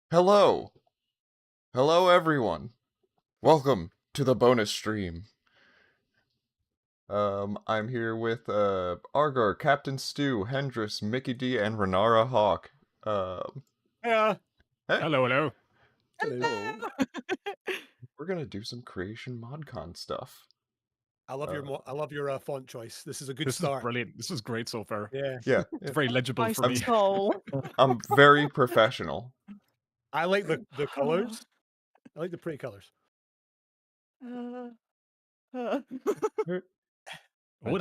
Hello! Hello, everyone! Welcome to the bonus stream. I'm here with, Argar, Captain Stu, Hendris, Mickey D, and Renara Hawk. Yeah. Hey! Hello. Hello. We're gonna do some creation MODCON stuff. I love your font choice. This is a good This start. is brilliant. This is great so far. Yeah. Yeah, It's very legible for me. Soul. I'm very professional. I like the colors. I like the pretty colors. Oh, it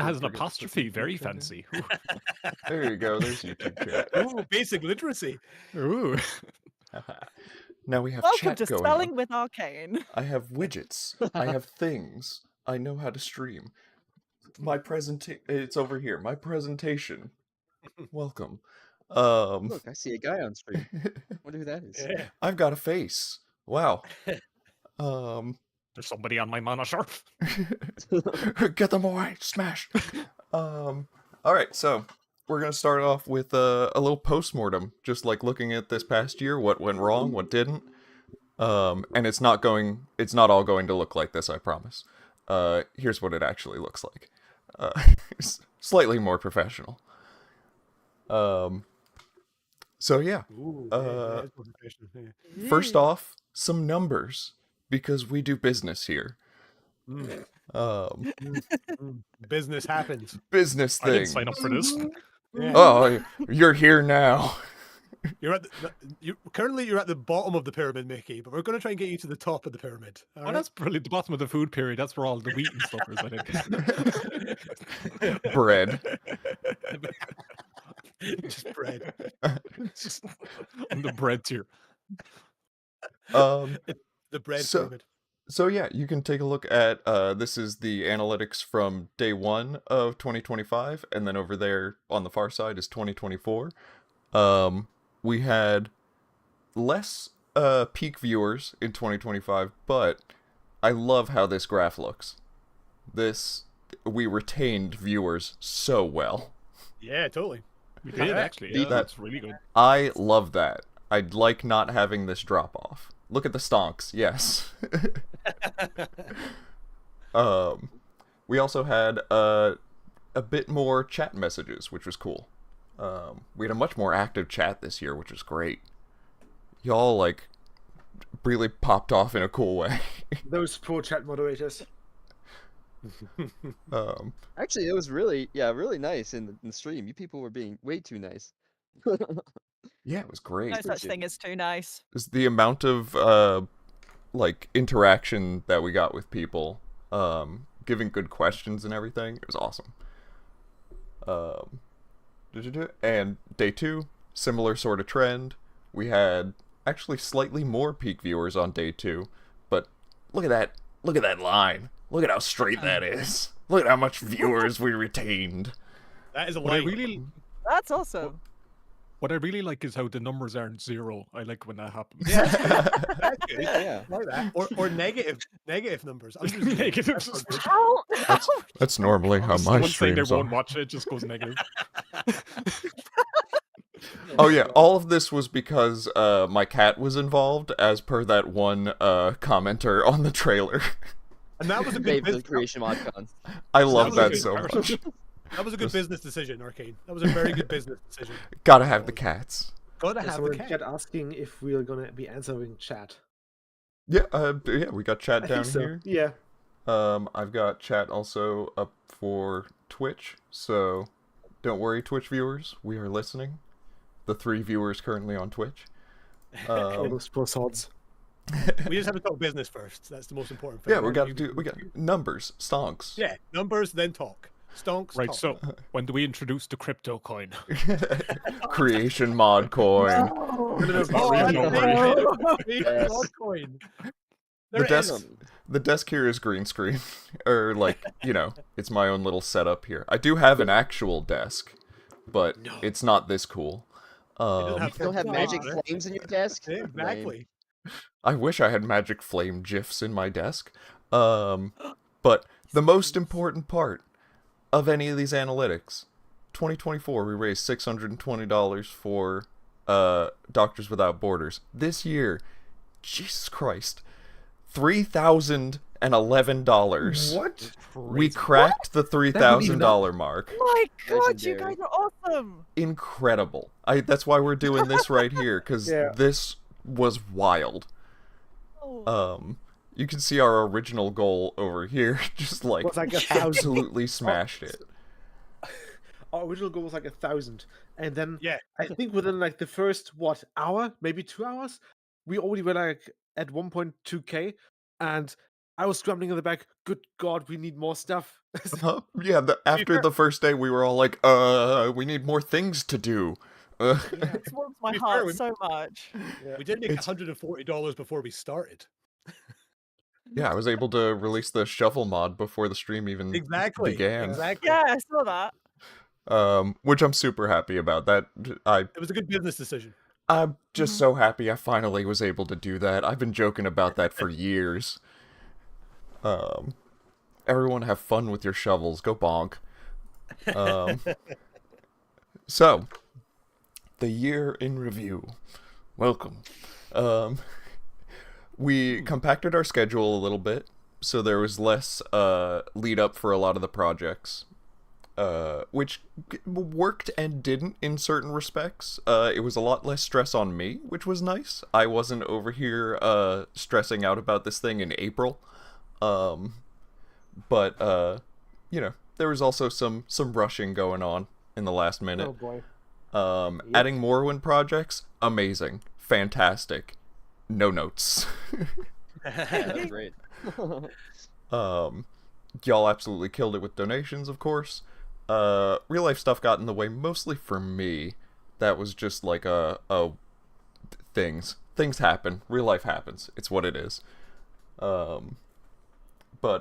has an apostrophe. Very fancy. There you go, there's YouTube chat. Ooh, basic literacy. Ooh. Now we have Welcome chat to going Spelling on. with Arcane. I have widgets. I have things. I know how to stream. My it's over here. My presentation. Welcome. Look, I see a guy on screen. Wonder who that is. Yeah. I've got a face. Wow. There's somebody on my monitor. Get them away. Smash. Alright, so we're gonna start off with a little postmortem, just like looking at this past year, what went wrong, what didn't. And it's not all going to look like this, I promise. Here's what it actually looks like. Slightly more professional. So yeah. Ooh, that is more professional, yeah. First off, some numbers, because we do business here. Business happens. Business I didn't thing. sign up for this. Yeah. Oh, you're here now. You're at currently you're at the bottom of the pyramid, Mickey, but we're going to try and get you to the top of the pyramid. All Oh, right? that's brilliant. The bottom of the food period. That's where all the wheat and stuff is, I think. Bread. Just bread. Just on the bread tier. The bread pyramid. So yeah, you can take a look at, this is the analytics from day 1 of 2025, and then over there on the far side is 2024. We had less peak viewers in 2025, but I love how this graph looks. We retained viewers so well. Yeah, totally. We did, actually. Yeah, that's really good. I love that. I'd like not having this drop off. Look at the stonks, yes. We also had a bit more chat messages, which was cool. We had a much more active chat this year, which was great. Y'all, like, really popped off in a cool way. Those poor chat moderators. Actually, it was really nice in the stream. You people were being way too nice. Yeah, it was great. No such thing as too nice. It's the amount of like interaction that we got with people, giving good questions and everything. It was awesome. And day 2, similar sort of trend. We had actually slightly more peak viewers on day 2, but look at that line. Look at how straight that is. Look at how much viewers we retained. That is a What I line. really, That's awesome. what I really like is how the numbers aren't 0. I like when that happens. Yeah, that's good. Yeah. I like that. Or negative numbers. I'm just Negatives. Ow! That's normally how my Someone saying they streams won't are. watch it, it just goes negative. Oh yeah, all of this was because my cat was involved, as per that one commenter on the trailer. And that was a good Save the business. creation MODCON. I love was a that good so much. That was a good business decision, Arcane. That was a very good business decision. Gotta have the cats. Gotta There's have someone the in cat. chat asking if we're gonna be answering chat. Yeah, we got chat I down think so. here. Yeah. I've got chat also up for Twitch, so don't worry, Twitch viewers, we are listening. The 3 viewers currently on Twitch. All those poor sods. We just have to talk business first. That's the most important thing. Yeah, we got You- numbers, stonks. Yeah, numbers, then talk. Stonks. Right, talk. so when do we introduce the crypto coin? Creation mod coin. Oh, Really? no. No. Yes. Coin. The There it desk, is. the desk here is green screen, or like, you know, it's my own little setup here. I do have an actual desk, but it's not this cool. doesn't have You don't have God. magic flames in your desk? Yeah, exactly. I wish I had magic flame gifs in my desk. But the most important part of any of these analytics, 2024, we raised $620 for Doctors Without Borders. This year, Jesus Christ, $3,011. What? We cracked the $3,000 mark. My God, you Legendary. guys are awesome. Incredible. That's why we're doing this right here, because Yeah. this was wild. Oh. You can see our original goal over here, just like Was like 1,000. absolutely smashed it. Our original goal was like 1,000, and then Yeah. I think within like the first hour, maybe 2 hours, we already were like at 1.2k, and I was scrambling in the back. Good God, we need more stuff. Yeah, after fair- the first day, we were all like, we need more things to do. This warms my be fair, heart we- so much. We did make It's- $140 before we started. Yeah, I was able to release the shovel mod before the stream even Exactly. began. Exactly. Yeah, I saw that. Which I'm super happy about. It was a good business decision. I'm just Mhm. so happy I finally was able to do that. I've been joking about that for years. Everyone have fun with your shovels. Go bonk. So, the year in review. Welcome. We compacted our schedule a little bit, so there was less lead up for a lot of the projects. Which worked and didn't in certain respects. It was a lot less stress on me, which was nice. I wasn't over here stressing out about this thing in April. But you know, there was also some rushing going on in the last minute. Oh boy. Adding Morrowind projects, amazing, fantastic. No notes. That's great. Y'all absolutely killed it with donations, of course. Real life stuff got in the way, mostly for me. That was just like things happen. Real life happens. It's what it is. But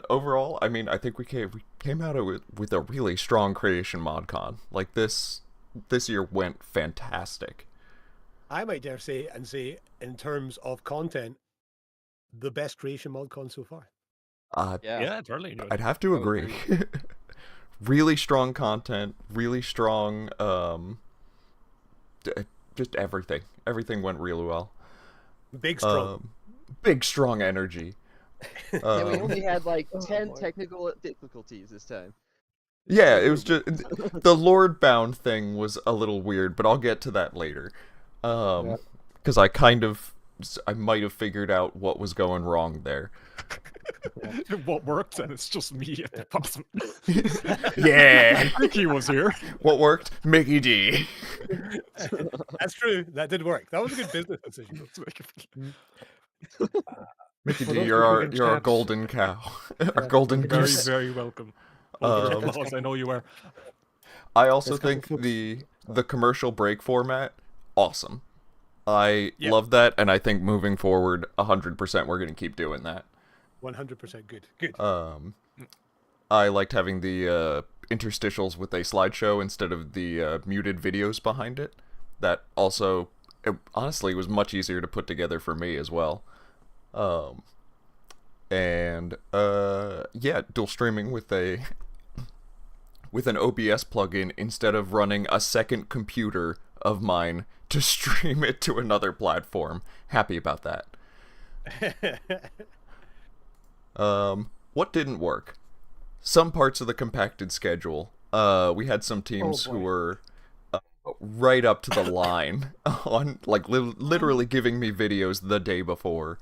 overall, I mean, I think we came out of it with a really strong creation MODCON. Like this year went fantastic. I might dare say, in terms of content, the best creation MODCON so far. Yeah. Yeah, totally enjoyed I'd it. have to I would agree. Really strong content, really strong just everything. Everything went really well. Big strong. Big strong energy. Yeah, we only had like Oh, 10 boy. technical difficulties this time. Yeah, it was just the Lord bound thing was a little weird, but I'll get to that later. Because I might have figured out what was going wrong there. What worked, and it's just me at the bottom. Yeah. I think he was here. What worked? Mickey D. That's true. That did work. That was a good business decision. Mickey For D, those you're people our in our chat- golden cow. Our golden It Very, goose. very welcome. Um, Applause, I know you are. I also There's a couple think folks- the commercial break format, awesome. I Yep. love that, and I think moving forward, 100% we're going to keep doing that. 100% good. Good. I liked having the interstitials with a slideshow instead of the muted videos behind it. That also, honestly, was much easier to put together for me as well. Yeah, dual streaming with an OBS plugin instead of running a second computer of mine to stream it to another platform. Happy about that. What didn't work? Some parts of the compacted schedule. We had some teams who boy. were right up to the line on like literally giving me videos the day before.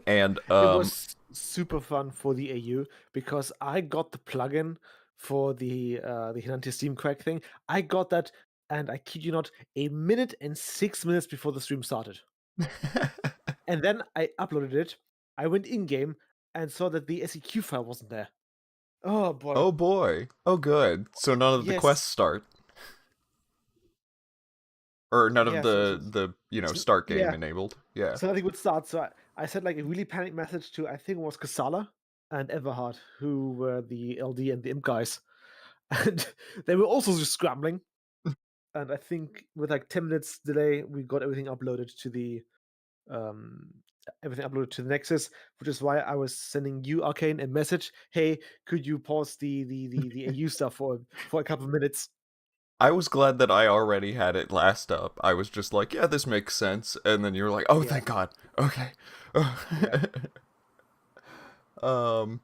And It was super fun for the AU because I got the plugin for the Hinante Steam Crack thing. I got that, and I kid you not, 1 minute and 6 minutes before the stream started. And then I uploaded it. I went in game and saw that the SEQ file wasn't there. Oh boy. oh boy. Oh good. So none of the Yes. quests start. Or none Yeah, of so- the start game yeah. enabled. Yeah. So nothing would start. So I sent like a really panicked message to, I think it was Kasala and Everhard, who were the LD and the imp guys. And they were also just scrambling. And I think with like 10 minutes delay, we got everything uploaded to the Nexus, which is why I was sending you, Arcane, a message. Hey, could you pause the AU stuff for a couple of minutes? I was glad that I already had it last up. I was just like, yeah, this makes sense. And then you were like, oh, Yeah. thank God. Okay. um,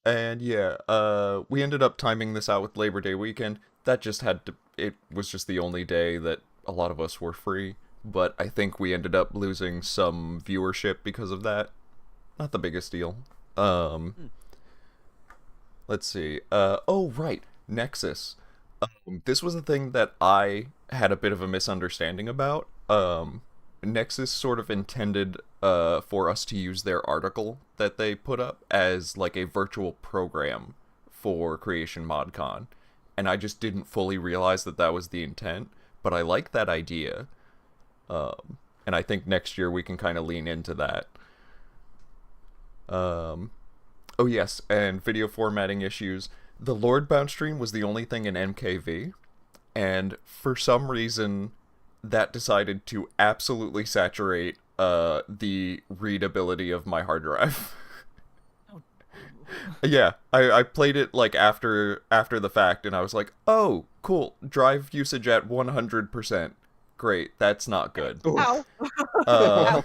and yeah, we ended up timing this out with Labor Day weekend. That just had to, it was just the only day that a lot of us were free. But I think we ended up losing some viewership because of that. Not the biggest deal. Let's see. Oh, right. Nexus. This was a thing that I had a bit of a misunderstanding about. Nexus sort of intended for us to use their article that they put up as like a virtual program for Creation ModCon, and I just didn't fully realize that that was the intent. But I like that idea, and I think next year we can kind of lean into that. Oh yes, and video formatting issues. The Lordbound stream was the only thing in MKV, and for some reason, that decided to absolutely saturate the readability of my hard drive. Yeah, I played it like after the fact, and I was like, oh, cool, drive usage at 100%. Great, that's not good. Ow.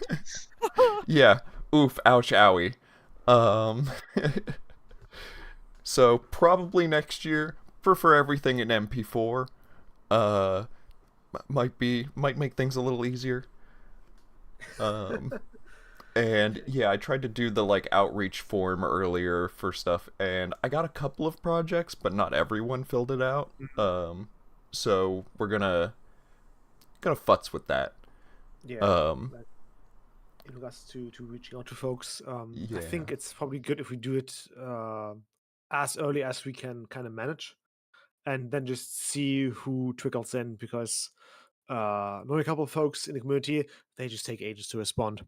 Yeah, oof, ouch, owie. So probably next year, prefer everything in MP4. Might make things a little easier. And yeah, I tried to do the like outreach form earlier for stuff, and I got a couple of projects, but not everyone filled it out. So we're gonna futz with that. Yeah. Um, In regards to reaching out to folks, I Yeah. think it's probably good if we do it as early as we can kind of manage, and then just see who trickles in, because knowing a couple of folks in the community, they just take ages to respond.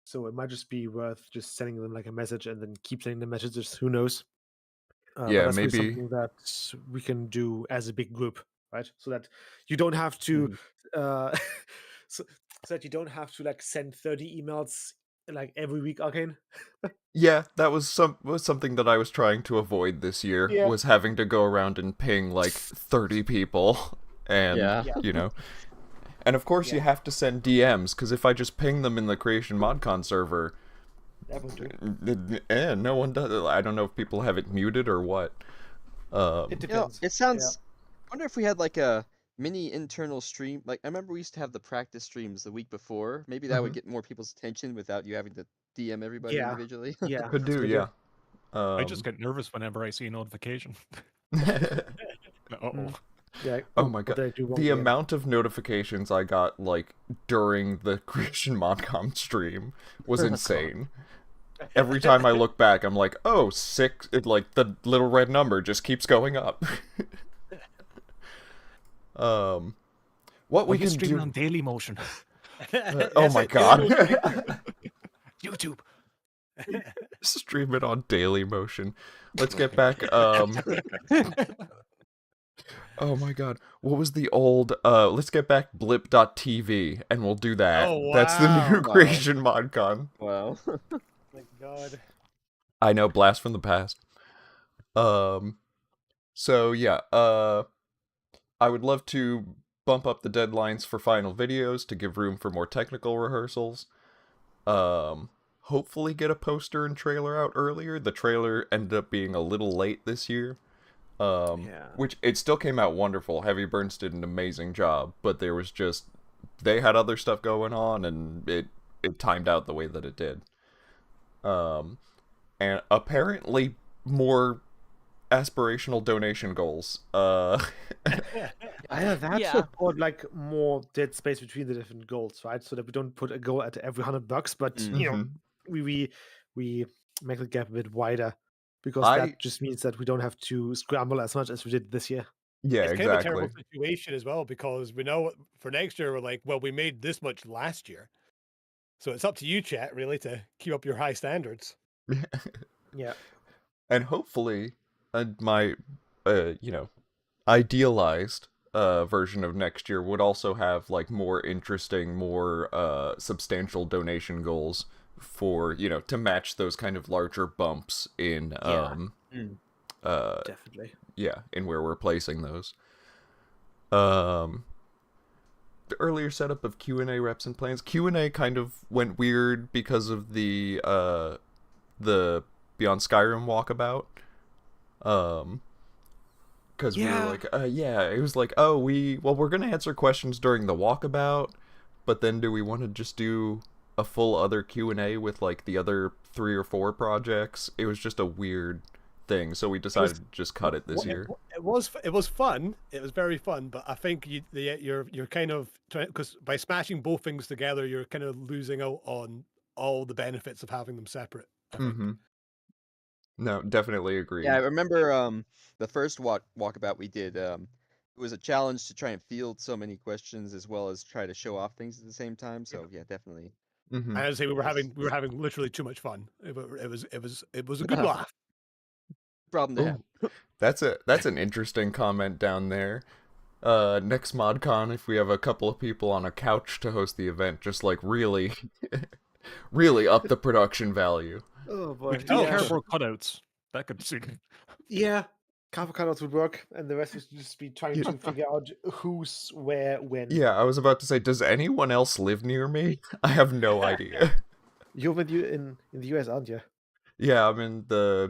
So it might just be worth just sending them like a message and then keep sending the messages. Who knows? But Yeah, that's really maybe. something that we can do as a big group, right? So that you don't have to, so that you don't have to like send 30 emails like every week, Arcane. Yeah, that was something that I was trying to avoid this year, Yeah. was having to go around and ping like 30 people, and Yeah. you know. And of course you Yeah. have to send DMs, because if I just ping them in the Creation ModCon server, That won't do. no one does. I don't know if people have it muted or what. It You know, depends. it sounds. I wonder if we had like a mini internal stream. Like I remember we used to have the practice streams the week before. Maybe that would get more people's attention without you having to DM everybody Yeah. individually. Yeah. Could that's a do, good yeah. idea. I just get nervous whenever I see a notification. Uh-oh. Yeah. Oh my what god. did I do wrong The again? amount of notifications I got like during the Creation ModCon stream was insane. Every time I look back, I'm like, oh, 6, like the little red number just keeps going up. What we We can can stream do? on Daily Motion. Oh my god. YouTube. Stream it on Daily Motion. Let's get back. Oh my god, what was the old? Let's get back blip.tv, and we'll do that. Oh, That's the new wow. Creation ModCon. Wow. My God. I know, blast from the past. So yeah, I would love to bump up the deadlines for final videos to give room for more technical rehearsals. Hopefully get a poster and trailer out earlier. The trailer ended up being a little late this year. Which it still came out wonderful. Heavy Burns did an amazing job, but there was just, they had other stuff going on, and it timed out the way that it did. And apparently more aspirational donation goals. Yeah, that's Yeah. or like more dead space between the different goals, right? So that we don't put a goal at every $100, but you know, we make the gap a bit wider, because that just means that we don't have to scramble as much as we did this year. Yeah, It's kind of a exactly. terrible situation as well, because we know for next year, we're like, well, we made this much last year. So it's up to you, chat, really, to keep up your high standards. Yeah. And hopefully, my, you know, idealized version of next year would also have like more interesting, more substantial donation goals for, you know, to match those kind of larger bumps in Definitely. yeah, in where we're placing those. Um, the earlier setup of Q&A reps and plans. Q&A kind of went weird because of the Beyond Skyrim walkabout. Because we were like, yeah, it was like, oh, we're gonna answer questions during the walkabout, but then do we want to just do a full other Q&A with like the other 3 or 4 projects? It was just a weird thing, so we decided to just cut it this year. It was fun. It was very fun, but I think you're kind of trying, because by smashing both things together, you're kind of losing out on all the benefits of having them separate. I think. Mm-hmm. No, definitely agree. Yeah, I remember the first walkabout we did. It was a challenge to try and field so many questions as well as try to show off things at the same time. So yeah, definitely. Mm-hmm. I would say we were having literally too much fun. It was a good laugh. Problem to have. That's an interesting comment down there. Next ModCon, if we have a couple of people on a couch to host the event, just like really, really up the production value. Oh boy. We could do cardboard cutouts. That could suit. Yeah, cardboard cutouts would work, and the rest would just be trying to figure out who's where when. Yeah, I was about to say, does anyone else live near me? I have no idea. You're with you in the US, aren't you? Yeah, I'm in the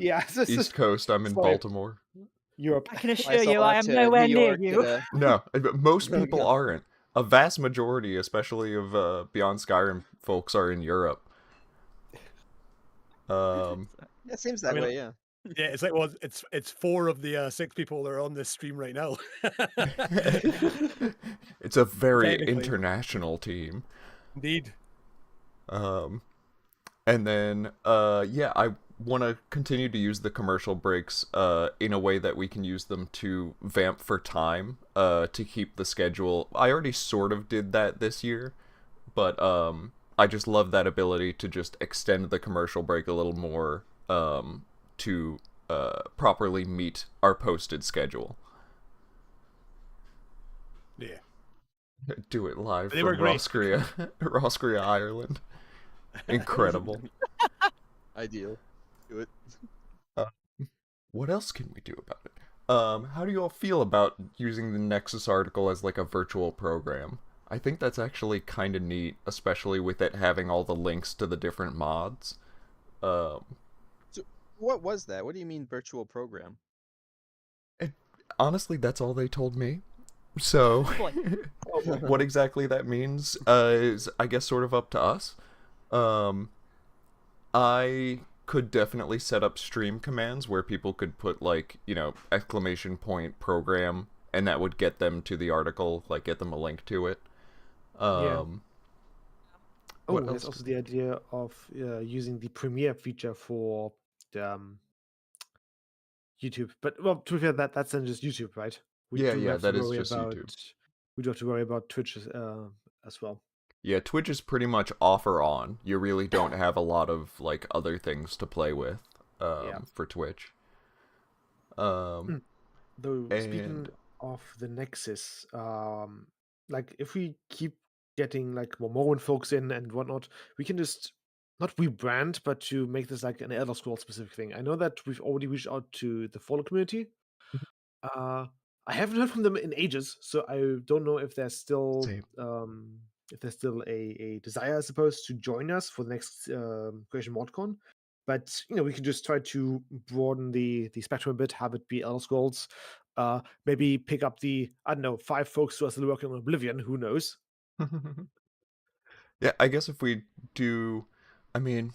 East Coast. I'm in sorry. Baltimore. Europe. I can assure you, I am nowhere near you. No, most No, people yeah. aren't. A vast majority, especially of Beyond Skyrim folks, are in Europe. Yeah, it seems that way. Yeah. Yeah, it's like, well, it's 4 of the 6 people that are on this stream right now. It's a very Technically. international team. Indeed. And then, yeah, I want to continue to use the commercial breaks in a way that we can use them to vamp for time to keep the schedule. I already sort of did that this year, but I just love that ability to just extend the commercial break a little more to properly meet our posted schedule. Yeah. Do it live They from were great. Roscrea, Ireland. Incredible. Ideal. Do it. What else can we do about it? How do you all feel about using the Nexus article as like a virtual program? I think that's actually kind of neat, especially with it having all the links to the different mods. So, what was that? What do you mean virtual program? Honestly, that's all they told me. So, what exactly that means is, I guess, sort of up to us. I could definitely set up stream commands where people could put, like, you know, exclamation point program, and that would get them to the article, like, get them a link to it. Oh, there's also the idea of using the Premiere feature for YouTube. But, well, to be fair, that's then just YouTube, right? Yeah, that is just YouTube. We do have to worry about Twitch as well. Yeah, Twitch is pretty much off or on. You really don't have a lot of, like, other things to play with for Twitch. Though, speaking of the Nexus, like, if we keep getting, like, more Morrowind folks in and whatnot, we can just not rebrand, but to make this like an Elder Scrolls specific thing. I know that we've already reached out to the Fallout community. I haven't heard from them in ages, so I don't know if there's still a desire, I suppose, to join us for the next Creation ModCon. But you know, we can just try to broaden the spectrum a bit, have it be Elder Scrolls. Maybe pick up the 5 folks who are still working on Oblivion. Who knows? Yeah, I guess if we do, I mean,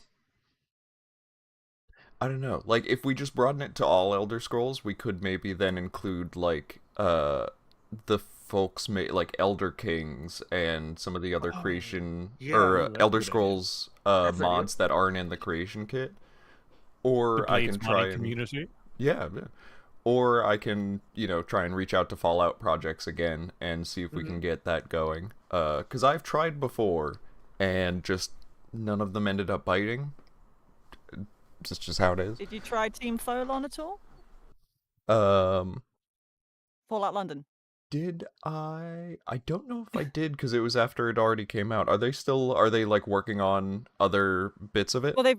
I don't know. Like, if we just broaden it to all Elder Scrolls, we could maybe then include, like, the folks, like, Elder Kings and some of the other creation, or Elder Scrolls mods that aren't in the creation kit. Or I can try and... community. Yeah. Or I can, you know, try and reach out to Fallout projects again and see if we can get that going. Because I've tried before, and just none of them ended up biting. It's just how it is. Did you try Team Folon at all? Fallout London. Did I? I don't know if I did, because it was after it already came out. Are they like working on other bits of it? Well,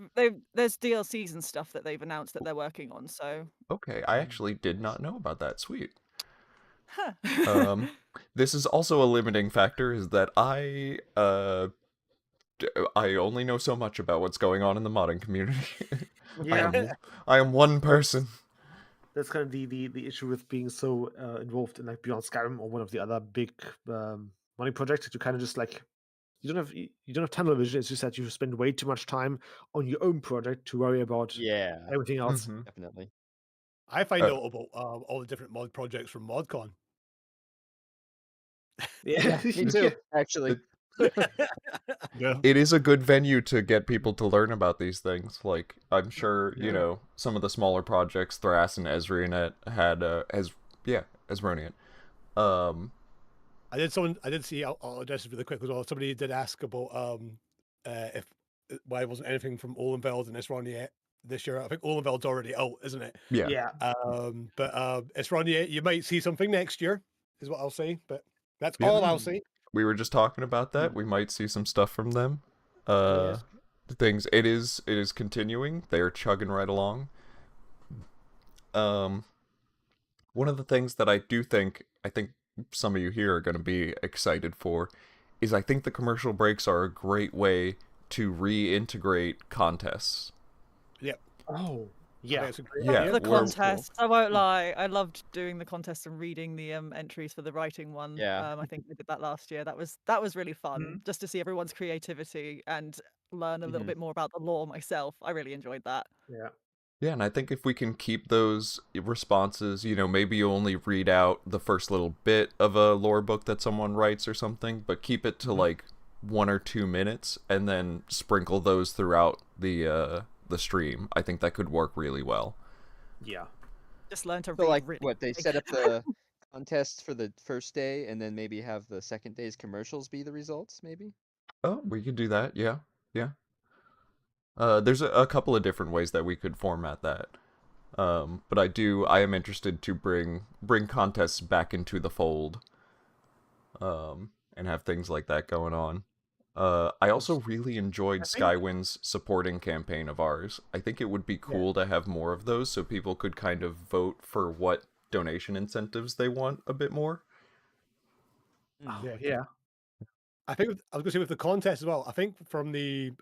there's DLCs and stuff that they've announced that they're working on. So okay, I actually did not know about that. Sweet. This is also a limiting factor, is that I only know so much about what's going on in the modding community. Yeah. I am one person. That's kind of the issue with being so involved in like Beyond Skyrim or one of the other big money projects. You kind of just like you don't have tunnel vision. It's just that you spend way too much time on your own project to worry about Yeah, everything else. Mhm. definitely. I find out about all the different mod projects from ModCon. Yeah, me too. Actually, Yeah. It is a good venue to get people to learn about these things. Like, I'm sure, you know, some of the smaller projects, Thras and Ezrionet had, Ezronian. I did see. I'll address it really quick as well. Somebody did ask about if why wasn't anything from Olenveld and Esronia this year. I think Olenveld's already out, isn't it? Yeah. Yeah. But Esronia, you might see something next year, is what I'll say. But that's Yeah. all I'll say. We were just talking about that. We might see some stuff from them. Yes. Things. It is continuing. They're chugging right along. One of the things that I think some of you here are going to be excited for is I think the commercial breaks are a great way to reintegrate contests. Yep. Oh. I Yeah. think it's a great Yeah, idea. The we're- contest. I won't lie. I loved doing the contest and reading the entries for the writing one. Yeah. I think we did that last year. That was really fun, Mhm. just to see everyone's creativity and learn a little Mhm. bit more about the lore myself. I really enjoyed that. Yeah. Yeah, and I think if we can keep those responses, you know, maybe you only read out the first little bit of a lore book that someone writes or something, but keep it to like 1 or 2 minutes and then sprinkle those throughout the stream. I think that could work really well. Yeah. Just learn to So read like really what they quick. set up the contests for the first day, and then maybe have the second day's commercials be the results. Maybe. Oh, we could do that. Yeah. Yeah. There's a couple of different ways that we could format that. But I am interested to bring contests back into the fold. And have things like that going on. I also really enjoyed I think- Skywind's supporting campaign of ours. I think it would be cool to have more of those so people could kind of vote for what donation incentives they want a bit more. Oh, Yeah. yeah. I think I was going to say with the contest as well. I think from the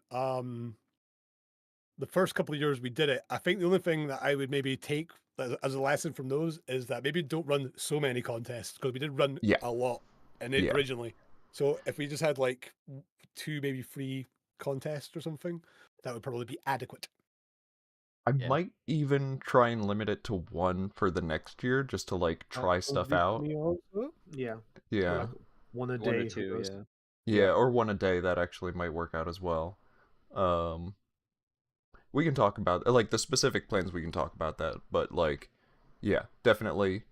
first couple of years we did it, I think the only thing that I would maybe take as a lesson from those is that maybe don't run so many contests, because we did run Yeah. a lot and Yeah. originally. So if we just had like 2, maybe 3 contests or something, that would probably be adequate. I Yeah. might even try and limit it to 1 for the next year just to like try stuff out. Yeah. Yeah. Like 1 a 1 or day. 2, goes. yeah. Yeah, or 1 a day, that actually might work out as well. We can talk about like the specific plans, we can talk about that, but like yeah, definitely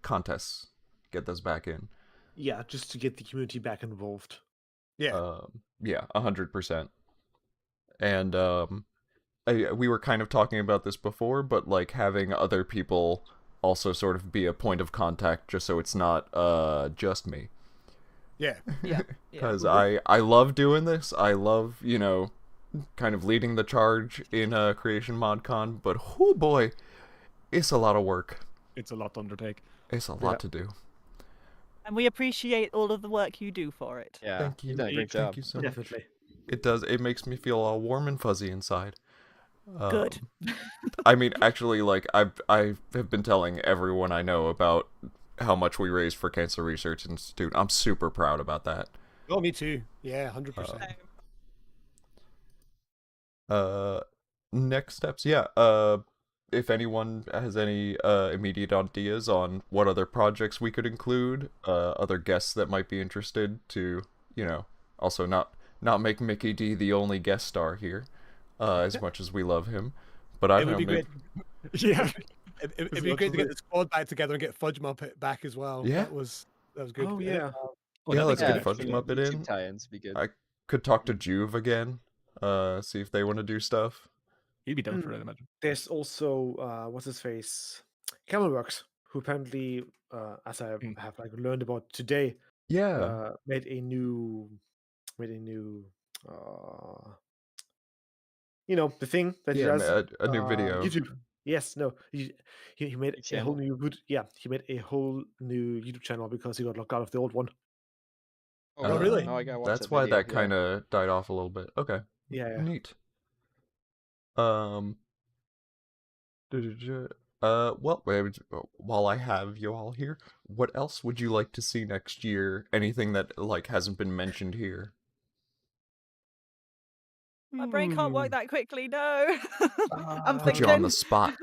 contests. Get those back in. Yeah, just to get the community back involved. Yeah. Yeah, 100%. And we were kind of talking about this before, but like having other people also sort of be a point of contact, just so it's not just me. Yeah. Yeah. Because I love doing this. I love, you know, kind of leading the charge in Creation ModCon, but oh boy, it's a lot of work. It's a lot to undertake. It's a lot to do. And we appreciate all of the work you do for it. Yeah. Thank you. You've done a great Thank job. you so much. Definitely. It does. It makes me feel all warm and fuzzy inside. Good. I mean, actually, like I have been telling everyone I know about how much we raised for Cancer Research Institute. I'm super proud about that. Oh, me too. Yeah, 100%. Next steps, yeah. If anyone has any immediate ideas on what other projects we could include, other guests that might be interested to, you know, also not make Mickey D the only guest star here, as much as we love him, but I It don't would know. be Maybe, great. Yeah. It'd be great to get the squad back together and get Fudge Muppet back as well. Yeah. That was good. Oh, yeah. yeah, let's Yeah, get Fudge some Muppet YouTube in. tie-ins would be good. I could talk to Juve again, see if they want to do stuff. He'd be down for it, I imagine. There's also what's his face, Camelworks, who apparently, as I have like learned about today, Yeah, made a new, you know, the thing that he yeah, does. a new video. YouTube. Yes, no, he made New a whole channel? new he made a whole new YouTube channel because he got locked out of the old one. Oh, Oh, really? Oh, I gotta watch That's that why video. that kind of died off a little bit. Okay. Yeah. Neat. Well, while I have you all here, what else would you like to see next year? Anything that like hasn't been mentioned here? My brain can't work that quickly. No, I'm Put you on the thinking. spot.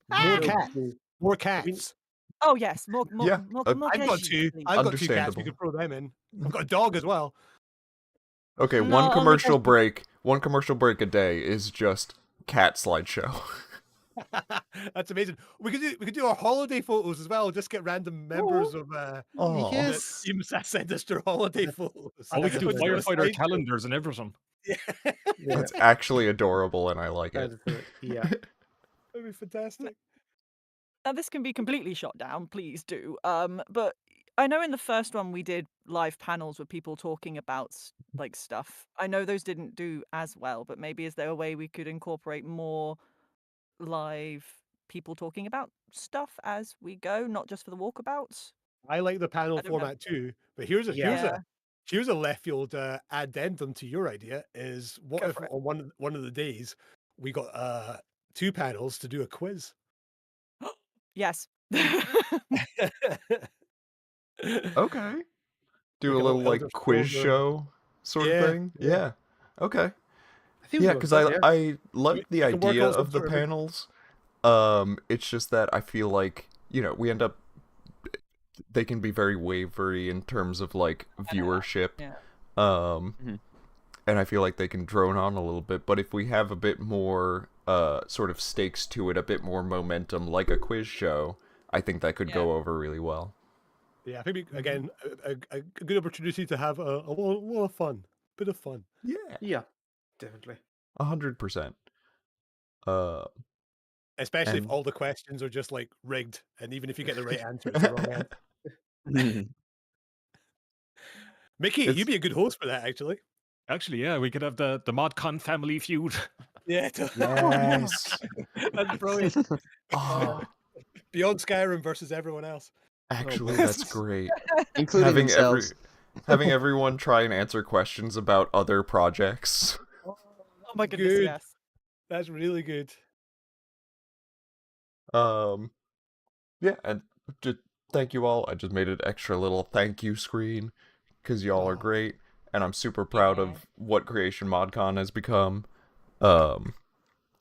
More No cats. clue. More I mean, cats. Oh yes, more Yeah, I've got veggies, two. please. I've got 2 cats. We Understandable. could throw them in. I've got a dog as well. Okay, No, one only commercial veggies. break. One commercial break a day is just cat slideshow. That's amazing. We could do our holiday photos as well. Just get random members of Oh, the yes. teams that send us their holiday That- photos. Oh, we could do Let's do a firefighter slideshow. calendars and everything. Yeah, Yeah, that's actually adorable, and I like it. yeah. that'd be fantastic. Now this can be completely shot down. Please do. But I know in the first one we did live panels with people talking about like stuff. I know those didn't do as well, but maybe is there a way we could incorporate more live people talking about stuff as we go, not just for the walkabouts? I like the panel I don't know. format too, but here's a Yeah. left field addendum to your idea. Is what Go if for it. on one of the days we got 2 panels to do a quiz? Yes. Okay. Do Like a little Elder like quiz Scrolls or show sort of yeah, thing. yeah. Yeah. Okay. I think Yeah, we because got that, yeah. I like the We can work idea on some of the sort of panels. It's just that I feel like, we end up they can be very wavery in terms of like viewership. Yeah. Um and I feel like they can drone on a little bit, but if we have a bit more sort of stakes to it, a bit more momentum like a quiz show, I think that could go over really well. Yeah, I think again a good opportunity to have a lot of fun, bit of fun. Yeah. Yeah, definitely. 100%. Uh Especially if And- all the questions are just like rigged, and even if you get the right answer, it's the wrong answer. Mickey, It's- you'd be a good host for that, actually. Actually, yeah, we could have the MODCON family feud. Yeah, Yes. that's brilliant. Oh, Beyond Skyrim versus everyone else. actually, boy. that's great. Including having themselves. having everyone try and answer questions about other projects. Oh my goodness, Good. yes. That's really good. Yeah, and just thank you all. I just made an extra little thank you screen because y'all are Oh. great, and I'm super proud Yeah. of what Creation ModCon has become.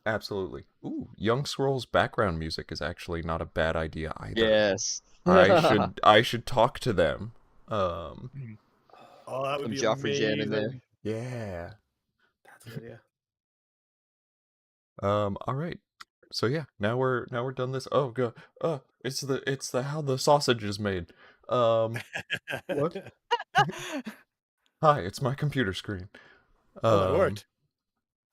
Absolutely. Ooh, Young Scrolls background music is actually not a bad idea either. Yes. I should talk to them. Oh, that would Some be Joffrey jam in amazing. there. Yeah. That's a good idea. All right. So yeah, now we're done this. Oh god. It's the how the sausage is made. What? Hi, it's my computer screen. Oh my word.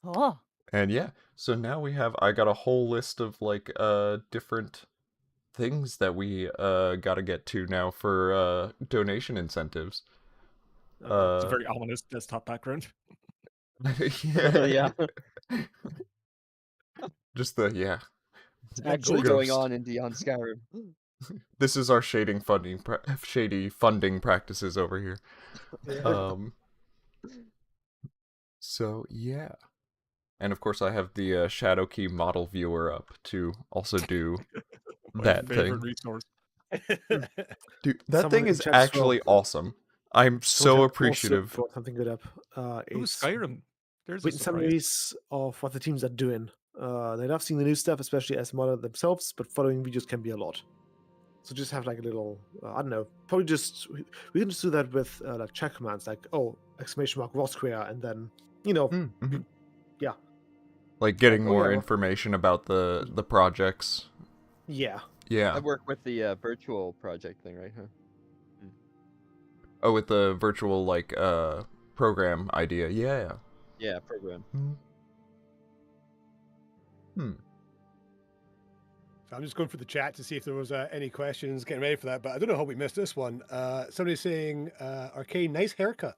Oh, And yeah, so now I got a whole list of like different things that we gotta get to now for donation incentives. It's a very ominous desktop background. yeah. Yeah. Just the It's actually Ghost. going on in Beyond Skyrim. This is our shady funding practices over here. So yeah. And of course I have the Shadowkey model viewer up to also do My that favorite thing. resource. Dude, that Someone thing in is chat as well. actually awesome. I'm so Someone also appreciative. brought something good up. Ooh, It's Skyrim. There's a written surprise. summaries of what the teams are doing. They love seeing the new stuff, especially as modder themselves, but following videos can be a lot. So just have like a little, I don't know, probably just, we can just do that with like chat commands, like, exclamation mark Roscrea, and then, Mhm. yeah. Like getting Like, oh, more yeah. information about the projects. Yeah. Yeah. I work with the virtual project thing, right? Huh? Oh, with the virtual like program idea. Yeah. Yeah, program. So I'm just going through the chat to see if there was any questions, getting ready for that, but I don't know how we missed this one. Somebody's saying, Arcane, nice haircut.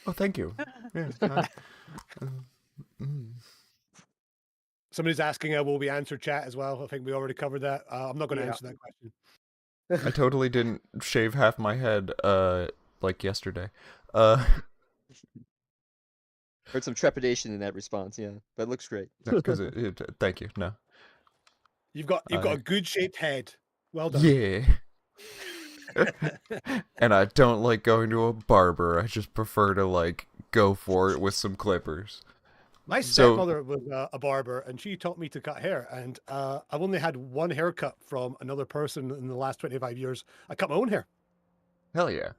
Oh, thank you. Yeah. Somebody's asking, will we answer chat as well? I think we already covered that. I'm not going to Yeah. answer that question. I totally didn't shave half my head like yesterday. Heard some trepidation in that response, yeah, but it looks great. Because thank you. No. You've got a good shaped head. Well done. Yeah. And I don't like going to a barber. I just prefer to like go for it with some clippers. My So- stepmother was a barber, and she taught me to cut hair. And I've only had one haircut from another person in the last 25 years. I cut my own hair. Hell yeah.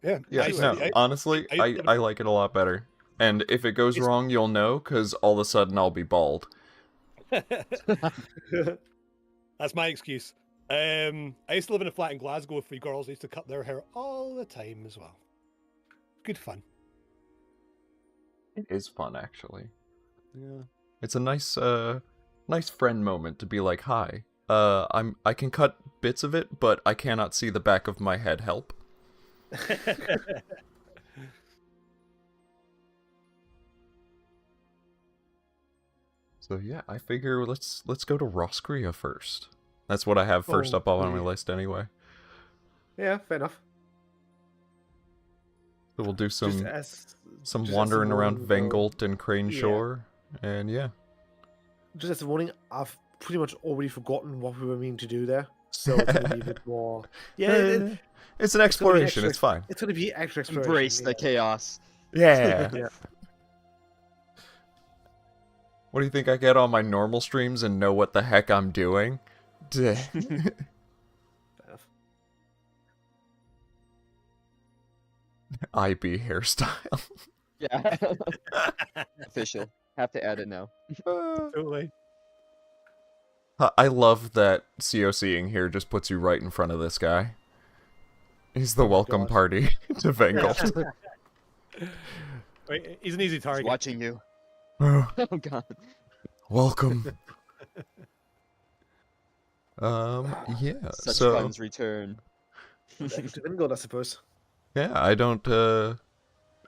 Yeah. Yeah, honestly, I like it a lot better. And if it goes It's- wrong, you'll know, because all of a sudden I'll be bald. That's my excuse. I used to live in a flat in Glasgow with 3 girls. I used to cut their hair all the time as well. Good fun. It is fun, actually. Yeah. It's a nice friend moment to be like, hi, I can cut bits of it, but I cannot see the back of my head. Help. So yeah, I figure let's go to Roscrea first. That's what I have first Oh, up on my yeah. list anyway. Yeah, fair enough. So we'll do Just some as wandering around warning, though, Vengolt and Crane yeah. Shore, and yeah. just as a warning, I've pretty much already forgotten what we were meaning to do there. So it's gonna be a bit more. Yeah, It's an it's gonna be exploration. extra- It's fine. It's gonna be extra exploration. Embrace the yeah. chaos. Yeah. Yeah. What do you think I get on my normal streams and know what the heck I'm doing? Duh. Fair enough. IB hairstyle. Yeah. Official. Have to add it now. Totally. I love that COCing here just puts you right in front of this guy. He's the Oh my welcome God. party to Vengolt. Wait, he's an easy He's target. watching you. Oh god. Welcome. Yeah, Such so fun's return. To Vingard, I suppose. yeah, I don't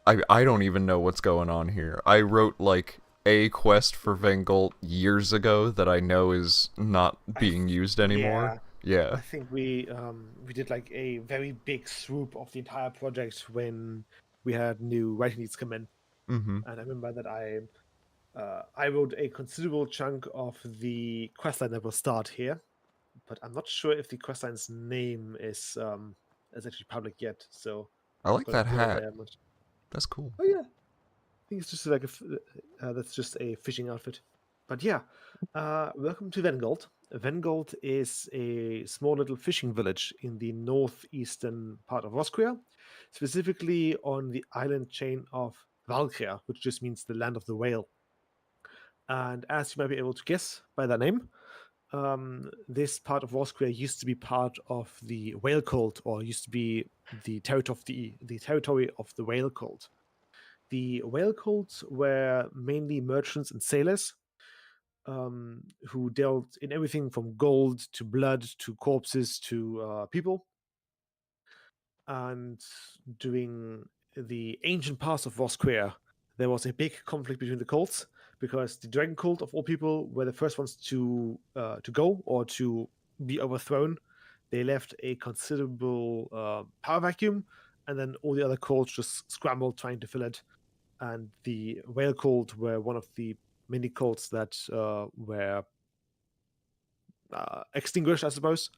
I don't even know what's going on here. I wrote like a quest for Vengolt years ago that I know is not being used anymore. I Yeah. think we did like a very big swoop of the entire project when we had new writing needs come in, Mm-hmm. and I remember that I wrote a considerable chunk of the questline that will start here, but I'm not sure if the questline's name is actually public yet. So I like that hat. there much. That's cool. Oh yeah, I think it's just like that's just a fishing outfit. But yeah, welcome to Vengolt. Vengolt is a small little fishing village in the northeastern part of Roscrea, specifically on the island chain of Valkrea, which just means the land of the whale. And as you might be able to guess by that name, this part of Roscrea used to be part of the whale cult, or used to be the territory of the whale cult. The whale cults were mainly merchants and sailors who dealt in everything from gold to blood to corpses to people. And during the ancient past of Roscrea, there was a big conflict between the cults because the dragon cult, of all people, were the first ones to go or to be overthrown. They left a considerable power vacuum, and then all the other cults just scrambled trying to fill it. And the whale cult were one of the many cults that were extinguished, I suppose,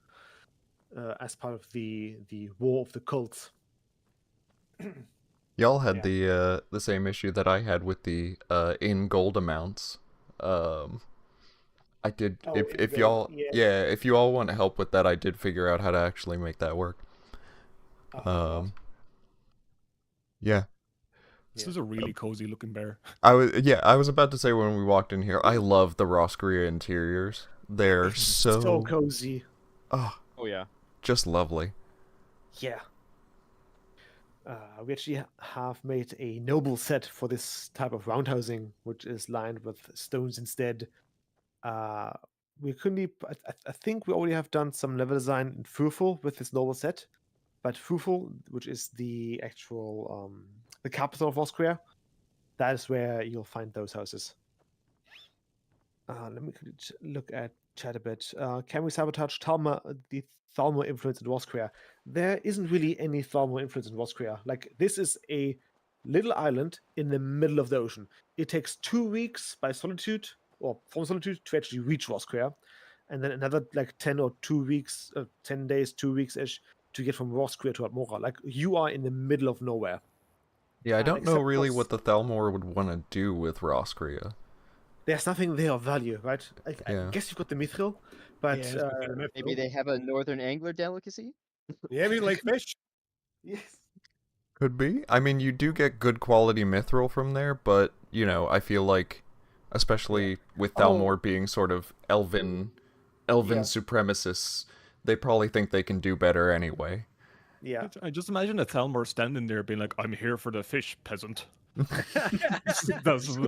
as part of the war of the cults. Y'all had Yeah. the same issue that I had with the in gold amounts. I did Oh, if in y'all gold, yeah. yeah, if you all want help with that, I did figure out how to actually make that work. Yeah. This is a really cozy looking bear. I was about to say when we walked in here, I love the Roscrea interiors. They're It's so cozy. oh, Oh yeah. just lovely. Yeah. We actually have made a noble set for this type of roundhousing, which is lined with stones instead. We currently, I think we already have done some level design in Furful with this noble set, but Furful, which is the actual the capital of Roscrea, that is where you'll find those houses. Let me quickly look at chat a bit. Can we sabotage the Thalmor influence in Roscrea? There isn't really any Thalmor influence in Roscrea. Like, this is a little island in the middle of the ocean. It takes 2 weeks by Solitude, or from Solitude, to actually reach Roscrea, and then another like 10 or 2 weeks, 10 days, 2 weeks-ish to get from Roscrea to Atmora. Like, you are in the middle of nowhere. Yeah, I don't know except really for what the Thalmor would want to do with Roscrea. There's nothing there of value, right? I Yeah. guess you've got the Mithril, but Yeah, it's got the myth, Maybe though. they have a northern angler delicacy. Yeah, we like fish. yes. Could be. I mean, you do get good quality mithril from there, but, you know, I feel like, especially with Thalmor being sort of elven Yeah. supremacists, they probably think they can do better anyway. Yeah. I just imagine a Thalmor standing there being like, "I'm here for the fish, peasant." That's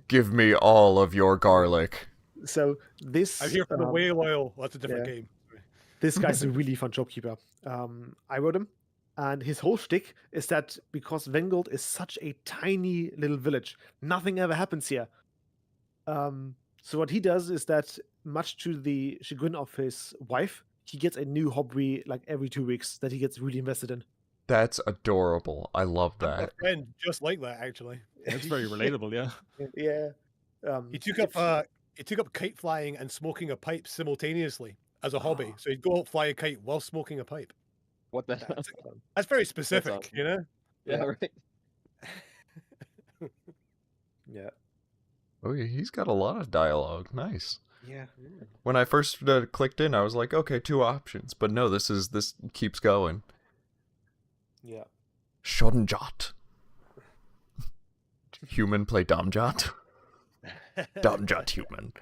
Give me all of your garlic. So this I'm here for the whale oil. That's a different yeah. game. This guy's a really fun shopkeeper. I wrote him, and his whole shtick is that because Vengold is such a tiny little village, nothing ever happens here. So what he does is that, much to the chagrin of his wife, he gets a new hobby like every 2 weeks that he gets really invested in. That's adorable. I love I've got that. a friend just like that, actually. That's very relatable, yeah. Yeah. He took up kite flying and smoking a pipe simultaneously as a hobby. So he'd go out fly a kite while smoking a pipe. What the? That's very specific, awesome. you know? Yeah, right. Yeah. Oh, yeah, he's got a lot of dialogue. Nice. Yeah. When I first clicked in, I was like, okay, 2 options. But no, this keeps going. Yeah. Shoddenjot. Human play Domjot. Domjot human.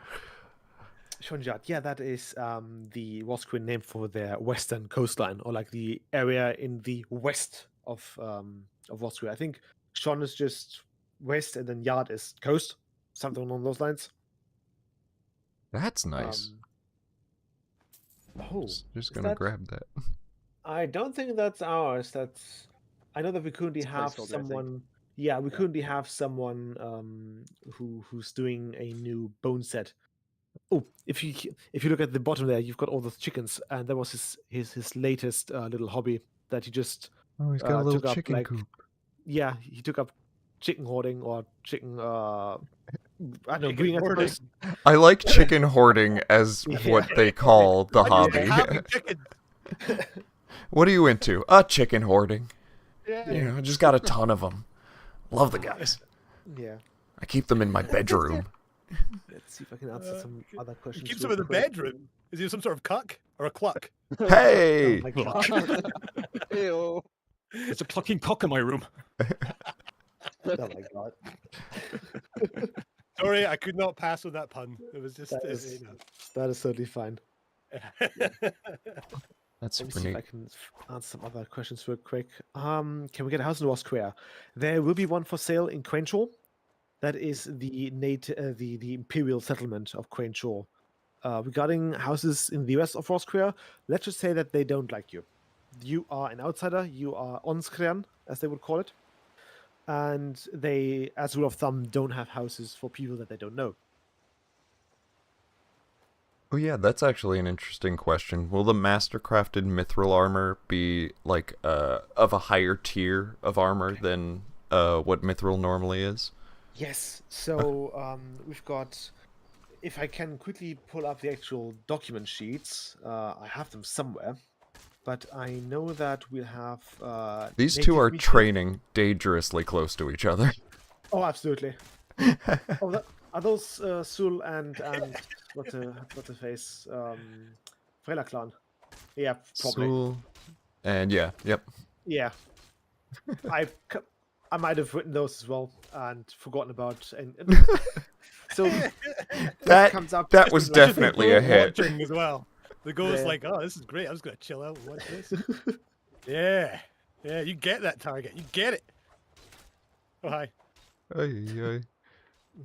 Shonjat, yeah, that is the Roscrean name for their western coastline, or like the area in the west of Roscrea. I think Shon is just west, and then Yard is coast, something along those lines. That's nice. Oh, Just gonna grab that. I don't think that's ours. I know that we currently It's a have placeholder, I think. someone. Yeah, we currently have someone who's doing a new bone set. Oh, if you look at the bottom there, you've got all those chickens, and that was his latest little hobby that he just Oh, he's got a little took up, chicken like, coop. yeah, he took up chicken hoarding or chicken I don't know, Chicken breeding, I hoarding. suppose. I like chicken hoarding as Yeah. what they call the Why do you hobby. like having chickens? What are you into? Chicken hoarding. Yeah. You know, I just got a ton of them. Love the guys. Yeah. I keep them in my bedroom. Let's see if I can answer some other He questions. keeps real him in the quick. bedroom. Is he some sort of cuck or a cluck? Hey! Oh my god. Ew. There's a clucking cock in my room. Oh my god. Sorry, I could not pass on that pun. It was just, That is totally fine. That's Let me super see if I neat. can answer some other questions real quick. Can we get a house in Roscrea? There will be one for sale in Crainshaw. That is the the imperial settlement of Crainshaw. Regarding houses in the US of Roscrea, let's just say that they don't like you. You are an outsider. You are Onskrean, as they would call it. And they, as a rule of thumb, don't have houses for people that they don't know. Oh yeah, that's actually an interesting question. Will the mastercrafted mithril armor be like of a higher tier of armor than what mithril normally is? Yes. So we've got. If I can quickly pull up the actual document sheets, I have them somewhere. But I know that we'll have. These two native are mithril- training dangerously close to each other. Oh, absolutely. Are those Sul and what's the face? Frela clan. Yeah, probably. Sul. And yeah, yep. Yeah. I might have written those as well and forgotten about. And so That comes up. that was like- definitely a hit. Watching as well. The goal's Yeah. like, oh, this is great. I'm just gonna chill out and watch this. Yeah, you get that target. You get it. Oh hi. Ay, ay.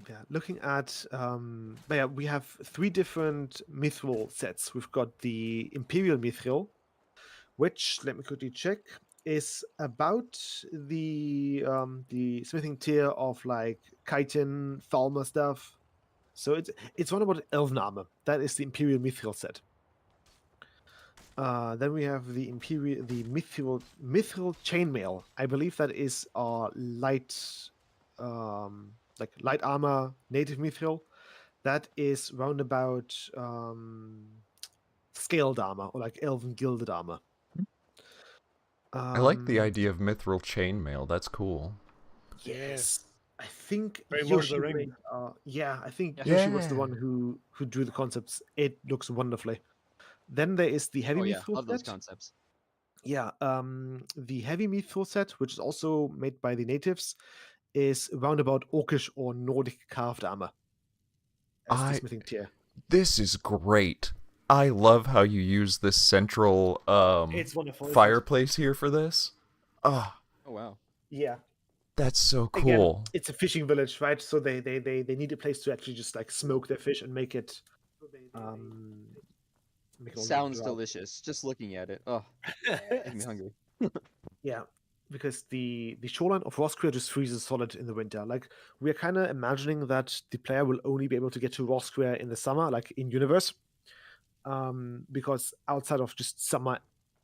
Yeah, looking at yeah, we have 3 different mithril sets. We've got the Imperial Mithril, which, let me quickly check, is about the smithing tier of like chitin, Thalmor stuff. So it's one about elven armor. That is the Imperial Mithril set. Then we have the Mithril chainmail. I believe that is light, like light armor native Mithril. That is roundabout scaled armor or like elven gilded armor. I like the Um, idea of mithril chainmail. That's cool. Yes, I think Very Lord of the Yoshi. Ring. I think Yeah. Yoshi was the one who drew the concepts. It looks wonderfully. Then there is the heavy Oh yeah, mithril love those set. concepts. Yeah, the heavy mithril set, which is also made by the natives, is roundabout orcish or Nordic carved armor as the smithing tier. This is great. I love how you use this central It's wonderful. isn't it? fireplace here for this. Oh wow. Yeah. That's so Again, cool. it's a fishing village, right? So they need a place to actually just like smoke their fish and make it. Make it all Sounds dry. delicious. Just looking at it. Oh, making me hungry. Yeah, because the shoreline of Roscrea just freezes solid in the winter. Like we're kind of imagining that the player will only be able to get to Roscrea in the summer, like in universe, because outside of just summer,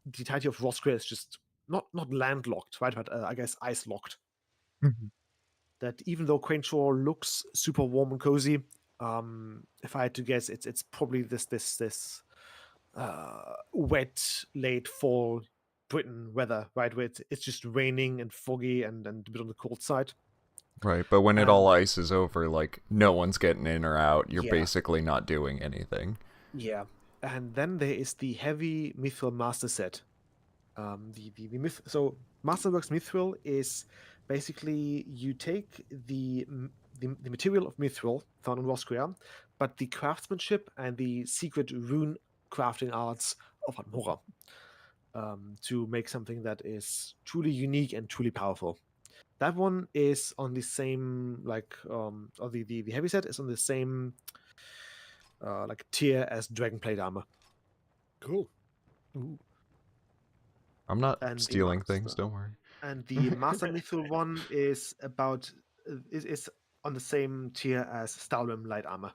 the entirety of Roscrea is just not landlocked, right? But I guess ice locked. That even though Crane Shore looks super warm and cozy, if I had to guess, it's probably this wet late fall Britain weather, right? Where it's just raining and foggy and a bit on the cold side. Right, but when it all ices over, like, no one's getting in or out. You're Yeah. basically not doing anything. Yeah, and then there is the heavy Mithril Master set. So Masterworks Mithril is basically you take the material of Mithril found in Roscrea, but the craftsmanship and the secret rune crafting arts of Admora to make something that is truly unique and truly powerful. That one is on the same or the heavy set is on the same like tier as Dragonplate armor. Cool. Ooh. I'm not And the stealing master- things, don't worry. And the Master Mithril one is about is on the same tier as Stalrim light armor.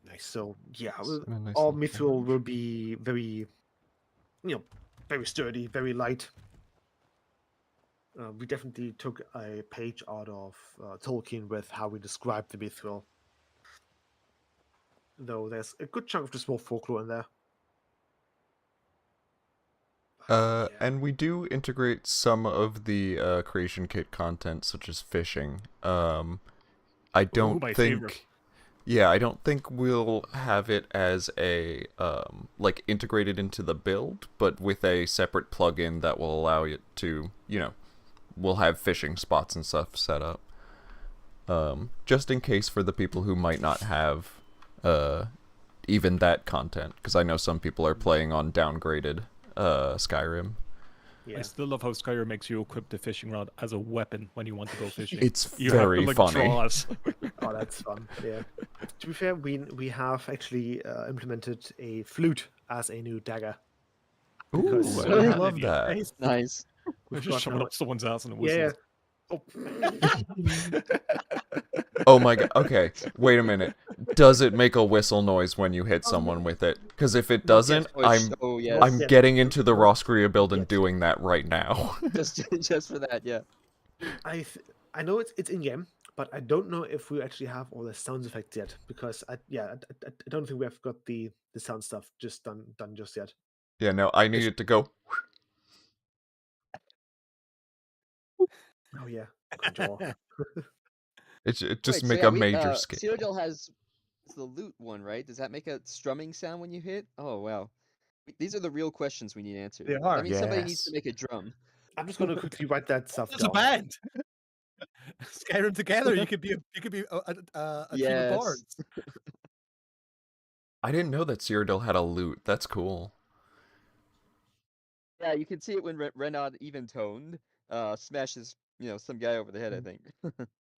Nice. So yeah, And a nice all little Mithril badge. will be very, very sturdy, very light. We definitely took a page out of Tolkien with how we describe the Mithril. Though there's a good chunk of just more folklore in there. Yeah. And we do integrate some of the creation kit content, such as fishing. I don't my think. favorite. Yeah, I don't think we'll have it as a like integrated into the build, but with a separate plugin that will allow it to, we'll have fishing spots and stuff set up. Just in case for the people who might not have even that content, because I know some people are playing on downgraded Skyrim. Yeah. I still love how Skyrim makes you equip the fishing rod as a weapon when you want to go fishing. It's You very have to, funny. draw it. Oh, that's fun. Yeah. To be fair, we have actually implemented a flute as a new dagger. Ooh, Because- I love that. Nice. Nice. We're We've just got shoving now- up someone's ass and a Yeah. whistle. Oh. Oh my god. Okay, wait a minute. Does it make a whistle noise when you hit someone with it? Because if it doesn't, Oh, so yes. I'm Yeah. getting into the Roscrea build and Yes. doing that right now. just for that, yeah. I know it's in game, but I don't know if we actually have all the sound effects yet because I don't think we have got the sound stuff just done just yet. Yeah, no, I need it to go. Oh yeah, control. It just Wait, make so a major scale. Citadel has it's the loot one, right? Does that make a strumming sound when you hit? Oh wow. These are the real questions we need answered. They are. That means somebody needs to Yes. make a drum. I'm just gonna quickly write that stuff It's a down. band. Skyrim together. You could be a team of Yes. bards. I didn't know that Cyrodiil had a loot. That's cool. Yeah, you can see it when Renaud even toned smashes, some guy over the head, I think.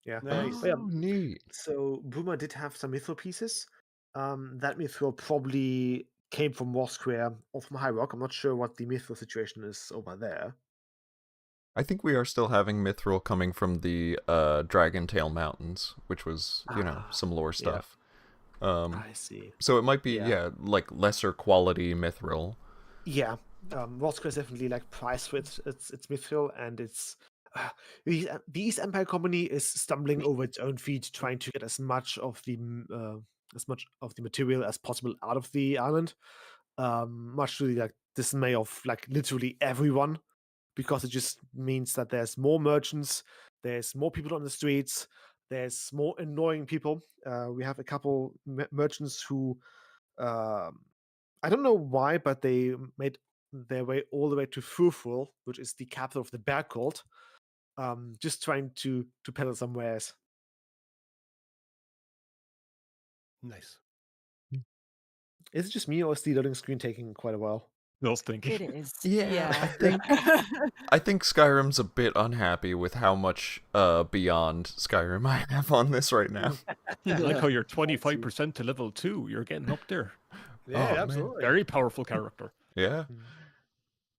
Yeah. Nice. Oh, yeah. Neat. So Boomer did have some mithril pieces. That mithril probably came from Roscrea or from High Rock. I'm not sure what the mithril situation is over there. I think we are still having Mithril coming from the Dragon Tail Mountains, which was, some lore yeah. stuff. I see. So it might be, Yeah. like lesser quality Mithril. Yeah, Roscrea is definitely like priced for its mithril, and it's the East Empire Company is stumbling over its own feet, trying to get as much of the material as possible out of the island, much to the like dismay of like literally everyone, because it just means that there's more merchants, there's more people on the streets, there's more annoying people. We have a couple merchants who. Um, I don't know why, but they made their way all the way to Furfur, which is the capital of the bear cult, just trying to peddle some wares. Nice. Is it just me, or is the loading screen taking quite a while? Those thinking. It is. Yeah, I think Skyrim's a bit unhappy with how much beyond Skyrim I have on this right now. I like how you're 25% to level 2. You're getting up there. Yeah, man. absolutely. Very powerful character. Yeah,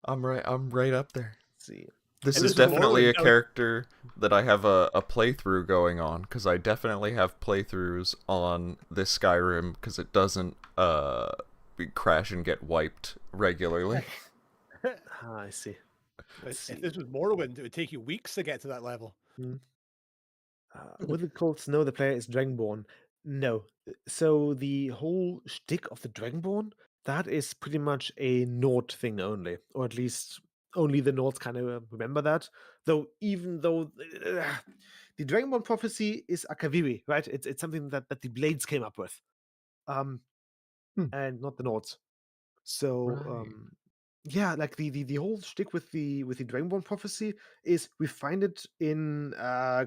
I'm right up there. Let's see. This And is this is definitely Morrowind, a character that I have a playthrough going on, because I definitely have playthroughs on this Skyrim, because it doesn't crash and get wiped regularly. I see. If this was Morrowind, it would take you weeks to get to that level. Will the cults know the player is Dragonborn? No. So the whole shtick of the Dragonborn, that is pretty much a Nord thing only, or at least only the Nords kind of remember that. Though, even though the Dragonborn prophecy is Akaviri, right? It's something that the Blades came up with, and not the Nords. So Right. yeah, like the whole shtick with the Dragonborn prophecy is we find it in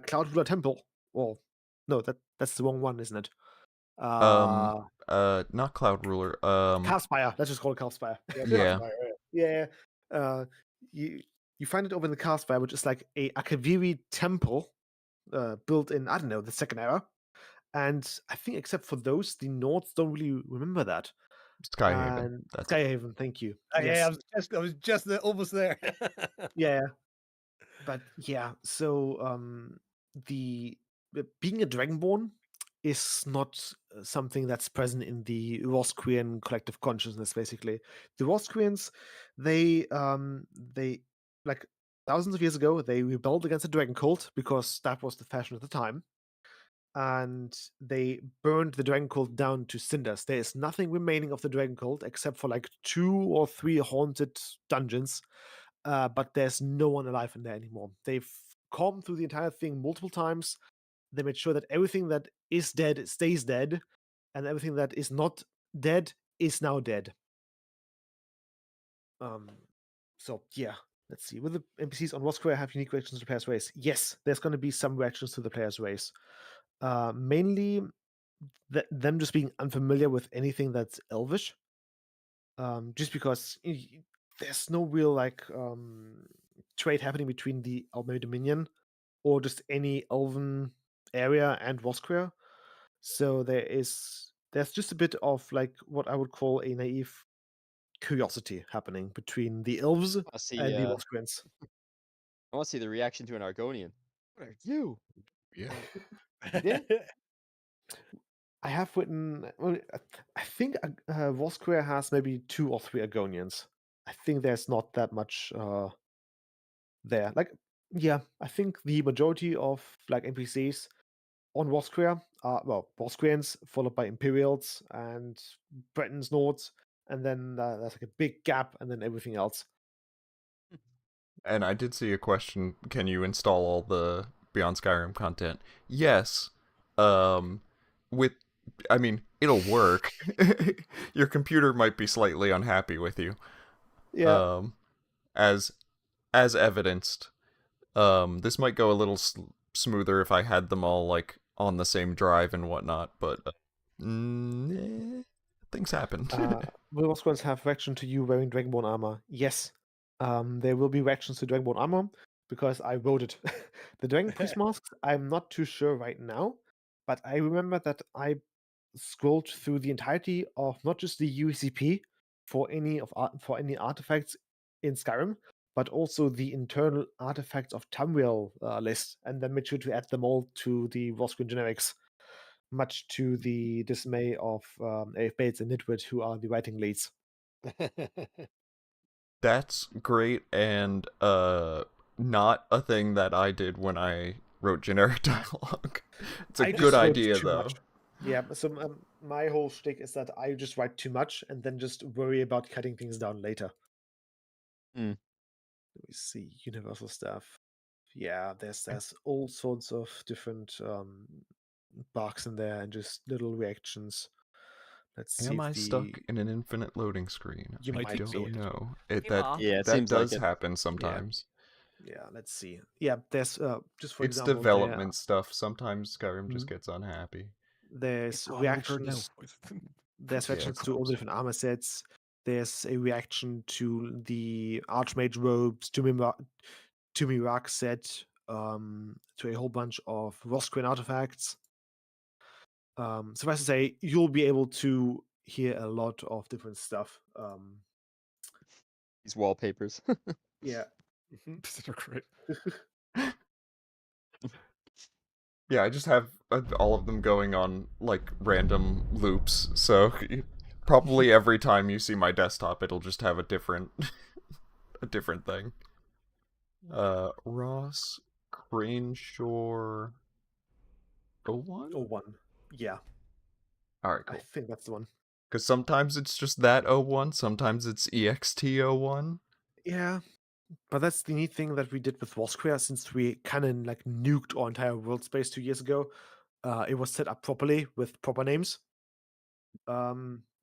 Cloud Ruler Temple. Well, no, that's the wrong one, isn't it? Not Cloud Ruler. Calfspire. Let's just call it Calfspire. Yeah. Yeah. You find it over in the Calfspire, which is like a Akaviri temple built in, I don't know, the second era. And I think except for those, the Nords don't really remember that. Skyhaven. And That's it. Skyhaven, thank you. Yeah, I was just almost there. Yeah. But yeah, so the being a Dragonborn is not something that's present in the Roscrean collective consciousness. Basically, the Roscreans, they like thousands of years ago, they rebelled against the dragon cult because that was the fashion at the time, and they burned the dragon cult down to cinders. There is nothing remaining of the dragon cult except for like 2 or 3 haunted dungeons, but there's no one alive in there anymore. They've combed through the entire thing multiple times. They made sure that everything that is dead stays dead, and everything that is not dead is now dead. So yeah, let's see. Will the NPCs on Roscrea have unique reactions to the player's race? Yes, there's going to be some reactions to the player's race. Mainly them just being unfamiliar with anything that's elvish. Just because there's no real like trade happening between the Almeri Dominion or just any elven area and Roscrea. So there's just a bit of like what I would call a naive curiosity happening between the elves I see. and the Roscreans. I want to see the reaction to an Argonian. What are you? Yeah. Yeah. I have written. I think Roscrea has maybe 2 or 3 Argonians. I think there's not that much there. Like, yeah, I think the majority of like NPCs on Roscrea are Roscreans, followed by Imperials and Bretons, Nords, and then there's like a big gap, and then everything else. And I did see a question, can you install all the Beyond Skyrim content? Yes. It'll work. Your computer might be slightly unhappy with you. Yeah. As evidenced. This might go a little smoother if I had them all like on the same drive and whatnot, but things happen. Will Roscreans have reaction to you wearing Dragonborn armor? Yes. There will be reactions to Dragonborn armor because I wrote it. The Dragon Priest masks, I'm not too sure right now, but I remember that I scrolled through the entirety of not just the UCP for any artifacts in Skyrim, but also the internal artifacts of Tamriel list, and then make sure to add them all to the Roscrean generics, much to the dismay of AF Bates and Nitwit, who are the writing leads. That's great, and not a thing that I did when I wrote generic dialogue. It's a I good just wrote idea, too though. much. Yeah, so my whole shtick is that I just write too much and then just worry about cutting things down later. Mm. Let me see, universal stuff. Yeah, there's all sorts of different bugs in there and just little reactions. Let's see Am if I the stuck in an infinite loading screen? You I might don't be. know. You That are. Yeah, it that seems like does it. happen sometimes. Yeah, let's see. Yeah, there's just for It's example, development stuff. Sometimes Skyrim just Mhm. gets unhappy. there's It's all over now. reactions. There's Yeah, reactions it's to all the different armor sets. There's a reaction to the Archmage robes, to Mirak set, to a whole bunch of Roscrean artifacts. Suffice to say, you'll be able to hear a lot of different stuff. These wallpapers. Yeah. They're great. Yeah, I just have all of them going on like random loops. So probably every time you see my desktop, it'll just have a different a different thing. Ross Craneshore 01? Oh, one. Yeah, Alright, I cool. think that's the one. Because sometimes it's just that 01, sometimes it's EXT01. Yeah, but that's the neat thing that we did with Roscrea, since we kind of like nuked our entire world space 2 years ago. It was set up properly with proper names.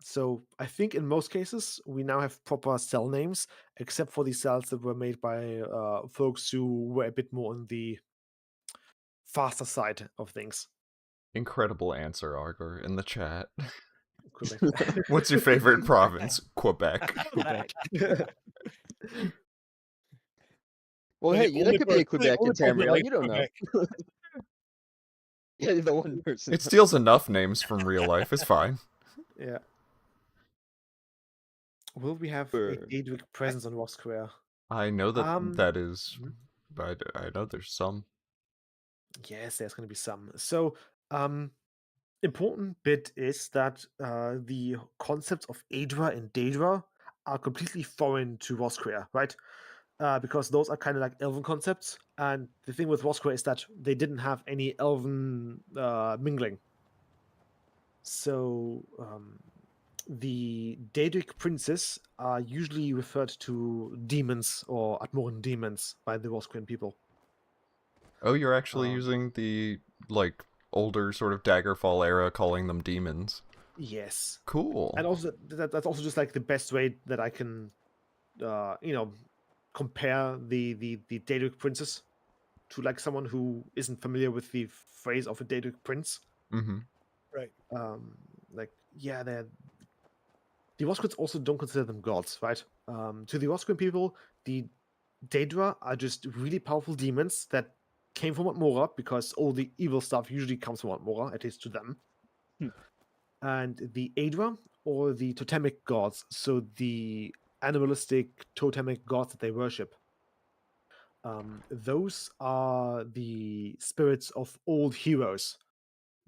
So I think in most cases we now have proper cell names, except for the cells that were made by folks who were a bit more on the faster side of things. Incredible answer, Argor, in the chat. Quebec. What's your favorite province? Quebec. Quebec. Well, The hey, only that could be a person- the Quebec only in person that Tamriel. likes You don't know. Quebec. Yeah, the one person. It steals enough names from real life, it's fine. Yeah. Will we have a Burn. Daedric presence on Roscrea? I know that that is... mhm. But I know there's some. Yes, there's going to be some. So, important bit is that the concepts of Aedra and Daedra are completely foreign to Roscrea, right? Because those are kind of like elven concepts. And the thing with Roscrea is that they didn't have any elven mingling. So, the Daedric princes are usually referred to demons or Atmoran demons by the Roscrean people. Oh, you're actually Um, using the, like, older sort of Daggerfall era, calling them demons. Yes. Cool. And also that's also just like the best way that I can compare the Daedric princes to like someone who isn't familiar with the phrase of a Daedric prince. Mm-hmm. Right. Like, yeah, the Roscreans also don't consider them gods, right? To the Roscrean people, the Daedra are just really powerful demons that came from Atmora, because all the evil stuff usually comes from Atmora, at least to them. And the Aedra, or the totemic gods, so the animalistic totemic gods that they worship, those are the spirits of old heroes.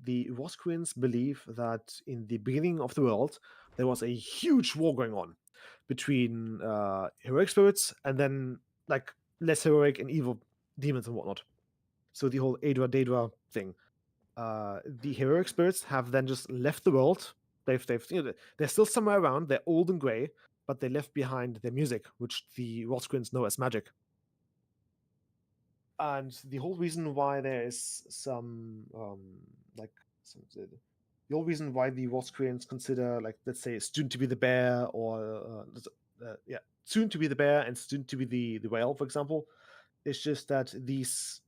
The Roscreans believe that in the beginning of the world, there was a huge war going on between heroic spirits and then like less heroic and evil demons and whatnot. So the whole Aedra Daedra thing. The heroic spirits have then just left the world. They're still somewhere around. They're old and grey, but they left behind their music, which the Roscreans know as magic. And the whole reason why there is some the whole reason why the Roscreans consider, like, let's say, Student to be the bear, or Student to be the bear and Student to be the whale, for example, is just that these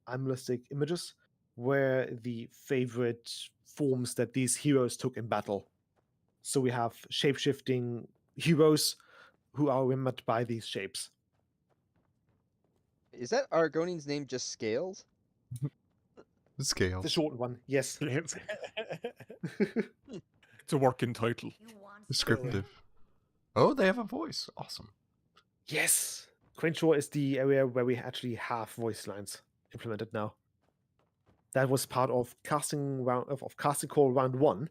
animalistic images were the favorite forms that these heroes took in battle. So we have shape-shifting heroes who are remembered by these shapes. Is that Argonian's name just Scales? Scales. The short one, yes. It's a working title. Descriptive. Oh, they have a voice. Awesome. Yes. Crenshaw is the area where we actually have voice lines implemented now. That was part of casting call round 1.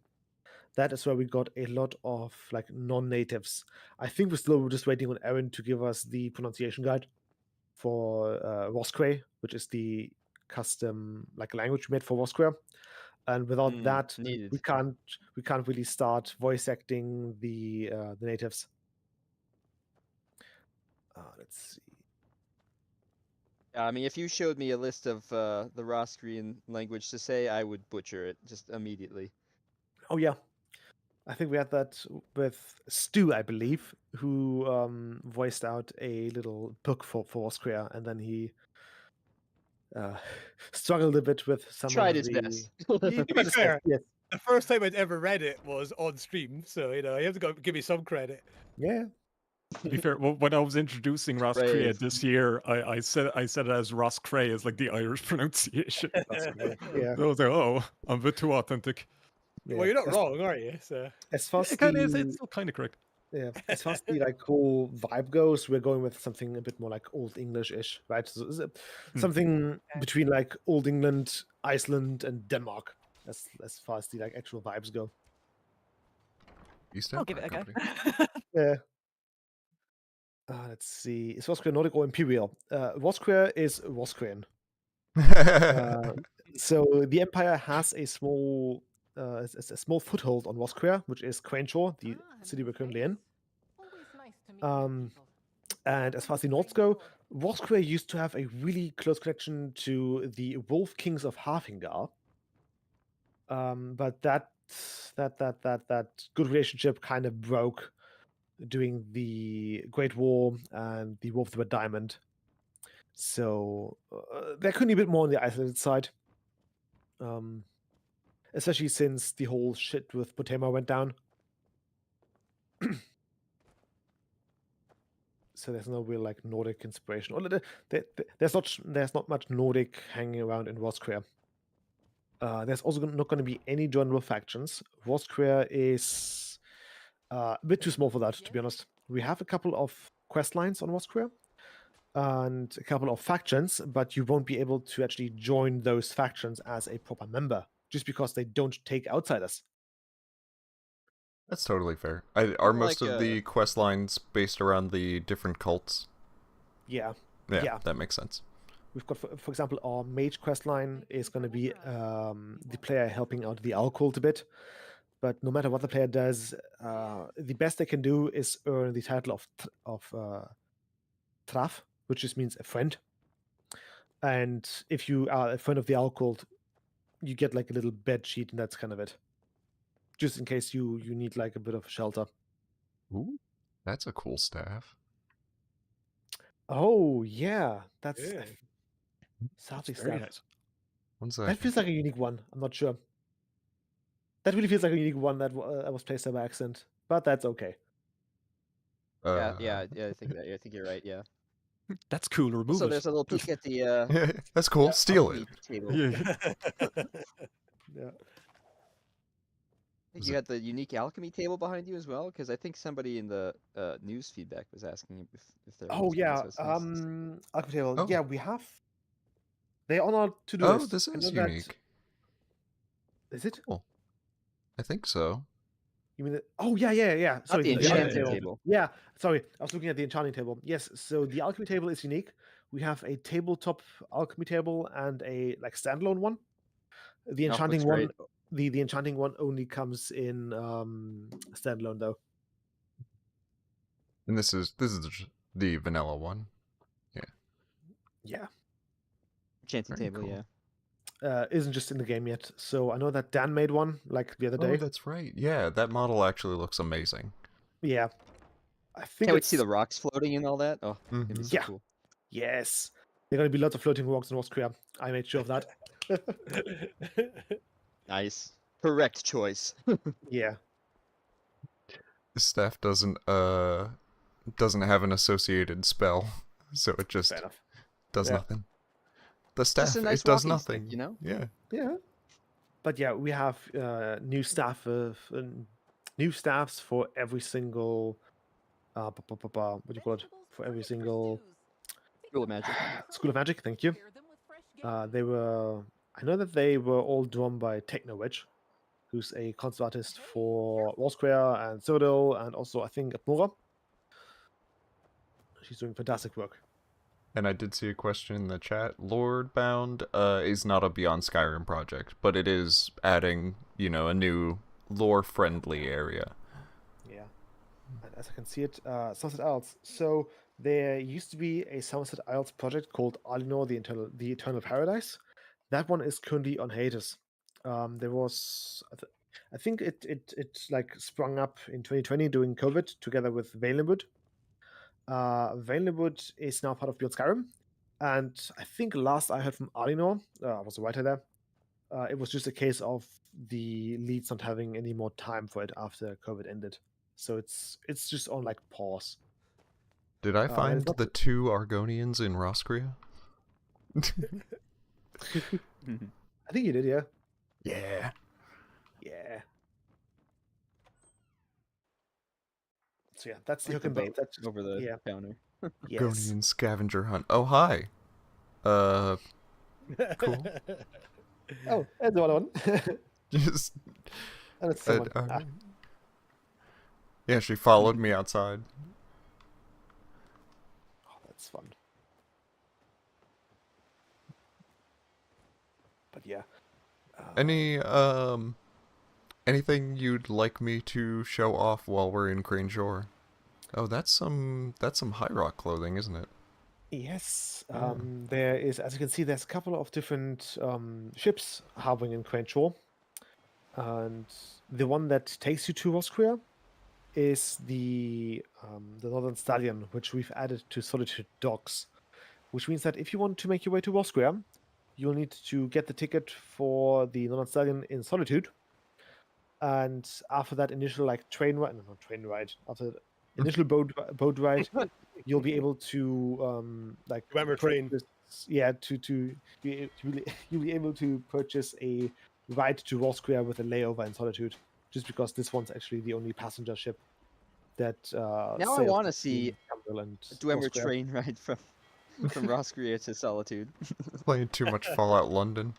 That is where we got a lot of like non-natives. I think we're still just waiting on Aaron to give us the pronunciation guide for Roscrea, which is the custom like language we made for Roscrea. And without that, needed. we can't really start voice acting the natives. Let's see. I mean, if you showed me a list of the Roscrean language to say, I would butcher it just immediately. Oh yeah, I think we had that with Stu, I believe, who voiced out a little book for Roscrea, and then he struggled a bit with some Tried of his the. best. He To be fair, yes. the first time I'd ever read it was on stream, so you have to give me some credit. Yeah. To be fair, when I was introducing Roscrea Brave. this year, I said it as Roscrea as like the Irish pronunciation. That's great. Yeah. So I was like, oh, I'm a bit too authentic. Yeah. Well, you're not wrong, are you? So As far as It kind of is. the It's still kind of correct. yeah, as far as the like whole vibe goes, we're going with something a bit more like Old English-ish, right? So, something between like Old England, Iceland, and Denmark, as far as the like actual vibes go. East I'll give it a Empire go. Company. Yeah. Let's see. Is Roscrea Nordic or Imperial? Roscrea is Roscrean. So the Empire has a small foothold on Roscrea, which is Crenshaw, the city we're currently in. And as far as the Nords go, Roscrea used to have a really close connection to the Wolf Kings of Halfingar. But that good relationship kind of broke during the Great War and the War of the Red Diamond. So they're currently a bit more on the isolated side. Especially since the whole shit with Potema went down. So there's no real like Nordic inspiration. Or there's not much Nordic hanging around in Roscrea. There's also not going to be any joinable factions. Roscrea is a bit too small for that, to be honest. We have a couple of quest lines on Roscrea and a couple of factions, but you won't be able to actually join those factions as a proper member, just because they don't take outsiders. That's totally fair. Are most like, of the quest lines based around the different cults? Yeah. Yeah, that makes sense. We've got, for example, our mage quest line is going to be the player helping out the owl cult a bit. But no matter what the player does, the best they can do is earn the title of Traf, which just means a friend. And if you are a friend of the owl cult, you get like a little bed sheet, and that's kind of it. Just in case you need like a bit of shelter. Ooh, that's a cool staff. Oh yeah, that's Yeah. Southeast Very staff. nice. One That second. feels like a unique one. I'm not sure. That really feels like a unique one that was placed there by accident, but that's okay. Yeah, I think you're right. Yeah. That's cool. Remove So it. there's a little peek at the That's cool. Yeah, Steal it. alchemy table. Yeah. Yeah. I think you had the unique alchemy table behind you as well, because I think somebody in the news feedback was asking if there Oh was yeah, one, so it's nice to see. alchemy table. Oh. Yeah, we have. They're on our to-do Oh, list. this I is know that- unique. Is it? Cool. I think so. You mean? Oh yeah. Not Sorry, the Yeah, enchanting yeah. table. Yeah, sorry. I was looking at the enchanting table. Yes, so the alchemy table is unique. We have a tabletop alchemy table and a like standalone one. The enchanting looks one, great. the enchanting one only comes in standalone though. And this is the vanilla one. Yeah, Enchanting Very table, cool. yeah. isn't just in the game yet. So I know that Dan made one like the other Oh, day. that's right. Yeah, that model actually looks amazing. Yeah, I think Can't wait to see it's- the rocks floating and all that. Oh, it'd be Mhm. so Yeah. cool. Yes, there are going to be lots of floating rocks in Roscrea. I made sure of that. Nice. Correct choice. Yeah. This staff doesn't have an associated spell, so it just Fair enough. does Yeah. nothing. The staff Just a nice it does walking stick, nothing. you know? Yeah. Yeah. But yeah, we have new staffs for every single what do you call it? For every single School of Magic. School of Magic, thank you. They were. I know that they were all drawn by Technowedge, who's a concept artist for Roscrea and Citadel, and also I think Atmora. She's doing fantastic work. And I did see a question in the chat. Lordbound is not a Beyond Skyrim project, but it is adding, a new lore-friendly area. Yeah. And as I can see it, Sunset Isles. So there used to be a Sunset Isles project called Alinor, the Eternal Paradise. That one is currently on hiatus. There was, I think it like sprung up in 2020 during COVID together with Valenwood. Valenwood is now part of Beyond Skyrim, and I think last I heard from Alinor, I was a writer there. It was just a case of the leads not having any more time for it after COVID ended. So it's just on like pause. Did I find the 2 Argonians in Roscrea? I think you did, yeah. Yeah. Yeah. So yeah, that's the Like hook and bait. boat That's over the counter. yes. Argonian scavenger hunt. Oh, hi. Cool. Oh, there's another one. Just... And it's someone. Yeah, she followed me outside. Oh, that's fun. But yeah. Anything you'd like me to show off while we're in Crane Shore? Oh, that's some High Rock clothing, isn't it? Yes. There is, as you can see, there's a couple of different ships harboring in Crane Shore. And the one that takes you to Roscrea is the Northern Stallion, which we've added to Solitude docks. Which means that if you want to make your way to Roscrea, you'll need to get the ticket for the Northern Stallion in Solitude. And after that initial after the initial boat ride, you'll be able to Remember train. You'll be able to purchase a ride to Roscrea with a layover in Solitude, just because this one's actually the only passenger ship that Now I want to see Dwemer Roscrea. train ride from Roscrea to Solitude. Playing too much Fallout London.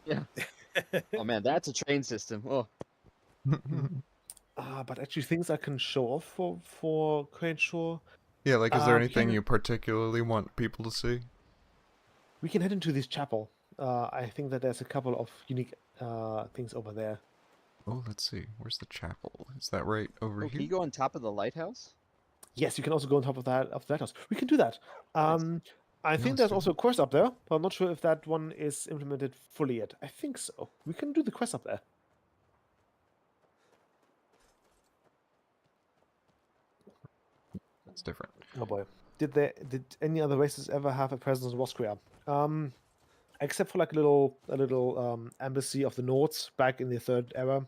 Yeah. Oh man, that's a train system. Oh. But actually, things I can show off for Crane Shore. Yeah, like, is there anything you particularly want people to see? We can head into this chapel. I think that there's a couple of unique things over there. Oh, let's see. Where's the chapel? Is that right over here? Can you go on top of the lighthouse? Yes, you can also go on top of that lighthouse. We can do that. I think there's also a quest up there, but I'm not sure if that one is implemented fully yet. I think so. We can do the quest up there. That's different. Oh boy. Did any other races ever have a presence in Roscrea? Except for like a little embassy of the Nords back in the Third Era.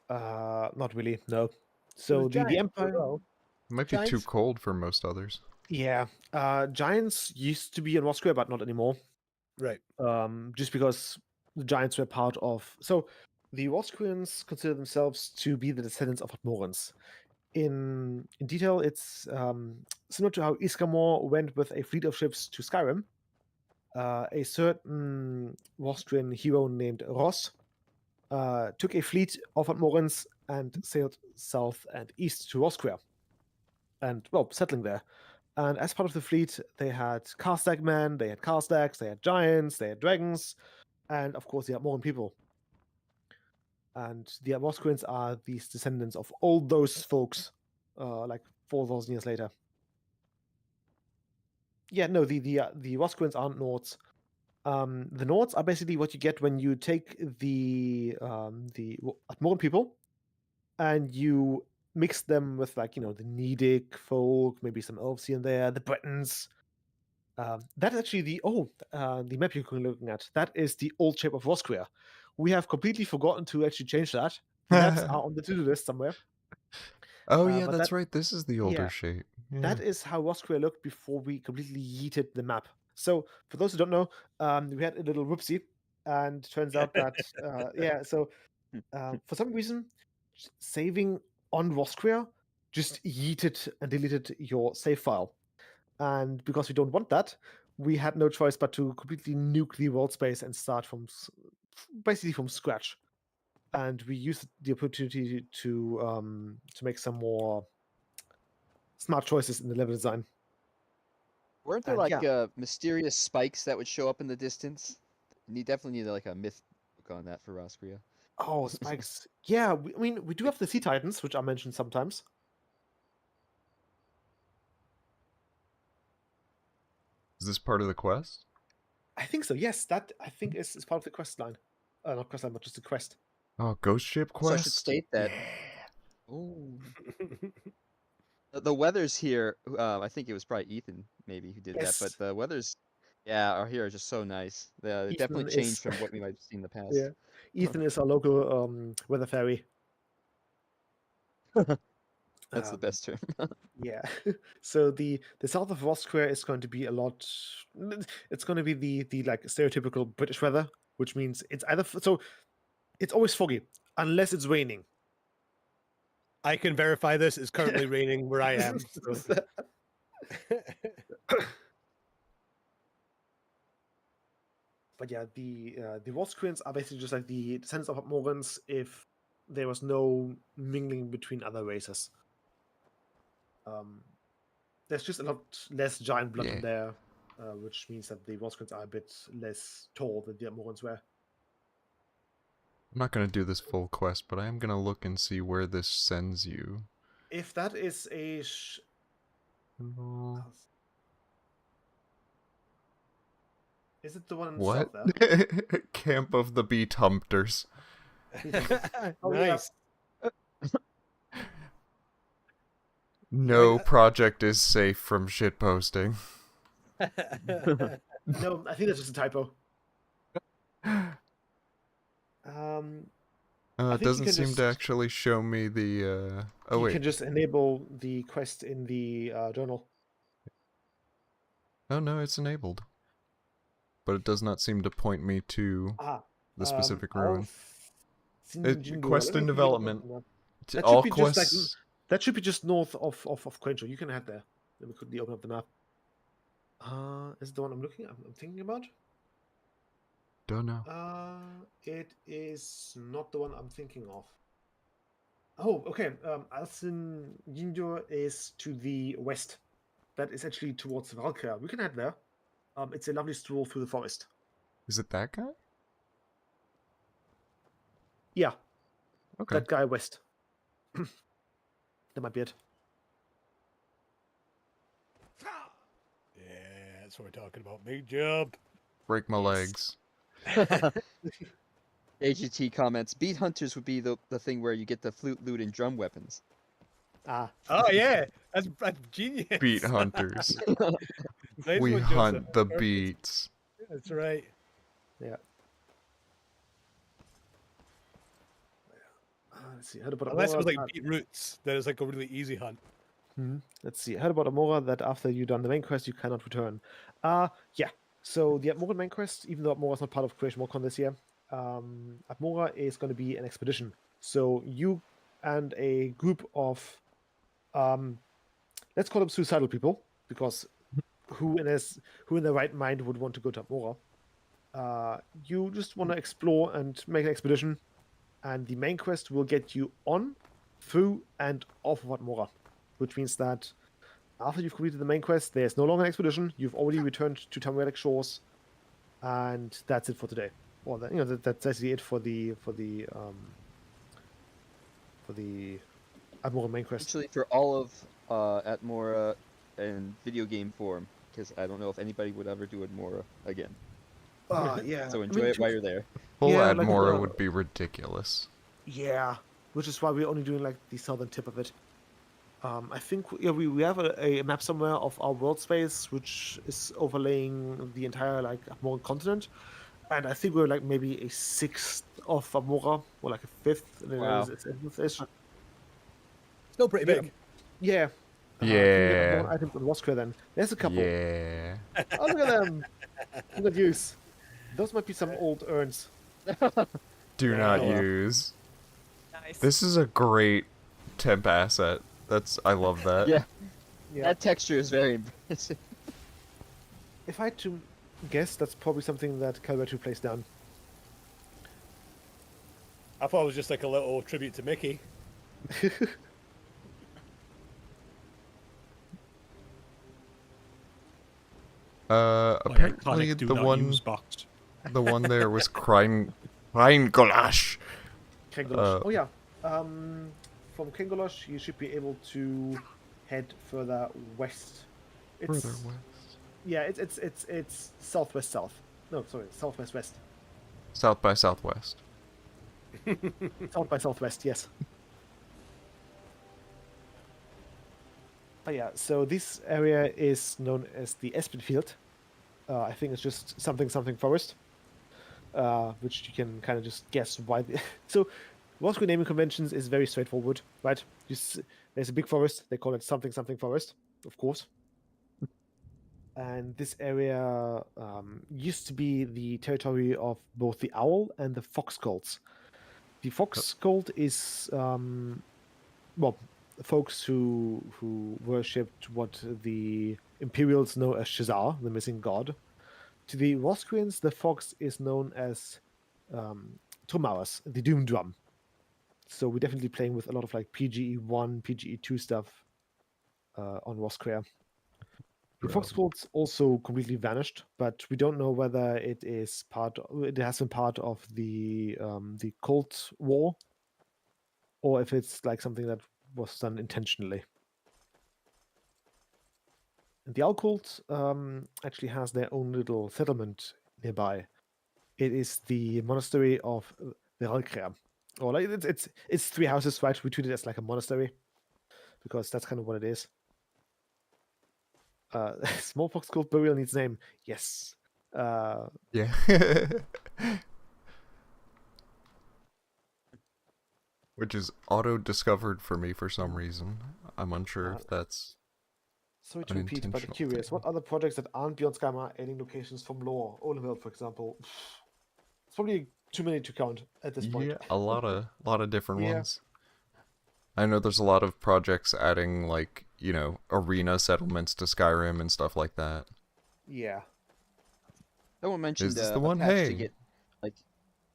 Not really, no. So the Empire It might be too Giants? cold for most others. Yeah. Giants used to be in Roscrea, but not anymore. Right. Just because the Giants were part of. So the Roscreans consider themselves to be the descendants of Atmorans. In detail, it's similar to how Iskamor went with a fleet of ships to Skyrim. A certain Rostrian hero named Ros took a fleet of Atmorans and sailed south and east to Roscrea. And, well, settling there. And as part of the fleet, they had Karstag men, they had Karstags, they had giants, they had dragons, and, of course, the Atmoran people. And the Roscreans are these descendants of all those folks, like 4,000 years later. Yeah, no, the Roscreans aren't Nords. The Nords are basically what you get when you take the Atmoran people and you mix them with, like, the Nedic folk, maybe some elves here and there, the Bretons. That's actually the map you're looking at. That is the old shape of Roscrea. We have completely forgotten to actually change that. The maps are on the to-do list somewhere. Oh, yeah, that's right. This is the older shape. Yeah. That is how Roscrea looked before we completely yeeted the map. So, for those who don't know, we had a little whoopsie, and turns out that, for some reason, saving on Roscrea just yeeted and deleted your save file. And because we don't want that, we had no choice but to completely nuke the world space and start from basically from scratch. And we used the opportunity to make some more smart choices in the level design. Weren't there And like yeah. mysterious spikes that would show up in the distance? You definitely need like a myth book on that for Roscrea. Oh, spikes. Yeah, I mean, we do have the Sea Titans, which I mentioned sometimes. Is this part of the quest? I think so. Yes, that I think is part of the quest line. Not quest line, but just the quest. Oh, ghost ship So I quest. should state that. Oh. The weathers here, I think it was probably Ethan maybe who did that, Yes. but the weathers, yeah, are here are just so nice. They definitely Ethan changed is- from what we might have seen in the past. Yeah, Ethan is our local weather fairy. That's the best term. Yeah. So the south of Roscrea is going to be a lot. It's going to be the like stereotypical British weather, which means it's either so it's always foggy unless it's raining. I can verify this. It's currently raining where I am. So. But yeah, the Roscreans are basically just like the descendants of Morgans if there was no mingling between other races. There's just a lot less giant blood in there, which means that the Roscreans are a bit less tall than the Morgans were. I'm not gonna do this full quest, but I am gonna look and see where this sends you. If that is a is it the one in the What? south there? Camp of the Beat Hunters. Oh, yeah. Nice. No Wait, project is safe from shitposting. No, I think that's just a typo. It doesn't seem to actually show me the. Oh you wait. can just enable the quest in the journal. Oh no, it's enabled. But it does not seem to point me to the specific ruin. Quest in development. All quests. That should be just north of Quencho. You can head there. Let me quickly open up the map. Is it the one I'm thinking about? Don't know. It is not the one I'm thinking of. Oh, okay. Alcin Yindur is to the west. That is actually towards Valkyria. We can head there. It's a lovely stroll through the forest. Is it that guy? Yeah. Okay. That guy west. That might be it. Yeah, that's what we're talking about. Big job. Break my legs. AGT comments, Beat Hunters would be the thing where you get the flute, lute, and drum weapons. Ah. Oh, yeah. That's genius. Beat hunters. Nice We one, hunt Joseph. the Perfect. beats. That's right. Yeah. Let's see. Heard about Unless it Amora was like that- beat roots, then it's like a really easy hunt. Let's see. Heard about Amora that after you've done the main quest, you cannot return. Yeah. So the Atmora main quest, even though Atmora is not part of Creation MODCON this year, Atmora is going to be an expedition. So you and a group of, let's call them suicidal people, because who in their right mind would want to go to Atmora? You just want to explore and make an expedition, and the main quest will get you on, through, and off of Atmora, which means that after you've completed the main quest, there's no longer an expedition. You've already returned to Tamrielic shores, and that's it for today. Well, that's actually it for the Atmora main quest. Actually, for all of Atmora in video game form, because I don't know if anybody would ever do Atmora again. Yeah. So enjoy it while you're there. Full Yeah, like Admora the- would be ridiculous. Yeah, which is why we're only doing like the southern tip of it. I think we have a map somewhere of our world space which is overlaying the entire like Atmoran continent, and I think we're like maybe a sixth of Atmora or like a fifth. Wow. It's Still pretty big. yeah. Yeah. Items on Roscrea then. There's a couple. Yeah. Oh, look at them. Look at use. Those might be some old urns. Do not Yeah. use. Nice. This is a great temp asset. I love that. Yeah. Yeah. That texture is very impressive. If I had to guess, that's probably something that Calvetu plays down. I thought it was just like a little tribute to Mickey. My Apparently iconic do the not one use box. the one there was Crying Gulash. Kringolosh. Oh yeah. From Kringolosh, you should be able to head further west. It's, Further west. Yeah, it's southwest south. No, sorry, southwest west. South by Southwest. South by southwest, yes. But yeah, so this area is known as the Espen Field. I think it's just something forest, which you can kind of just guess why. So, Roscrea naming conventions is very straightforward, right? There's a big forest, they call it something forest, of course. And this area used to be the territory of both the owl and the fox cults. The fox cult is, well, folks who worshipped what the Imperials know as Shazar, the missing god. To the Roscreans, the fox is known as Tromaras, the Doom Drum. So we're definitely playing with a lot of like PGE1, PGE2 stuff on Roscrea. The fox cult's also completely vanished, but we don't know whether it is it has been part of the cult war, or if it's like something that was done intentionally. And the owl cult actually has their own little settlement nearby. It is the monastery of the Roscrea. Or like it's 3 houses, right? We treat it as like a monastery because that's kind of what it is. Smallpox cult burial needs name. Yes. Yeah. Which is auto-discovered for me for some reason. I'm unsure if that's... Sorry to repeat, but unintentional curious. thing. What other projects that aren't beyond Skyma adding locations from lore? Olenveld, for example. It's probably too many to count at this point. Yeah, a lot of different Yeah. ones. I know there's a lot of projects adding, like, you know, arena settlements to Skyrim and stuff like that. Yeah. Someone mentioned Is this the a one? patch to Hey. get like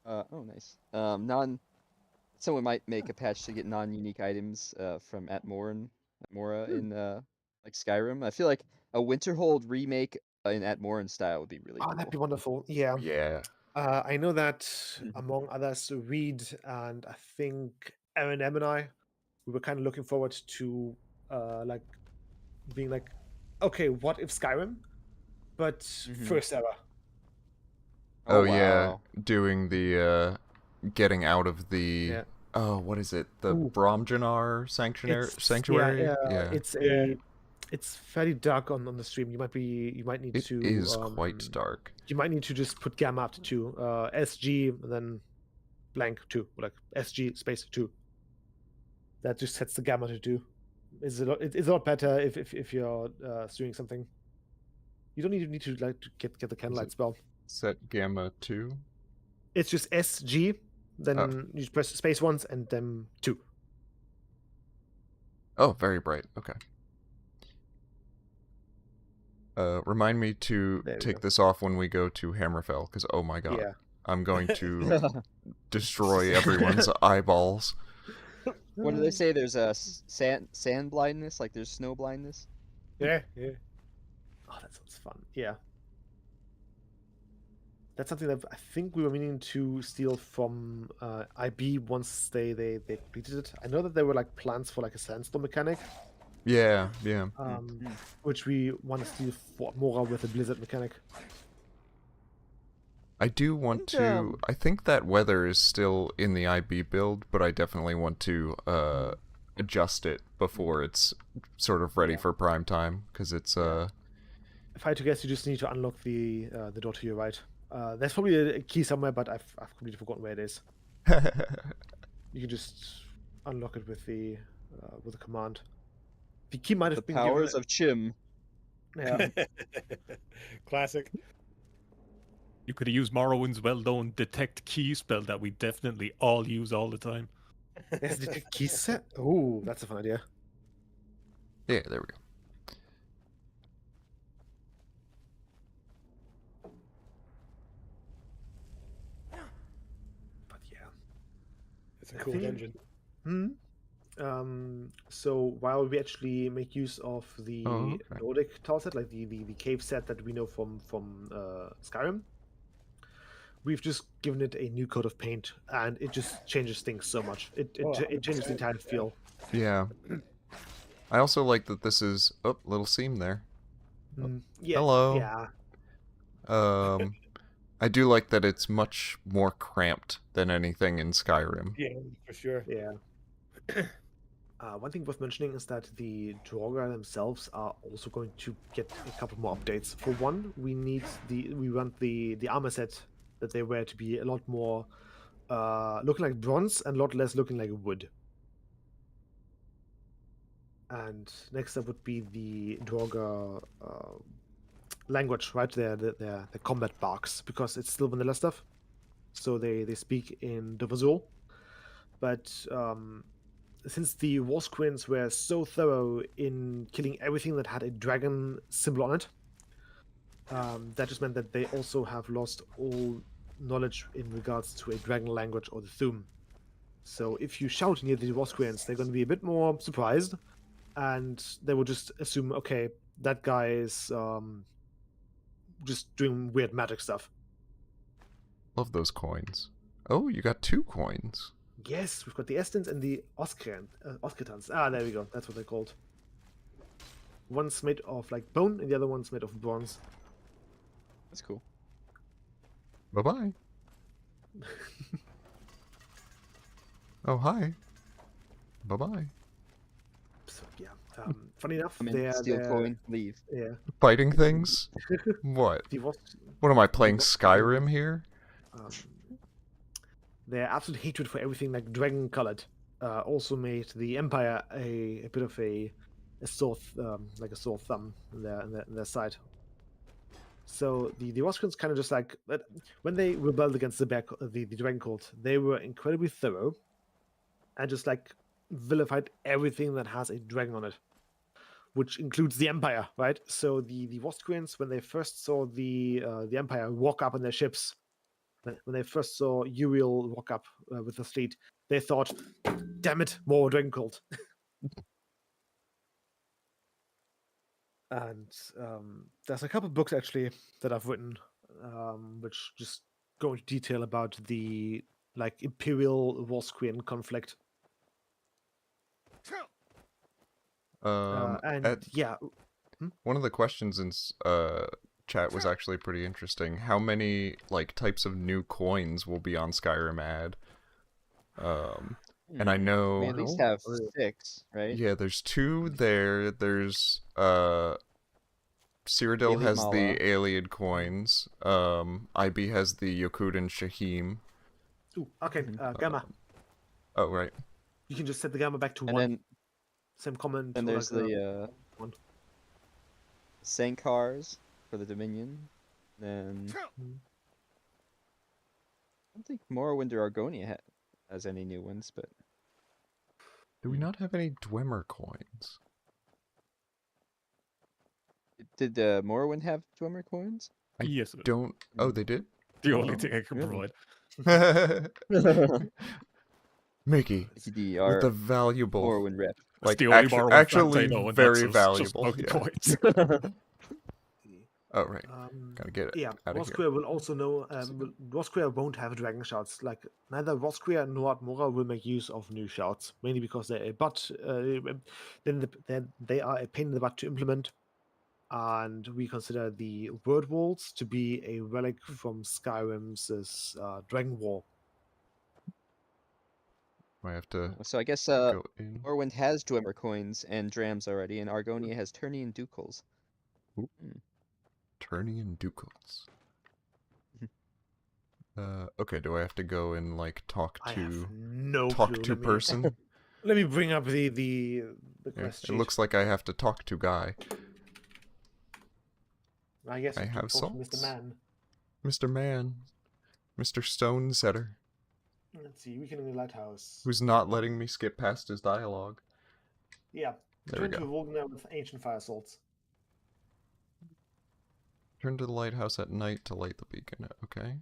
oh nice. Someone might make a patch to get non-unique items from Atmora in like Skyrim. I feel like a Winterhold remake in Atmoran style would be really Oh, cool. that'd be wonderful. Yeah. Yeah. I know that among others, Reed and I think Aaron M and I, we were kind of looking forward to like being like, okay, what if Skyrim, but first ever. Oh, yeah, wow. doing the getting out of the Yeah. oh, what is it? The Ooh. Bromjanar sanctuary? Yeah, it's fairly dark on the stream. You might need It to is quite dark. You might need to just put gamma up to 2, SG and then blank 2, like SG space 2. That just sets the gamma to 2. It's a lot better if you're doing something. You don't need to like to get the candlelight spell. Set gamma 2. It's just SG, then you press space once and then 2. Oh, very bright. Okay. Remind me to There we take go. this off when we go to Hammerfell, because oh my god, Yeah. I'm going to destroy everyone's eyeballs. What do they say? There's a sand blindness, like there's snow blindness. Yeah. Oh, that sounds fun. Yeah. That's something that I think we were meaning to steal from IB once they completed it. I know that there were like plans for like a sandstorm mechanic. Yeah. Which we want to steal for Mora with a blizzard mechanic. I do want to... I think that weather is still in the IB build, but I definitely want to adjust it before it's sort of ready for prime time, because it's... If I had to guess, you just need to unlock the door to your right. There's probably a key somewhere, but I've completely forgotten where it is. You can just unlock it with the command. The key might have The been powers given... of Chim. Yeah. Classic. You could have used Morrowind's well-known detect key spell that we definitely all use all the time. There's the key set. Oh, that's a fun idea. Yeah, there we go. It's a cool think- dungeon. So while we actually make use of the Oh, okay. Nordic tile set, like the cave set that we know from Skyrim, we've just given it a new coat of paint, and it just changes things so much. It Oh, changes the 100%, entire yeah. feel. Yeah. I also like that this is... Oh, little seam there. Yeah. Hello. Yeah. I do like that it's much more cramped than anything in Skyrim. Yeah, for sure. Yeah. One thing worth mentioning is that the Draugr themselves are also going to get a couple more updates. For one, we want the armor set that they wear to be a lot more looking like bronze and a lot less looking like wood. And next up would be the Draugr language, right? Their combat barks, because it's still vanilla stuff. So they speak in Dovazul. But since the Roscreans were so thorough in killing everything that had a dragon symbol on it, that just meant that they also have lost all knowledge in regards to a dragon language or the Thu'um. So if you shout near the Roscreans, they're going to be a bit more surprised, and they will just assume, okay, that guy is just doing weird magic stuff. Love those coins. Oh, you got 2 coins. Yes, we've got the Estins and the Oskritans. Ah, there we go. That's what they're called. One's made of like bone, and the other one's made of bronze. That's cool. Bye-bye. Oh, hi. Bye-bye. So yeah, funny enough, Come in, steal coin, leave. Yeah, Fighting things? What? the What am I playing, Skyrim here? their absolute hatred for everything like dragon colored also made the Empire a bit of a sore like a sore thumb in their side. So the Roscreans kind of just like when they rebelled against the dragon cult, they were incredibly thorough and just like vilified everything that has a dragon on it, which includes the Empire, right? So the Roscreans, when they first saw the Empire walk up on their ships, when they first saw Uriel walk up with the fleet, they thought, "Damn it, more dragon cult." And there's a couple of books actually that I've written, which just go into detail about the like Imperial Roscrean conflict. And yeah, One of the questions in chat was actually pretty interesting. How many like types of new coins will be on Skyrim ad? And I know We at least have 6, right? yeah, there's 2 there. There's Cyrodiil Iliac has Mala. the Iliad coins. IB has the Yokud and Shahim. ooh, okay, gamma. Oh right. You can just set the gamma back to And 1. then Same comment. and or there's like, the one. Sankars for the Dominion. Then I don't think Morrowind or Argonia has any new ones, but Do we not have any Dwemer coins? did Morrowind have Dwemer coins? I Yes, Don't. Oh, they did. the only Oh, thing I can really? provide. Mickey, with DDR the valuable, Morrowind rep. That's like the only actu- Morrowind fact I actually know, and very that's just valuable. about Yeah. coins. Oh right, gotta get it Yeah, out of here. Roscrea will also know. Roscrea won't have dragon shouts. Like neither Roscrea nor Admora will make use of new shouts, mainly because they're a butt. Then they are a pain in the butt to implement, and we consider the word walls to be a relic from Skyrim's Dragon War. I have to So I guess go in. Morrowind has Dwemer coins and drams already, and Argonia has Tourney and Ducals. Tourney and Ducals. Okay, do I have to go and like talk I have to no talk clue. to person? Let me bring up the Yeah, quest it sheet. looks like I have to talk to guy. I guess I we have should talk to Mr. salts. Man. Mr. Man, Mr. Stone Setter, Let's see. Weekend in the Lighthouse. who's not letting me skip past his dialogue. Yeah. There we Return to go. Volgna with ancient fire salts. Turn to the lighthouse at night to light the beacon. Okay.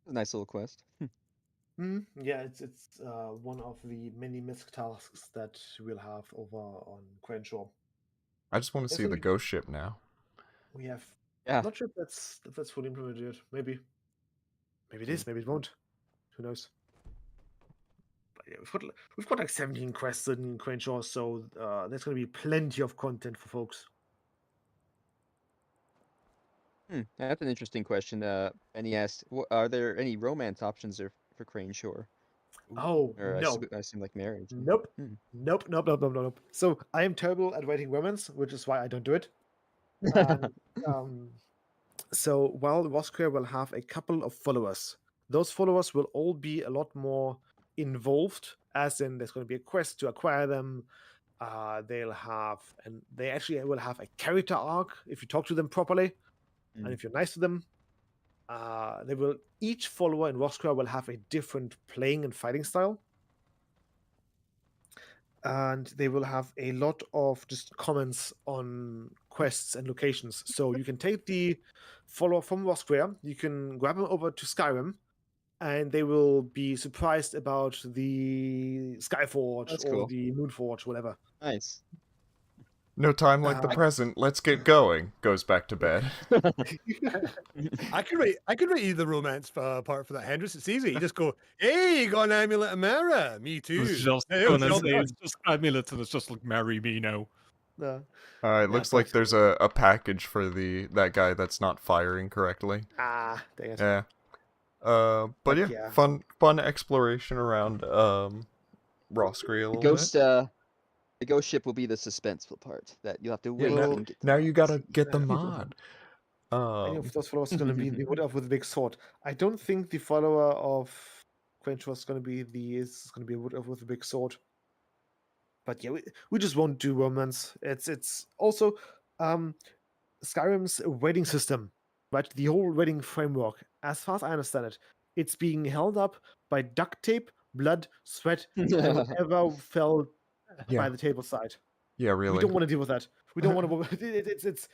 A nice little quest. Yeah, it's one of the many misc tasks that we'll have over on Crenshaw. I just want to There's see gonna the be- ghost ship now. We have. Yeah. Not sure if that's fully implemented yet. Maybe. Maybe it is. Maybe it won't. Who knows? But yeah, we've got like 17 quests in Crenshaw, so there's gonna be plenty of content for folks. That's an interesting question. And he asked, are there any romance options for Crane Shore? Oh Or no. I assume like marriage. Nope. Hmm. Nope. So I am terrible at writing romance, which is why I don't do it. And, so while Roscrea will have a couple of followers, those followers will all be a lot more involved, as in there's going to be a quest to acquire them. They actually will have a character arc if you talk to them properly, and if you're nice to them. Each follower in Roscrea will have a different playing and fighting style. And they will have a lot of just comments on quests and locations. So you can take the follower from Roscrea, you can grab them over to Skyrim, and they will be surprised about the Skyforge That's or cool. the Moonforge, whatever. Nice. No time like the present. Let's get going. Goes back to bed. I could write you the romance part for that, Hendrix. It's easy. You just go, hey, you got an amulet of Mara. Me I too. was just Hey, gonna job say done. it's just amulets and it's just like marry me now. It Yeah, looks like there's a package for that guy that's not firing correctly. dang it. Yeah. But yeah, fun exploration around Roscrea a little bit. The ghost ship will be the suspenseful part that you'll have to wait now, and get. now you gotta see. get the mod. Any of those followers are going to be the Wood Elf with the big sword. I don't think the follower of Quench was going to be a Wood Elf with a big sword. But yeah, we just won't do romance. It's also Skyrim's wedding system, right? The whole wedding framework, as far as I understand it, it's being held up by duct tape, blood, sweat, and whatever fell by the table side. Yeah, really. We don't want to deal with that. We don't want to. It's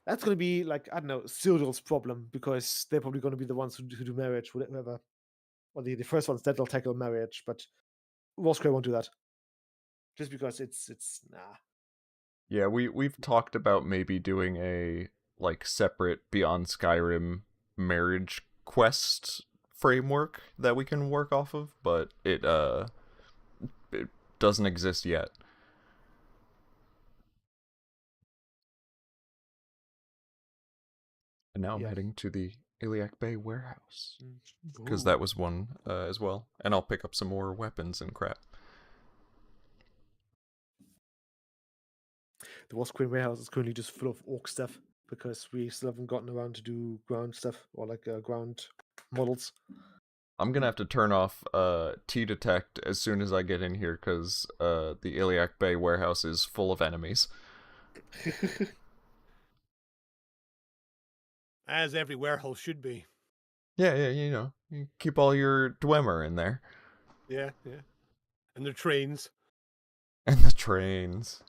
that's going to be like, I don't know, Cyril's problem, because they're probably going to be the ones who do marriage, whatever. Or the first ones that'll tackle marriage, but Roscrea won't do that. Just because it's nah. Yeah, we've talked about maybe doing a like separate Beyond Skyrim marriage quest framework that we can work off of, but it doesn't exist yet. And now I'm heading to the Iliac Bay Warehouse, because that was one as well, and I'll pick up some more weapons and crap. The Roscrea warehouse is currently just full of orc stuff, because we still haven't gotten around to do ground stuff, or like ground models. I'm gonna have to turn off T-Detect as soon as I get in here, because the Iliac Bay Warehouse is full of enemies. As every warehouse should be. Yeah, you keep all your Dwemer in there. Yeah. And their trains. And the trains.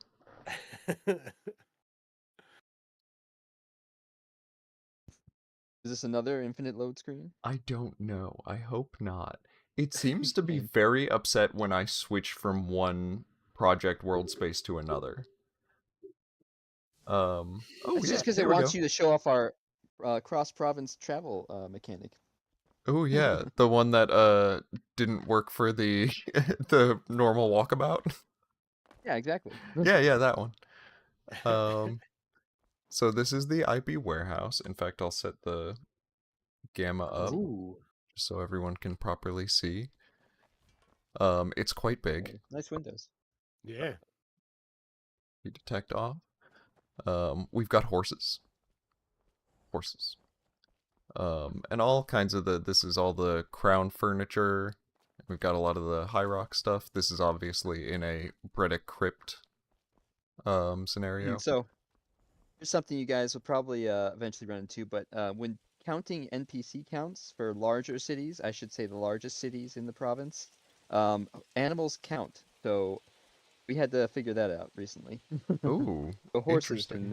Is this another infinite load screen? I don't know. I hope not. It seems to be very upset when I switch from one project world space to another. It's just because it wants you to show off our cross-province travel mechanic. Oh yeah, the one that didn't work for the the normal walkabout. Yeah, exactly. yeah, that one. So this is the IP warehouse. In fact, I'll set the gamma up just so everyone can properly see. It's quite big. Nice windows. Yeah. You detect off. We've got horses. And all kinds of this is all the crown furniture. We've got a lot of the High Rock stuff. This is obviously in a Bredic crypt scenario. So here's something you guys will probably eventually run into, but when counting NPC counts for larger cities, I should say the largest cities in the province, animals count. So we had to figure that out recently. Ooh, the horses and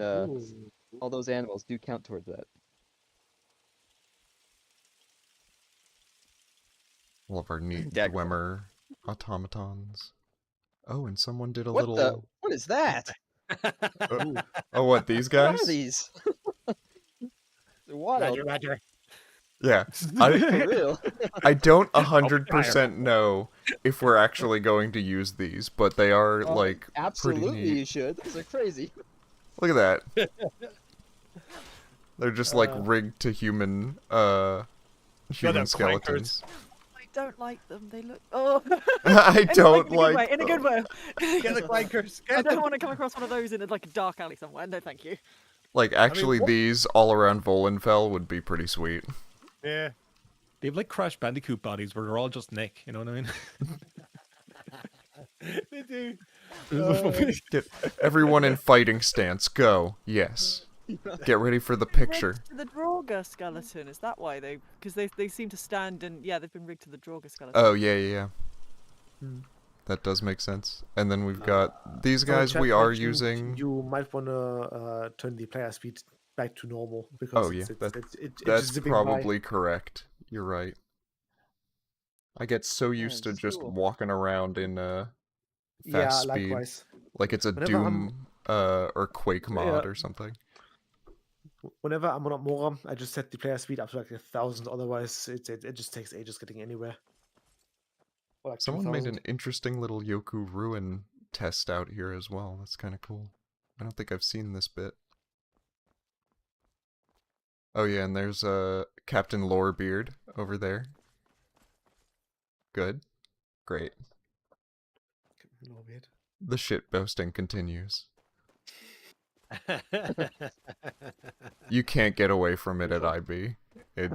all those animals do count towards that. All of our neat Dagger. Dwemer automatons. Oh, and someone did a What little... What is that? Oh, what, these What are guys? these? They're wild. Roger. Yeah. For real. I don't 100% know if we're actually going to use these, but they are, like, pretty Absolutely, neat. you should. Those are crazy. Look at that. They're just, like, rigged to human, human they're skeletons. I don't like them. They look. Oh. I don't like. In a good way. Get the clankers. I don't want to come across one of those in like a dark alley somewhere. No, thank you. Like, actually, what- these all around Volenfell would be pretty sweet. Yeah. They have like Crash Bandicoot bodies where they're all just neck, you know what I mean? They do. Get everyone in fighting stance. Go. Yes. Get ready for the picture. Rigged to the Draugr skeleton. Is that why they? Because they seem to stand and yeah, they've been rigged to the Draugr skeleton. Oh, yeah. That does make sense. And then we've got these guys Chat we are mentioned using. You might want to turn the player speed back to normal because Oh, yeah. it's That's zipping by. probably correct. You're right. I get so used to it's just cool. walking around in fast Yeah, speed. likewise. Like it's a Whenever I'm- Doom or Quake mod or something. Whenever I'm on Mora, I just set the player speed up to like 1,000. Otherwise, it just takes ages getting anywhere. Or like Someone made 2,000. an interesting little Yoku ruin test out here as well. That's kind of cool. I don't think I've seen this bit. Oh yeah, and there's Captain Lorebeard over there. Good. Great. A little bit. The shit boasting continues. You can't get away from it at IB. It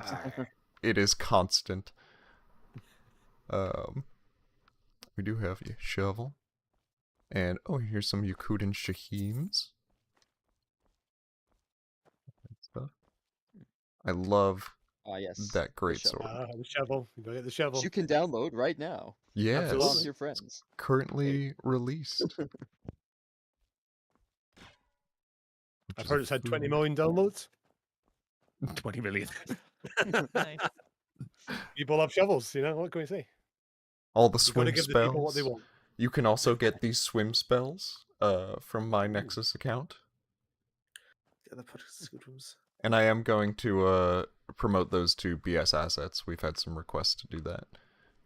is constant. We do have a shovel. And oh, here's some Yakuten Shaheens. Stuff. I love Yes. that great shovel. sword. The shovel. You go get the shovel. Which you can download right now. Yes. Along with your friends. Currently released. I've heard it's had 20 million downloads. 20 million. Nice. People love shovels, you know, what can we say? All the You've got to swim give the people what they spells. want. You can also get these swim spells from my Nexus account. The other part is good rooms. And I am going to promote those to BS assets. We've had some requests to do that.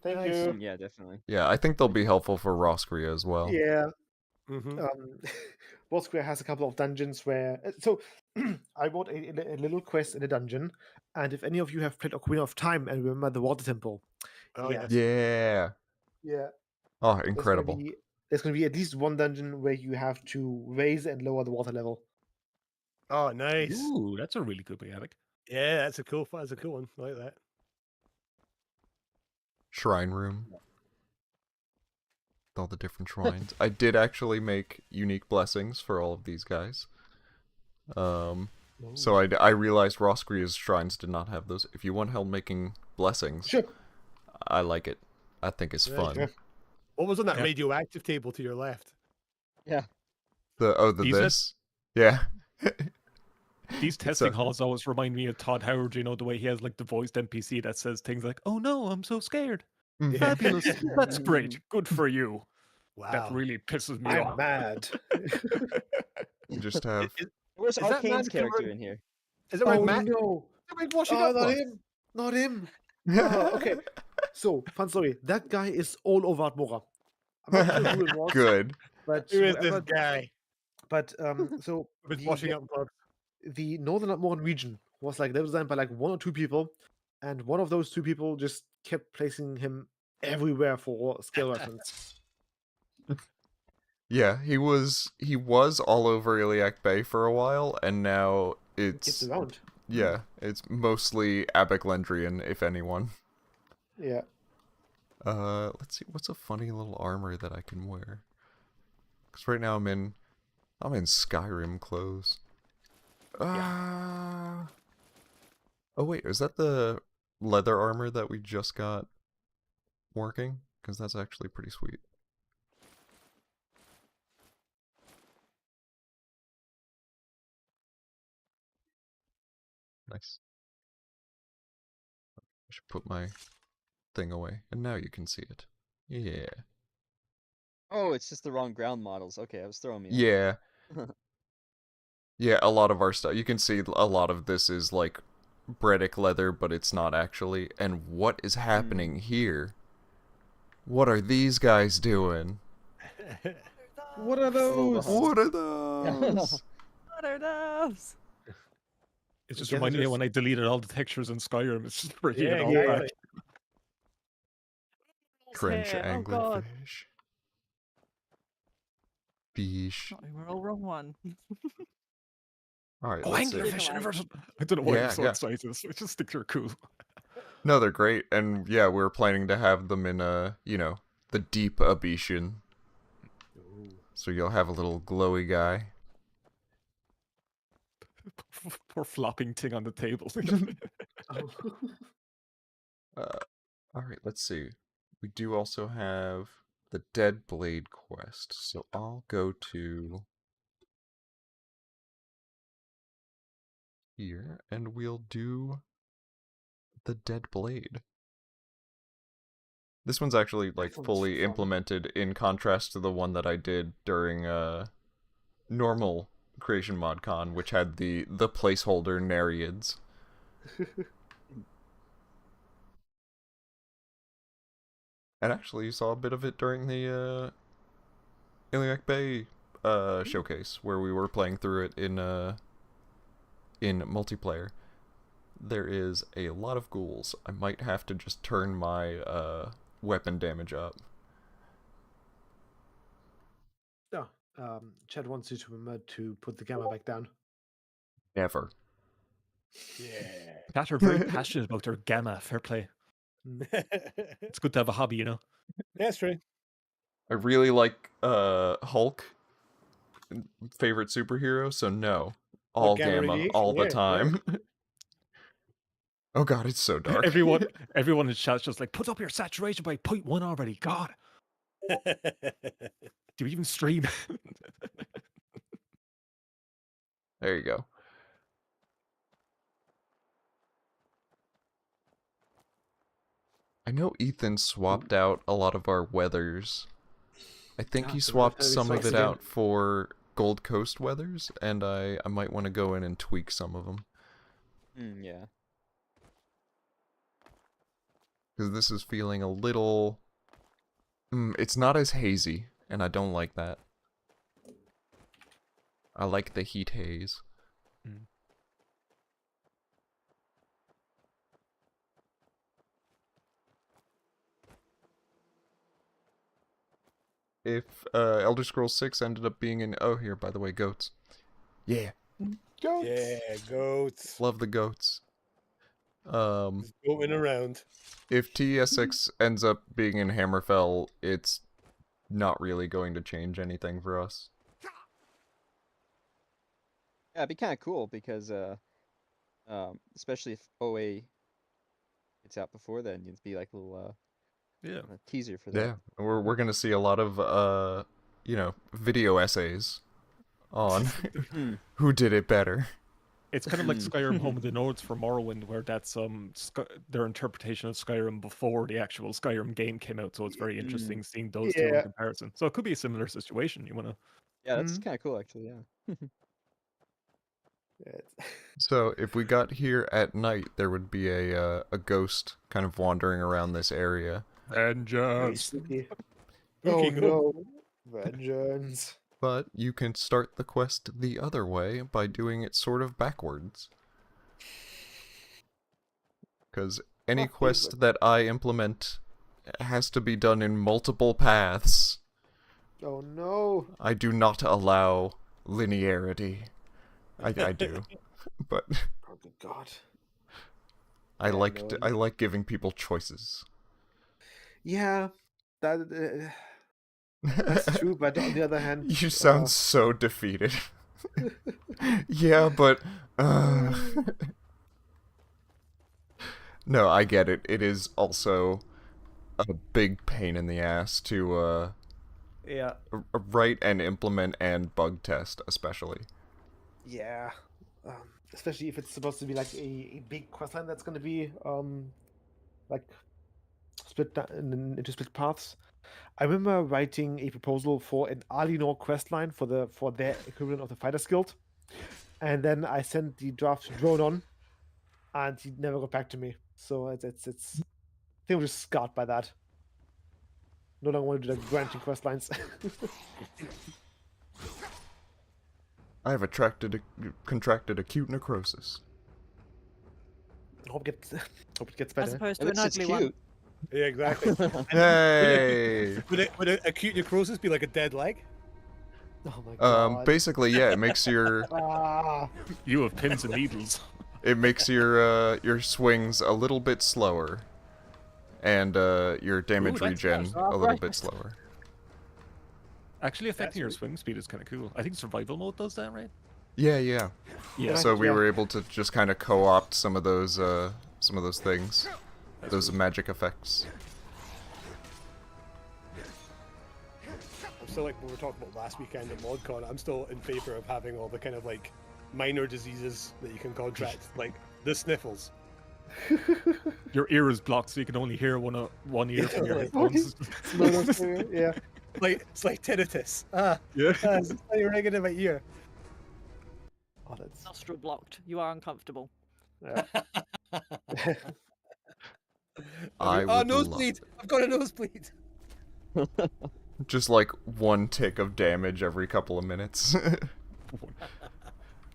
Thank Nice. you. Yeah, definitely. Yeah, I think they'll be helpful for Roscrea as well. Yeah. Mm-hmm. Roscrea has a couple of dungeons where so I bought a little quest in a dungeon, and if any of you have played Ocarina of Time and remember the water temple, Oh, yeah. Yeah. yeah, Oh, there's incredible. there's gonna be at least one dungeon where you have to raise and lower the water level. Oh, nice. Ooh, that's a really good mechanic. Yeah, that's a cool one. I like that. Shrine room. All the different shrines. I did actually make unique blessings for all of these guys. So I realized Roscrea's shrines did not have those. If you want help making blessings, Sure. I like it. I think it's Yeah, fun. sure. What was on that Yeah. radioactive table to your left? Yeah. The These are- this? Yeah. These testing halls always remind me of Todd Howard, you know, the way he has like the voiced NPC that says things like, "Oh no, I'm so scared." Mhm. Fabulous. That's great. Good for you. Wow. That really pisses me I'm off. mad. You just have Where's Is that Arcane's man character covering- in here? Is it where Oh Matt no! washing Oh, up? not was? him! Not him! Okay, so fun story. That guy is all over at Mora. I'm not sure who it was, good. but Who is this whoever- guy? But so With the- washing the- up club. the northern Atmoran region was like designed by like 1 or 2 people, and one of those 2 people just kept placing him everywhere for skill reference. Yeah, he was all over Iliac Bay for a while, and now Gets it's around. yeah, it's mostly Abaglendrian, if anyone. Yeah. Let's see, what's a funny little armor that I can wear? Because right now I'm in Skyrim clothes. Oh wait, is that the leather armor that we just got working? Because that's actually pretty sweet. Nice. I should put my thing away, and now you can see it. Yeah. Oh, it's just the wrong ground models. Okay, I was throwing me off. Yeah. Yeah, a lot of our stuff. You can see a lot of this is like Bredick leather, but it's not actually. And what is happening here? What are these guys doing? What are those? What are those? What are those? It's just guess reminding me just- when I deleted all the textures in Skyrim. It's just bringing Yeah, it all exactly. back. Trench Here. Oh god. anglerfish. Fish. Oh, we're all wrong one. Alright, Oh, let's see. anglerfish! I don't know why Yeah, I'm so yeah. excited. I just think they're cool. No, they're great, and yeah, we're planning to have them in you know, the deep Abyssion. So you'll have a little glowy guy. Poor flopping thing on the table. Alright, let's see. We do also have the Dead Blade quest, so I'll go to here, and we'll do the Dead Blade. This one's actually like sounds fully fun. implemented in contrast to the one that I did during normal Creation ModCon, which had the placeholder Nereids. And actually, you saw a bit of it during the Iliac Bay showcase, where we were playing through it in multiplayer. There is a lot of ghouls. I might have to just turn my weapon damage up. Yeah. Chad wants you to remember to put the camera back down. Never. Yeah. That are very passionate about their gamma. Fair play. It's good to have a hobby, you know. That's true. I really like Hulk, favorite superhero, so no. All gamma gamma, radiation, all the yeah, time. Oh god, it's so dark. Everyone in chat's just like, put up your saturation by 0.1 already. God, do you even stream? There you go. I know Ethan swapped out a lot of our weathers. I think Ah, he so swapped definitely some of sucks it again. out for Gold Coast weathers, and I might want to go in and tweak some of them. Yeah. Because this is feeling a little... it's not as hazy, and I don't like that. I like the heat haze. If Elder Scrolls 6 ended up being in... Oh, here, by the way, goats. Yeah. Goats! Yeah, goats. Love the goats. Just going around. If TS6 ends up being in Hammerfell, it's not really going to change anything for us. Yeah, it'd be kind of cool because, especially if OA gets out before then, it'd be like a little Yeah. teaser for that. Yeah, we're gonna see a lot of you know, video essays on who did it better. It's kind of like Skyrim Home of the Nords for Morrowind, where that's their interpretation of Skyrim before the actual Skyrim game came out. So it's very interesting seeing those two in Yeah. comparison. So it could be a similar situation. You wanna? Yeah, that's kind of cool actually. Yeah. So if we got here at night, there would be a ghost kind of wandering around this area. Vengeance. Spooky. Oh, Oh no. no. Vengeance. But you can start the quest the other way by doing it sort of backwards. Because any quest that I implement has to be done in multiple paths. Oh no. I do not allow linearity. I do, but Oh good god. I Yeah, like no, I like giving people choices. Yeah. That's true, but on the other hand, You sound so defeated. Yeah, but no, I get it. It is also a big pain in the ass to yeah. write and implement and bug test, especially. Yeah. Especially if it's supposed to be like a big questline that's gonna be like into split paths. I remember writing a proposal for an Alienor questline for their equivalent of the Fighters Guild, and then I sent the draft to Dronon, and he never got back to me. So it's I think I'm just scarred by that. No longer want to do like branching questlines. I have contracted acute necrosis. hope it gets As better. opposed It to an looks ugly cute. one. Yeah, exactly. Hey. Would an acute necrosis be like a dead leg? Oh my god. Basically, yeah, it makes your Ah. You have pins and needles. your swings a little bit slower, and your damage that's regen nice. a little bit slower. Actually, affecting your That's swing speed is kind of cool. I think survival mode does that, right? Yeah, yeah. Yeah. So we Yeah. were able to just kind of co-opt some of those things, those magic effects. I'm still like we were talking about last weekend at MODCON. I'm still in favor of having all the kind of like minor diseases that you can contract, like the sniffles. Your ear is blocked, so you can only hear one ear from your Yeah. headphones. Yeah. It's like tinnitus. Yeah. It's like ringing in my ear. Oh, that's Nostril blocked. You are uncomfortable. yeah. I Oh, would nosebleed! I've got a nosebleed. Just like one tick of damage every couple of minutes.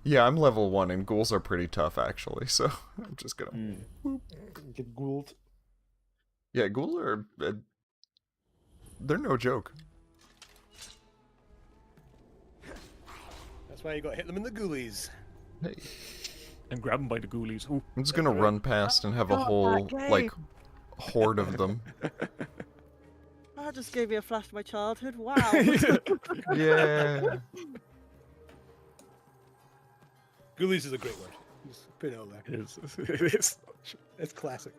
Yeah, I'm level 1 and ghouls are pretty tough actually, so I'm just gonna... Get ghouled. Yeah, ghouls are... they're no joke. That's why you got to hit them in the ghoulies. Hey. And grab them by the ghoulies. Ooh. I'm just gonna run past and have a God, whole, that like, horde of them. I just gave you a flash to my childhood. Wow. Yeah. Ghoulies is a great word. Just put it out there. It is. It is. It's classic.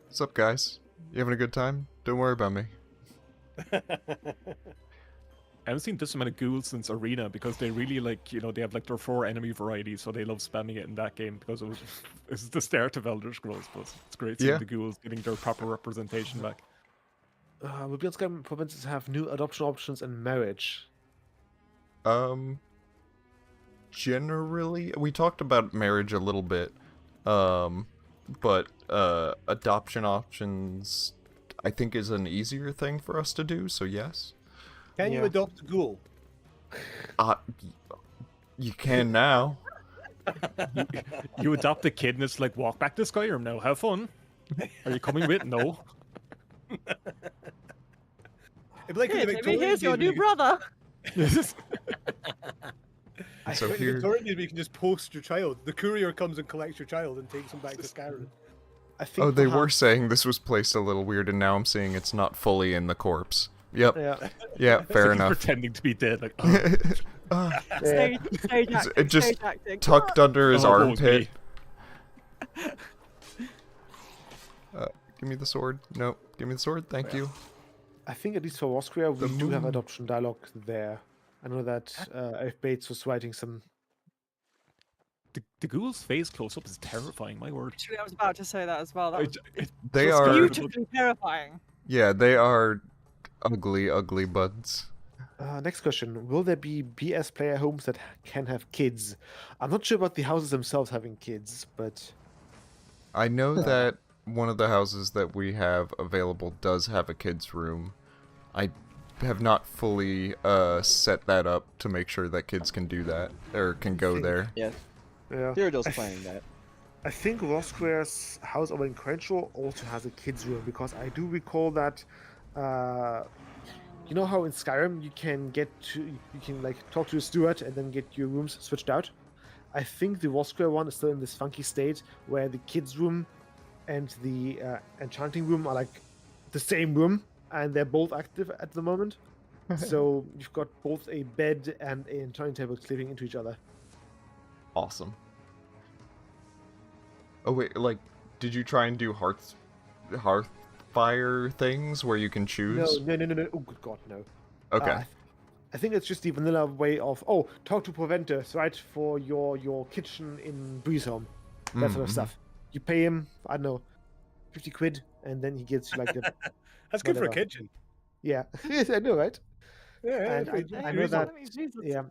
What's up, guys? You having a good time? Don't worry about me. I haven't seen this amount of ghouls since Arena because they really like, they have like their 4 enemy varieties, so they love spamming it in that game because it's the start of Elder Scrolls, but it's great seeing Yeah. the ghouls getting their proper representation back. Will Beyond Skyrim provinces have new adoption options and marriage? Generally, we talked about marriage a little bit, but adoption options, I think, is an easier thing for us to do, so yes. Can you Yeah. adopt a ghoul? You can now. You adopt a kid and it's like, walk back to Skyrim now, have fun. Are you coming with? No. It'd be like in Here, the baby, Victorian here's your days new brother. So in the here, Victorian days, you can just post your child. The courier comes and collects your child and takes him back to Skyrim. I think. oh, they were perhaps- saying this was placed a little weird, and now I'm seeing it's not fully in the corpse. Yep. Yeah. Yeah, fair He's enough. pretending to be dead. Like, oh, Ah, Yeah. Stage acting, it just stage acting. tucked under his oh, woe is armpit. me. Give me the sword. No, give me the sword. Thank you. I think at least for Roscrea, we The do have moon. adoption dialogue there. I know that F. Bates was writing some. The ghoul's face close up is terrifying, my word. Actually, I was about to say that as well. That was They Just are. beautifully terrifying. Yeah, they are ugly, ugly buds. Next question. Will there be BS player homes that can have kids? I'm not sure about the houses themselves having kids, but I know that one of the houses that we have available does have a kids' room. I have not fully set that up to make sure that kids can do that or can go think- there. Yeah, yeah. Theodul's planning that. I think Roscrea's house over in Crenshaw also has a kids' room because I do recall that. You know how in Skyrim you can like talk to a steward and then get your rooms switched out. I think the Roscrea one is still in this funky state where the kids' room and the enchanting room are like the same room and they're both active at the moment. So you've got both a bed and an enchanting table cleaving into each other. Awesome. Oh wait, like, did you try and do Hearthfire things where you can choose? No. Oh, good God, no. Okay. I think it's just the vanilla way of, talk to Preventers, right, for your kitchen in Breezehome. That sort of Mhm. stuff. You pay him, I don't know, 50 quid, and then he gives you like a That's good for a whatever. kitchen. Yeah, yes, I know, right? Yeah, And pretty I know reasonable. that, I mean, Jesus. yeah,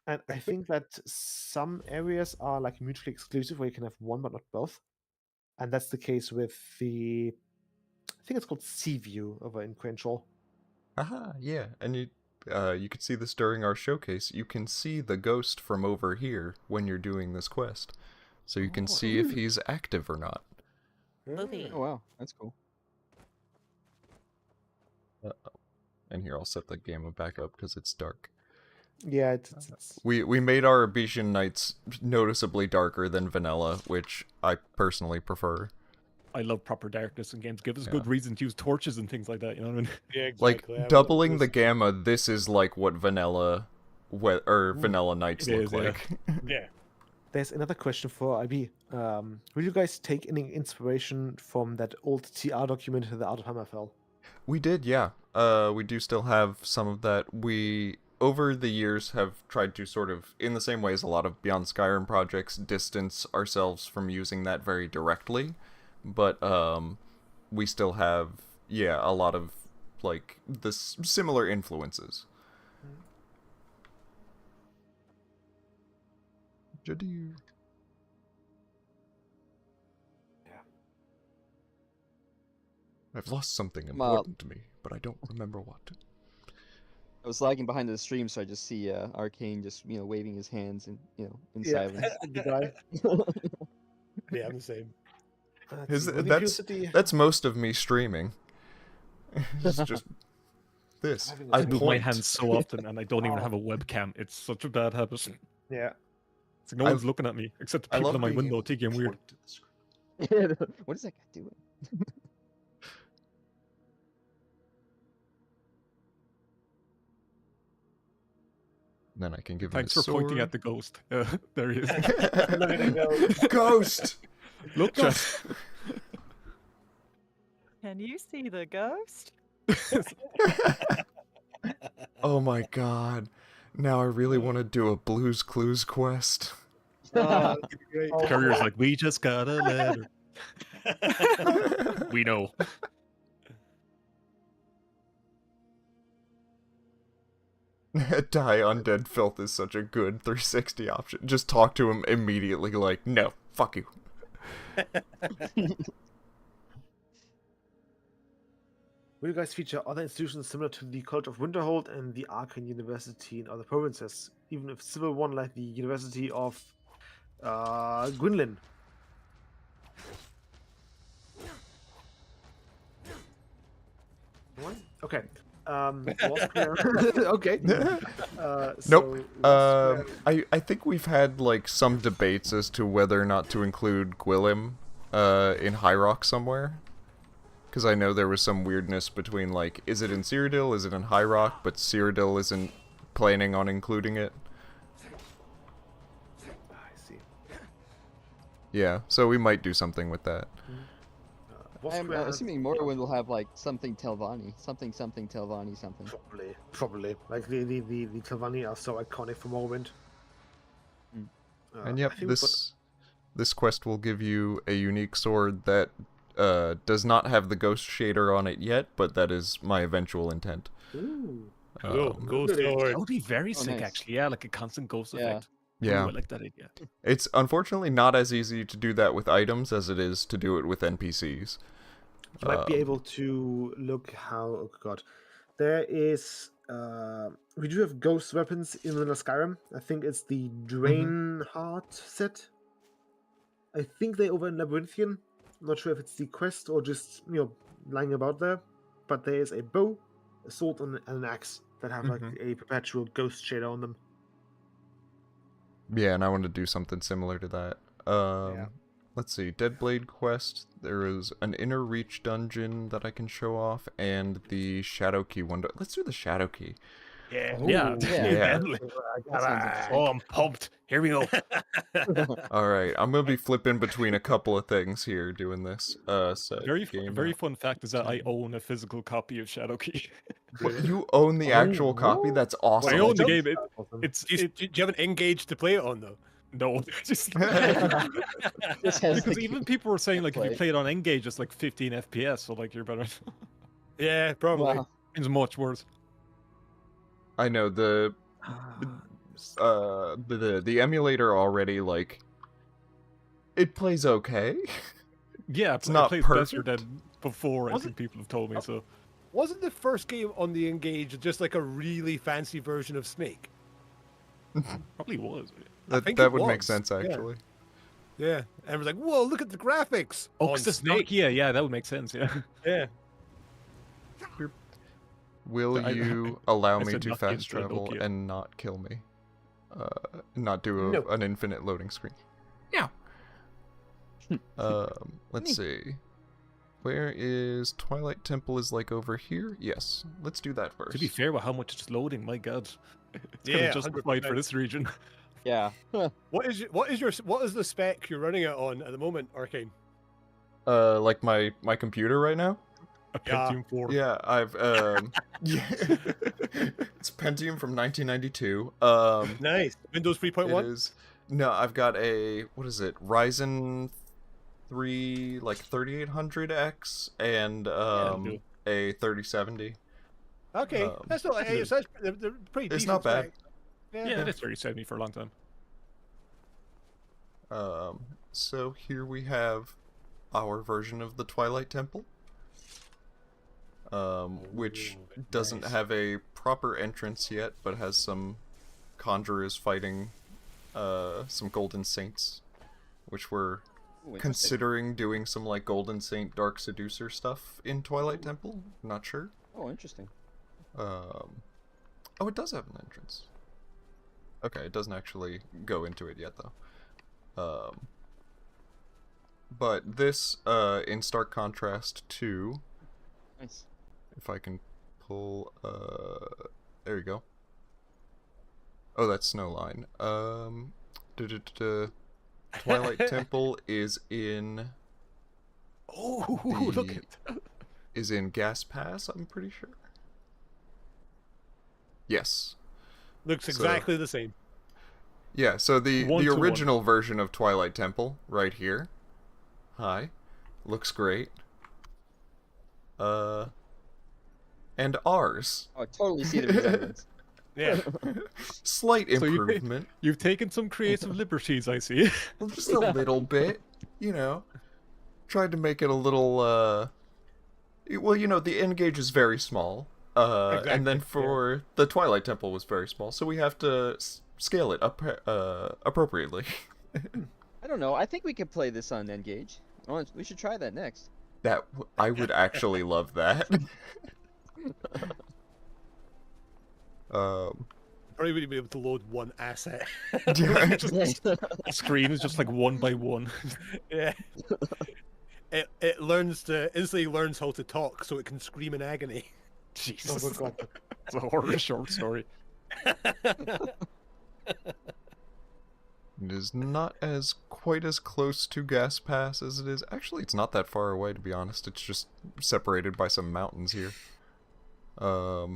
and I think that some areas are like mutually exclusive, where you can have one but not both, and that's the case with the, I think it's called Sea View over in Crenshaw. Aha, yeah, and you could see this during our showcase. You can see the ghost from over here when you're doing this quest, so you can see if he's active or not. Oh wow, that's cool. And here, I'll set the gamma back up because it's dark. Yeah, it's We made our Abetian Nights noticeably darker than vanilla, which I personally prefer. I love proper darkness in games. Give us Yeah. good reason to use torches and things like that. You know what I mean? Yeah, Like exactly. I doubling was- the gamma, this is like what vanilla, vanilla Nights It look is, yeah. like. Yeah. There's another question for IB. Will you guys take any inspiration from that old TR document, The Art of Hammerfell? We did, yeah. We do still have some of that. We, over the years, have tried to sort of, in the same way as a lot of Beyond Skyrim projects, distance ourselves from using that very directly. But we still have, yeah, a lot of, like, the similar influences. Jadir. I've lost something important to me, but I don't remember what. I was lagging behind the stream, so I just see Arcane just waving his hands and in silence. The guy. Yeah, I'm the same. That's most of me streaming. It's just this. I I move my point. hands so often, and I don't even have a webcam. It's such a bad habit. Yeah. It's like no one's looking at me except the I people love in my being window able to thinking I'm weird. point to the screen. What is that guy doing? Then I can give Thanks him for a pointing sword. at the ghost. There he is. Look at him go. Ghost! Look, Ghost! Can you see the ghost? Oh my god. Now I really want to do a Blues Clues quest. Oh, that'd be great. Courier's like, we just got a letter. We know. Die Undead Filth is such a good 360 option. Just talk to him immediately like, no, fuck you. Will you guys feature other institutions similar to the College of Winterhold and the Arcane University in other provinces, even if civil one like the University of Gwynlyn? Okay. Roscrea- okay. Nope. Roscrea- I think we've had like some debates as to whether or not to include Gwyllim in High Rock somewhere. Because I know there was some weirdness between like, is it in Cyrodiil, is it in High Rock, but Cyrodiil isn't planning on including it. I see. Yeah, so we might do something with that. I'm Roscrea has- assuming Morrowind will have like something Telvanni, something Telvanni, something. Probably. Like the Telvanni are so iconic for Morrowind. Mm. And yep, I think this quest will give you a unique sword that does not have the ghost shader on it yet, but that is my eventual intent. Ooh. Cool. Go Look at it. sword. That would be very sick, nice. actually. Yeah, like a constant ghost Yeah. effect. Yeah. Ooh, I like that idea. It's unfortunately not as easy to do that with items as it is to do it with NPCs. You might be able to look how. Oh god, there is. We do have ghost weapons in Vanilla Skyrim. I think it's the Drain Heart set. I think they over in Labyrinthian. I'm not sure if it's the quest or just lying about there. But there is a bow, a sword, and an axe that have like a perpetual ghost shader on them. Yeah, and I want to do something similar to that. Let's see, Deadblade quest. There is an Inner Reach dungeon that I can show off, and the Shadowkey one. Let's do the Shadowkey. Yeah. Yeah. Yeah. That sounds interesting. Oh, I'm pumped. Here we go. All right, I'm gonna be flipping between a couple of things here doing this. Set Very game fun fact is that I own a physical copy of Shadowkey. What, you own the actual copy? That's awesome. I own the Awesome. game. Awesome. It's Do you have an Engage to play it on though? No, just This has because the even people were saying like if you gameplay. play it on Engage, it's like 15 FPS, so like you're better. Yeah, probably. Wow. It's much worse. I know the emulator already, like, it plays okay. Yeah, It's it not plays better perfect. than before. I Was think people have told me so. Wasn't the first game on the Engage just like a really fancy version of Snake? Probably was. That think that it would make was, sense, yeah. actually. Yeah, and it was like, whoa, look at the graphics. Oh, on because the Snake. Nokia, yeah, that would make sense. Yeah. Yeah. Will I- you allow I me said to Nokia fast instead of travel Nokia. and not kill me? Not do No. an infinite loading screen. Yeah. Let's see. Where is Twilight Temple? Is like over here? Yes. Let's do that first. To be fair, with how much it's loading, my god, it's Yeah, kind of justified for 100%. this region. Yeah. What is the spec you're running it on at the moment, Arcane? Like my computer right now? A Yeah. Pentium 4. Yeah, I've yeah. It's Pentium from 1992. Nice. Windows It 3.1. is. No, I've got a, what is it? Ryzen 3 like 3800X and do. a 3070. Okay, that's not. good. They're pretty. It's decent not bad. specs. Yeah. Yeah, that's 3070 for a long time. So here we have our version of the Twilight Temple, which doesn't nice. have a proper entrance yet, but has some conjurers fighting some golden saints, which we're Ooh, interesting. considering doing some like golden saint dark seducer stuff in Twilight Temple. Not sure. Oh, interesting. Oh, it does have an entrance. Okay, it doesn't actually go into it yet though. But this, in stark contrast to, Nice. if I can pull, there you go. Oh, that's Snowline. Twilight Temple is in Oh, look The- at that. is in Gas Pass, I'm pretty sure. Yes. Looks So- exactly the same. Yeah, so the 1-to-1. original version of Twilight Temple, right here. Hi. Looks great. And ours. Oh, I totally see the resemblance. Yeah. Slight So you- improvement. You've taken some creative liberties, I see. Well, just a little bit, you know. Tried to make it a little, well, you know, the N-Gauge is very small. And then Exactly, yeah. for the Twilight Temple was very small, so we have to scale it up appropriately. I don't know. I think we could play this on Engage. Oh, we should try that next. I would actually love that. Probably wouldn't be able to load one asset. The screen is just like one by one. Yeah. It instantly learns how to talk, so it can scream in agony. Jesus. Oh my god. It's a horror short story. It is not as quite as close to Gas Pass as it is. Actually, it's not that far away, to be honest. It's just separated by some mountains here. But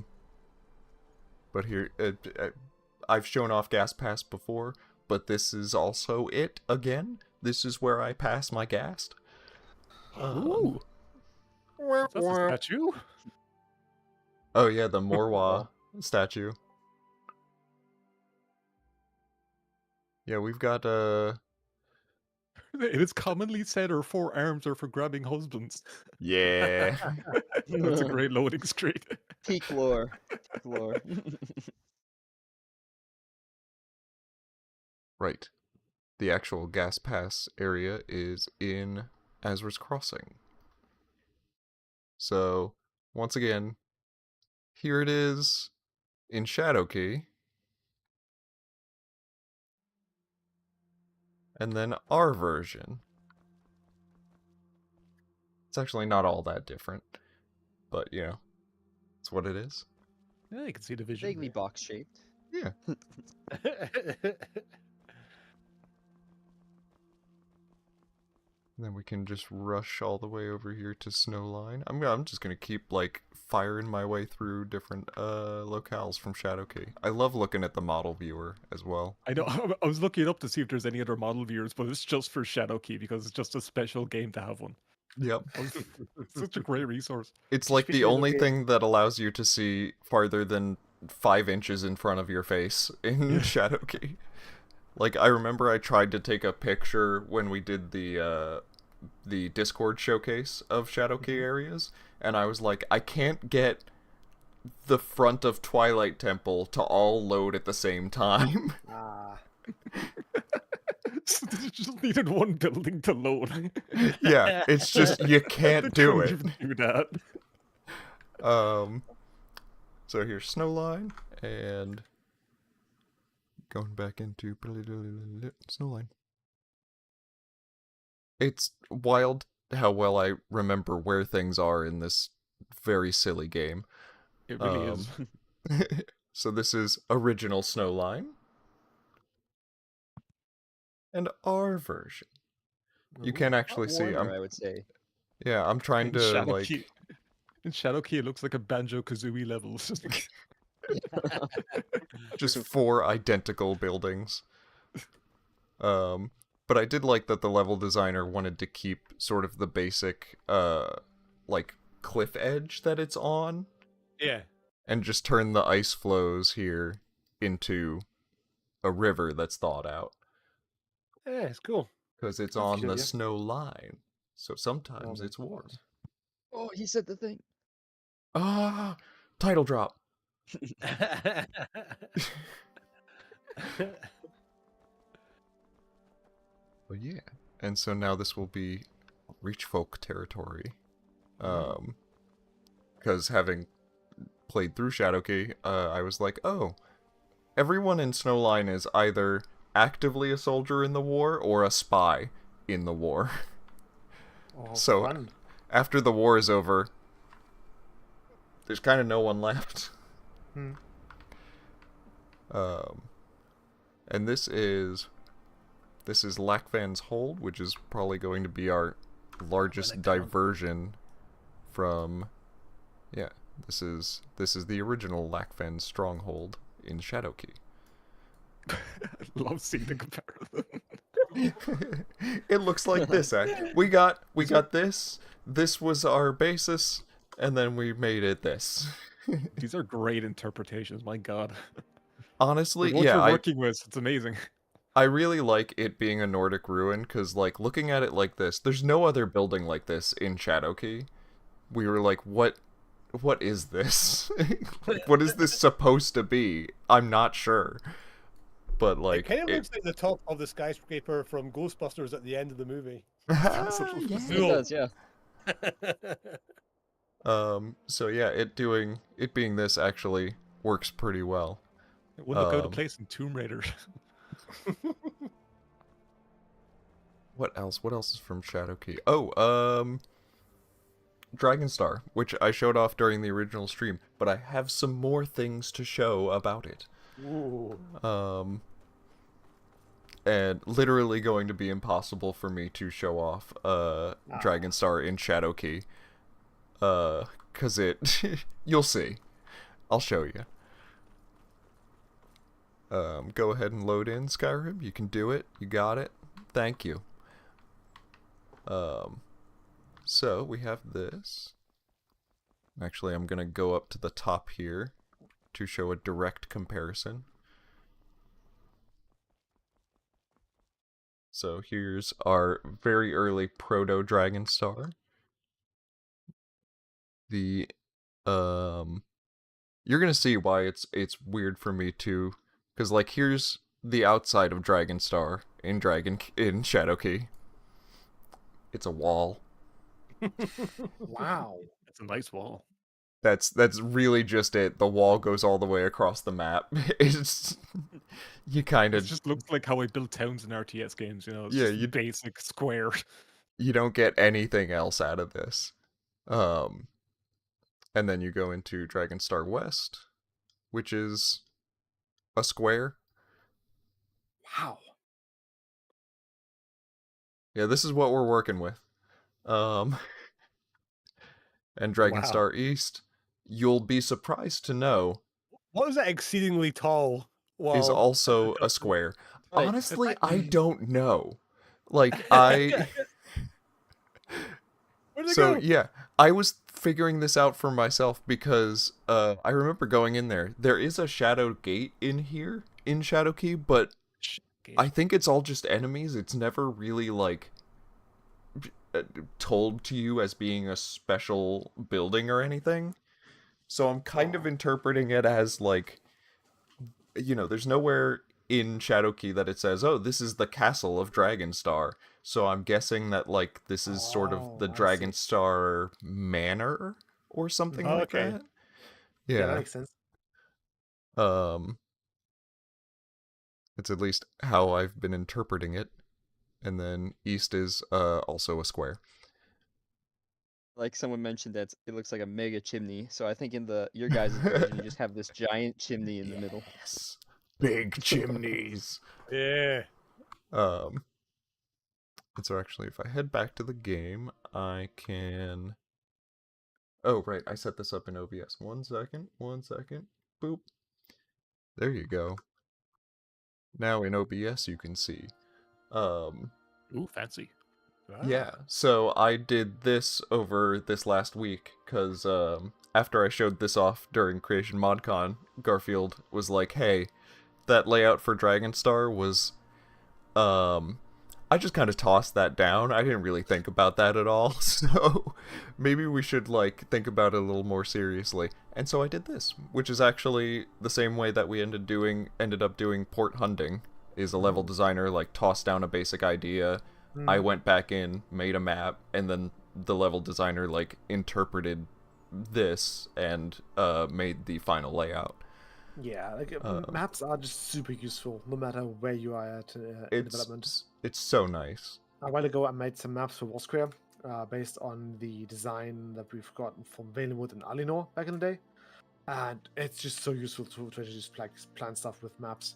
here, I've shown off Gas Pass before, but this is also it again. This is where I pass my gas. Ooh. That's a statue? Oh yeah, the Morwa statue. Yeah, we've got It is commonly said her 4 arms are for grabbing husbands. yeah. That's a great loading screen. Peak lore. Peak lore. Right. The actual Gas Pass area is in Azra's Crossing. So, once again, here it is in Shadowkey. And then our version. It's actually not all that different, but you know, it's what it is. Yeah, you can see the vision. Vaguely box shaped. Yeah. And then we can just rush all the way over here to Snowline. I'm just gonna keep like firing my way through different locales from Shadowkey. I love looking at the model viewer as well. I know. I was looking it up to see if there's any other model viewers, but it's just for Shadowkey because it's just a special game to have one. Yep. It's such a great resource. It's like the Especially only looking- thing that allows you to see farther than 5 inches in front of your face in Shadowkey. Like, I remember I tried to take a picture when we did the Discord showcase of Shadowkey areas, and I was like, I can't get the front of Twilight Temple to all load at the same time. Ah. They just needed one building to load. Yeah, it's just, you can't do it. Do that. So here's Snowline, and going back into Snowline. It's wild how well I remember where things are in this very silly game. It really is. So this is original Snowline. And our version. You can actually see, I would say. yeah, I'm trying to, like... In Shadowkey, it looks like a Banjo-Kazooie level. Just 4 identical buildings. But I did like that the level designer wanted to keep sort of the basic, like, cliff edge that it's on. Yeah. And just turn the ice flows here into a river that's thawed out. Yeah, it's cool. Because it's That's on good, the yeah. snow line. So sometimes my it's warm. Oh, he said the thing. Ah! Title drop! Well, yeah. And so now this will be Reach Folk territory. Because having played through Shadowkey, I was like, oh, everyone in Snowline is either actively a soldier in the war or a spy in the war. Oh, So, fun. after the war is over, there's kind of no one left. And this is Lakvan's Hold, which is probably going to be our largest diversion from... Yeah, this is the original Lakvan stronghold in Shadowkey. Love seeing the comparison. It looks like this, we got this. This was our basis, and then we made it this. These are great interpretations, my god. Honestly, What yeah, you're working with, it's amazing. I really like it being a Nordic ruin, because, like, looking at it like this, there's no other building like this in Shadowkey. We were like, what is this? What is this supposed to be? I'm not sure. But, like... It kind of looks like the top of the skyscraper from Ghostbusters at the end of the movie. It does, yeah. So yeah, it being this actually works pretty well. It would look out of place in Tomb Raider. What else? What else is from Shadowkey? Oh, Dragonstar, which I showed off during the original stream, but I have some more things to show about it. Ooh. And literally going to be impossible for me to show off Dragonstar in Shadowkey. 'Cause it you'll see. I'll show you. Go ahead and load in Skyrim. You can do it. You got it. Thank you. So we have this. Actually, I'm gonna go up to the top here to show a direct comparison. So here's our very early proto Dragonstar. The you're gonna see why it's weird for me too, because like here's the outside of Dragonstar in Shadowkey. It's a wall. Wow. It's a nice wall. That's really just it. The wall goes all the way across the map. It's you kind It of just looks like how I build towns in RTS games, you know? It's Yeah, just basic square. you don't get anything else out of this. And then you go into Dragonstar West, which is a square. Wow. Yeah, this is what we're working with. And Dragonstar East, you'll be surprised to know, What is that exceedingly tall wall? is also a square. Right. Honestly, I don't know. Like, I... Where'd it So, go? yeah, I was figuring this out for myself because I remember going in there. There is a shadow gate in here, in Shadowkey, but I think it's all just enemies. It's never really, like, told to you as being a special building or anything. So I'm kind of interpreting it as, like, there's nowhere in Shadowkey that it says, oh, this is the castle of Dragonstar. So I'm guessing that, like, this is sort of the I see. Dragonstar Manor or something like Okay. that. Yeah, that Yeah. makes sense. It's at least how I've been interpreting it. And then east is also a square. Like someone mentioned that it looks like a mega chimney. So I think in your guys' version, you just have this giant chimney in the middle. Yes. Big chimneys. Yeah. And so actually, if I head back to the game, I can... Oh, right, I set this up in OBS. 1 second, 1 second. Boop. There you go. Now in OBS you can see. Ooh, fancy. Yeah, so I did this over this last week, because after I showed this off during Creation ModCon, Garfield was like, hey, that layout for Dragonstar was... I just kind of tossed that down. I didn't really think about that at all, so maybe we should, like, think about it a little more seriously. And so I did this, which is actually the same way that we ended up doing port hunting, is a level designer, like, tossed down a basic idea, I went back in, made a map, and then the level designer, like, interpreted this and made the final layout. Yeah, like maps are just super useful, no matter where you are at in development. It's so nice. A while ago, I made some maps for Roscrea, based on the design that we've gotten from Valenwood and Alinor back in the day, and it's just so useful to actually just plan stuff with maps,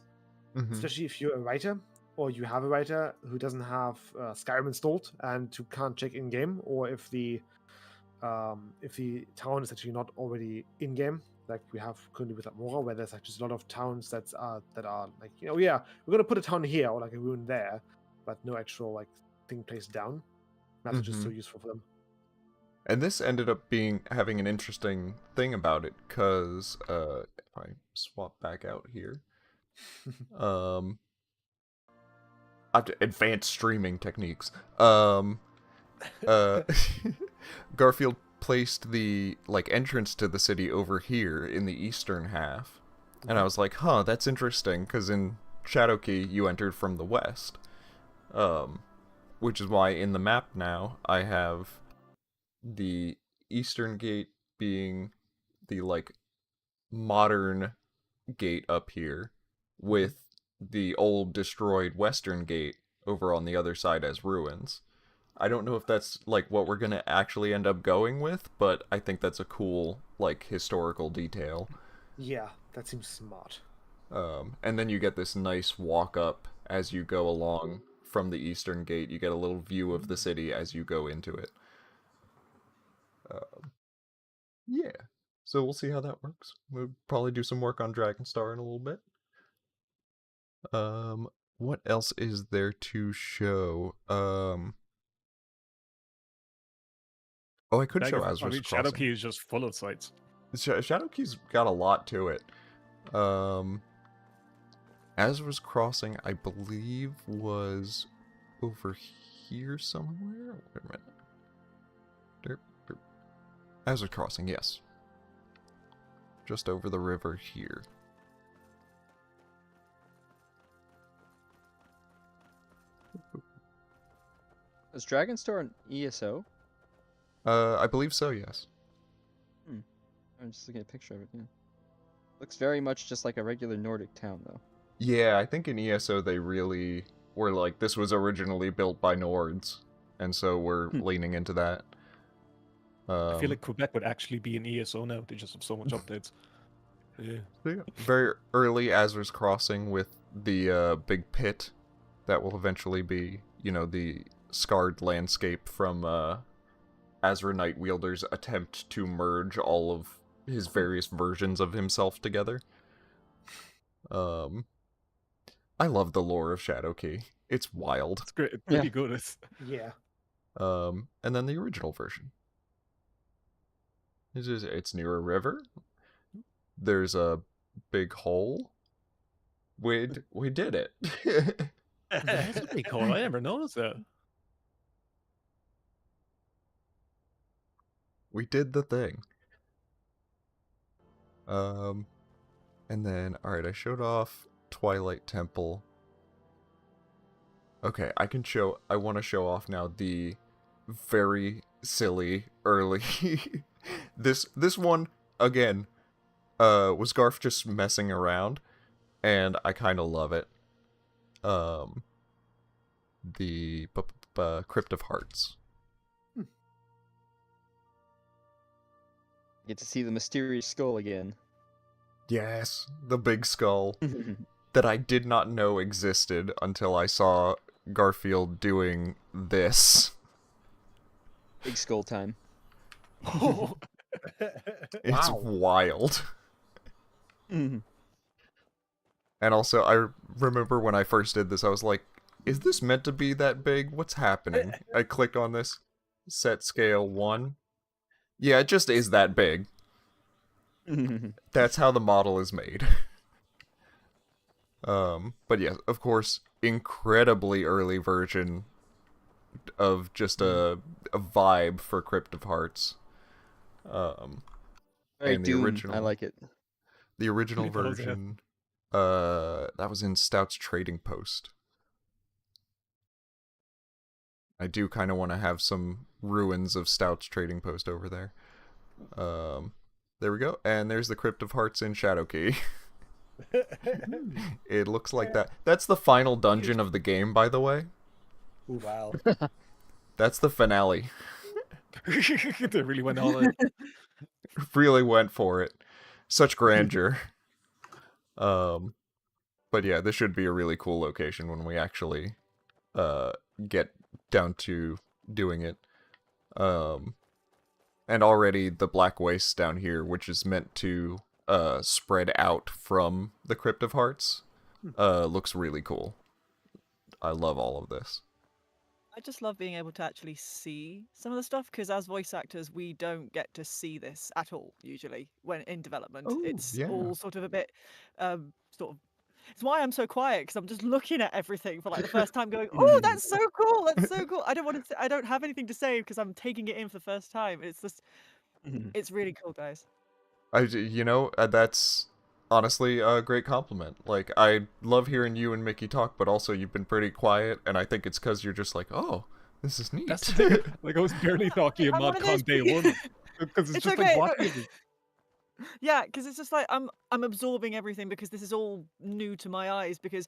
especially if you're a writer or you have a writer who doesn't have Skyrim installed and who can't check in game, or if the town is actually not already in game, like we have currently with Atmora, where there's like just a lot of towns that are like, yeah, we're gonna put a town here or like a ruin there, but no actual like thing placed down. Maps are just so useful for them. And this ended up having an interesting thing about it, because if I swap back out here, advanced streaming techniques. Garfield placed the entrance to the city over here in the eastern half, and I was like, huh, that's interesting, because in Shadowkey you entered from the west, which is why in the map now I have the eastern gate being the modern gate up here, with the old destroyed western gate over on the other side as ruins. I don't know if that's what we're gonna actually end up going with, but I think that's a cool historical detail. Yeah, that seems smart. And then you get this nice walk up as you go along from the eastern gate. You get a little view of the city as you go into it. Yeah, so we'll see how that works. We'll probably do some work on Dragonstar in a little bit. What else is there to show? Oh, I could show Azra's Crossing. Shadowkey is just full of sites. Shadowkey's got a lot to it. Azra's Crossing, I believe, was over here somewhere. Wait a minute. Azra's Crossing, yes. Just over the river here. Is Dragonstar an ESO? I believe so, yes. I'm just looking at a picture of it, yeah. Looks very much just like a regular Nordic town, though. Yeah, I think in ESO they really were like, this was originally built by Nords, and so we're leaning into that. I feel like Quebec would actually be an ESO now. They just have so much updates. Yeah. Very early Azra's Crossing with the big pit that will eventually be, the scarred landscape from Azra Nightwielder's attempt to merge all of his various versions of himself together. I love the lore of Shadowkey. It's wild. It's great. It's pretty good. Yeah. And then the original version. It's near a river. There's a big hole. We did it. That's pretty cool. I never noticed that. We did the thing. And then, alright, I showed off Twilight Temple. Okay, I want to show off now the very silly early... this one, again, was Garf just messing around, and I kind of love it. The Crypt of Hearts. Get to see the mysterious skull again. Yes, the big skull that I did not know existed until I saw Garfield doing this. Big skull time. It's wild. And also, I remember when I first did this, I was like, is this meant to be that big? What's happening? I click on this. Set scale 1. Yeah, it just is that big. That's how the model is made. But yeah, of course, incredibly early version of just a vibe for Crypt of Hearts. Very and the Doom. original, I like it. The original Pretty close, yeah. version, that was in Stout's Trading Post. I do kind of want to have some ruins of Stout's Trading Post over there. There we go. And there's the Crypt of Hearts in Shadowkey. It looks like that. That's the final dungeon of the game, by the way. Ooh, wow. That's the finale. They really went all in. Really went for it. Such grandeur. But yeah, this should be a really cool location when we actually get down to doing it. And already the Black Waste down here, which is meant to spread out from the Crypt of Hearts, looks really cool. I love all of this. I just love being able to actually see some of the stuff, because as voice actors, we don't get to see this at all, usually, when in development. Oh, it's yeah. all sort of a bit, it's why I'm so quiet, because I'm just looking at everything for like the first time going, oh, that's so cool, that's so cool. I don't have anything to say because I'm taking it in for the first time. It's just, it's really cool, guys. That's honestly a great compliment. Like, I love hearing you and Mickey talk, but also you've been pretty quiet, and I think it's because you're just like, oh, this is neat. That's the thing. Like, I was barely talking I'm one about of those MODCON day people- one. Because it's just okay, like watching it. Yeah, because it's just like I'm absorbing everything because this is all new to my eyes, because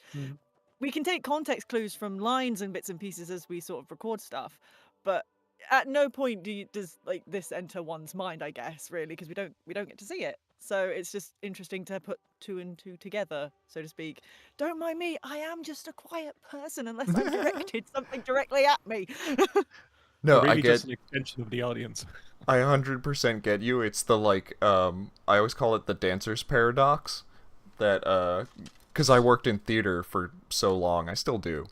we can take context clues from lines and bits and pieces as we sort of record stuff, but at no point does like this enter one's mind, I guess, really, because we don't get to see it. So it's just interesting to put two and two together, so to speak. Don't mind me, I am just a quiet person unless I've directed something directly at me. No, Really I get. just an extension of the audience. I 100% get you. It's the, like, I always call it the dancer's paradox. That, because I worked in theater for so long, I still do.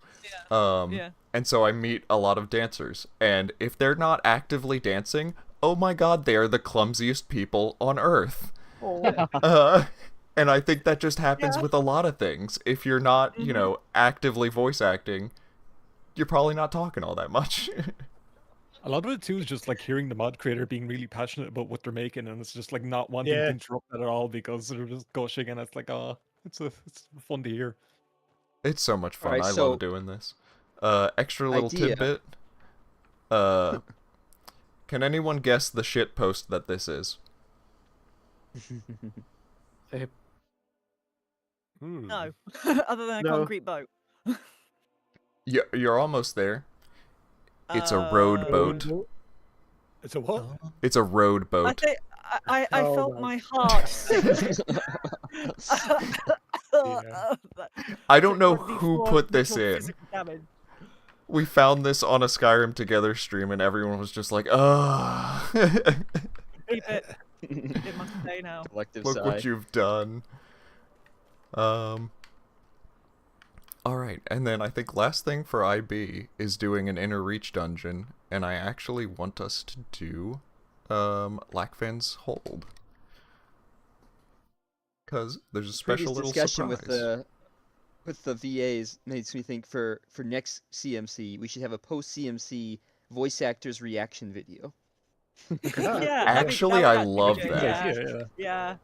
Yeah. And so I meet a lot of dancers, and if they're not actively dancing, oh my god, they are the clumsiest people on earth. And I think that just happens with a lot of things. If you're not, actively voice acting, you're probably not talking all that much. A lot of it too is just like hearing the mod creator being really passionate about what they're making, and it's just like not wanting to interrupt that at all because they're just gushing, and it's like, it's fun to hear. It's so much fun. Alright, I so- love doing this. Extra little Idea. tidbit. Can anyone guess the shit post that this is? No, other than a No. concrete boat. You're almost there. It's a road boat. It's a what? It's a road I boat. think I Oh, felt no. my heart sink. I don't know Before- who put this before in. physical damage. We found this on a Skyrim Together stream, and everyone was just like, ugh. Keep it. It must stay now. Collective Look sigh. what you've done. Alright, and then I think last thing for IB is doing an Inner Reach dungeon, and I actually want us to do Lakvan's Hold. Because there's a special little discussion surprise. with the VAs makes me think for next CMC we should have a post CMC voice actors reaction video. Yeah, Actually, that would I love be good, that. Yeah.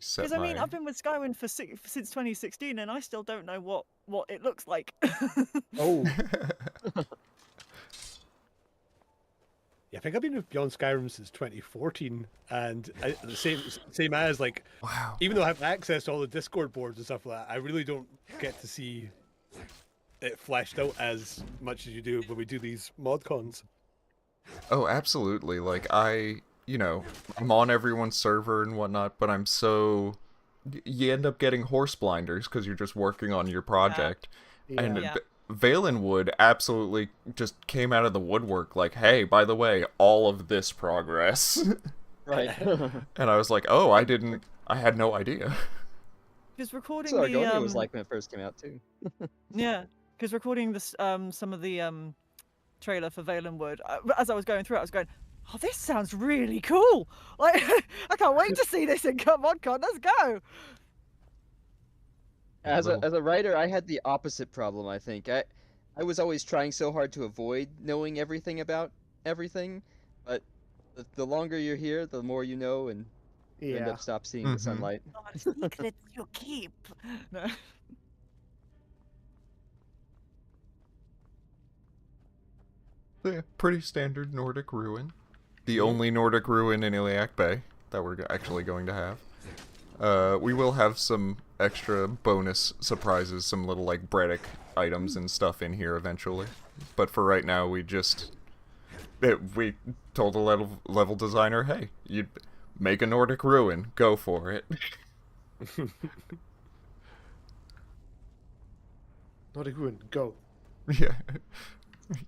Set Because I mean, my- I've been with Skyrim since 2016, and I still don't know what it looks like. Oh, Yeah, I think I've been with Beyond Skyrim since 2014, and the same as like, Wow. even though I have access to all the Discord boards and stuff like that, I really don't get to see it fleshed out as much as you do when we do these MODCONs. Oh, absolutely. Like, I'm on everyone's server and whatnot, but I'm so... You end up getting horse blinders because you're just working on your project. And Yeah. Valenwood absolutely just came out of the woodwork like, hey, by the way, all of this progress. Right. And I was like, oh, I had no idea. Because recording So the Argonia was like when it first came out too. yeah, because recording this some of the trailer for Valenwood, as I was going through it, I was going, oh, this sounds really cool. Like, I can't wait to see this in MODCON. Let's go. As a writer, I had the opposite problem. I think I was always trying so hard to avoid knowing everything about everything, but the longer you're here, the more you know, and you end yeah. up stop seeing the sunlight. Secrets you keep. No. So yeah, pretty standard Nordic ruin. The only Nordic ruin in Iliac Bay that we're actually going to have. We will have some extra bonus surprises, some little like Bredick items and stuff in here eventually. But for right now, we told the level designer, hey, you make a Nordic ruin, go for it. Nordic Ruin, go. Yeah.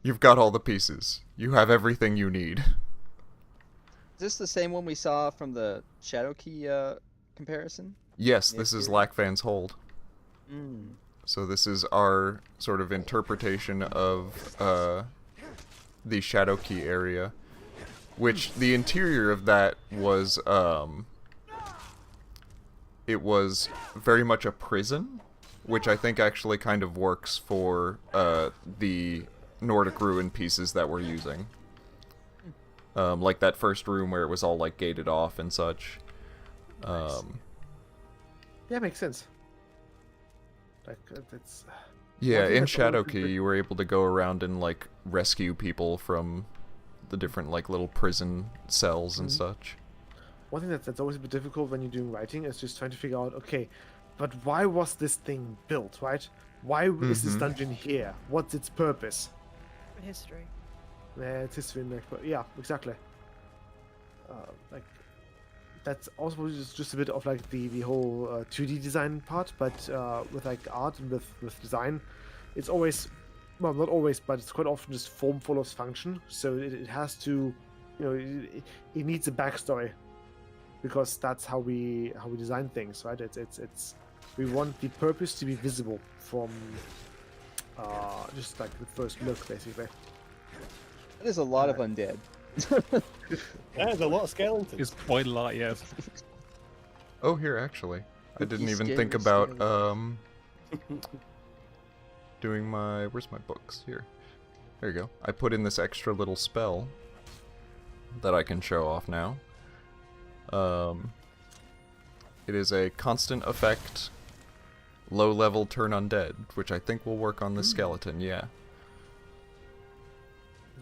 You've got all the pieces. You have everything you need. Is this the same one we saw from the Shadowkey comparison? Yes, this is Lakvan's Hold. Mm. So this is our sort of interpretation of the Shadowkey area, which the interior of that was it was very much a prison, which I think actually kind of works for the Nordic ruin pieces that we're using. Like that first room where it was all like gated off and such. Yeah, makes sense. Like it's. Yeah, One thing in that's always been Shadowkey, good- you were able to go around and like rescue people from the different like little prison cells and such. One thing that's always a bit difficult when you're doing writing is just trying to figure out, okay, but why was this thing built, right? Why is this dungeon here? What's its purpose? History. It's history, but yeah, exactly. Like that's also just a bit of like the whole 2D design part, but with like art and with design, it's always, well, not always, but it's quite often just form follows function. So it has to, it needs a backstory, because that's how we design things, right? It's we want the purpose to be visible from just like the first look, basically. That is a lot of undead. Yeah, there's a lot of skeletons. It's quite a lot, yes. Oh, here actually, I didn't even Scary think about skeleton. doing my where's my books here. There you go. I put in this extra little spell that I can show off now. It is a constant effect, low level turn undead, which I think will work on the skeleton. Yeah.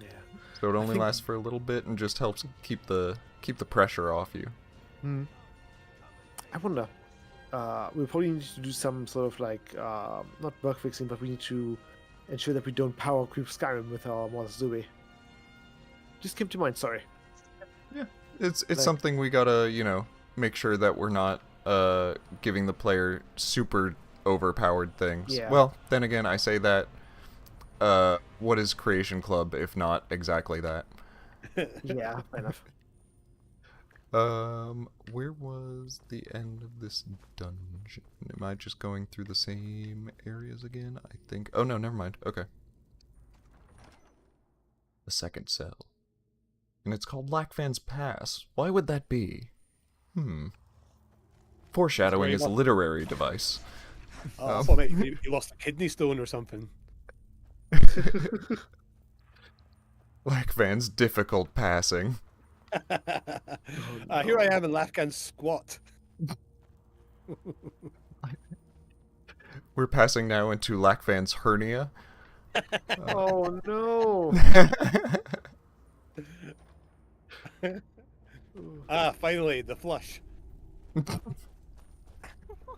Yeah. So it only think- lasts for a little bit and just helps keep the pressure off you. I wonder. We probably need to do some sort of like not bug fixing, but we need to ensure that we don't power creep Skyrim with our Models, do we? Just came to mind. Sorry. It's Like- something we gotta, make sure that we're not giving the player super overpowered things. Yeah. Well, then again, I say that what is Creation Club if not exactly that? Yeah, fair enough. Where was the end of this dungeon? Am I just going through the same areas again? I think. Oh no, never mind. Okay. The second cell. And it's called Lakvan's Pass. Why would that be? Foreshadowing is a literary device. Oh, I thought maybe you lost a kidney stone or something. Lakvan's difficult passing. Here I am in Lakvan's squat. We're passing now into Lakvan's hernia. Oh no! Finally, the flush.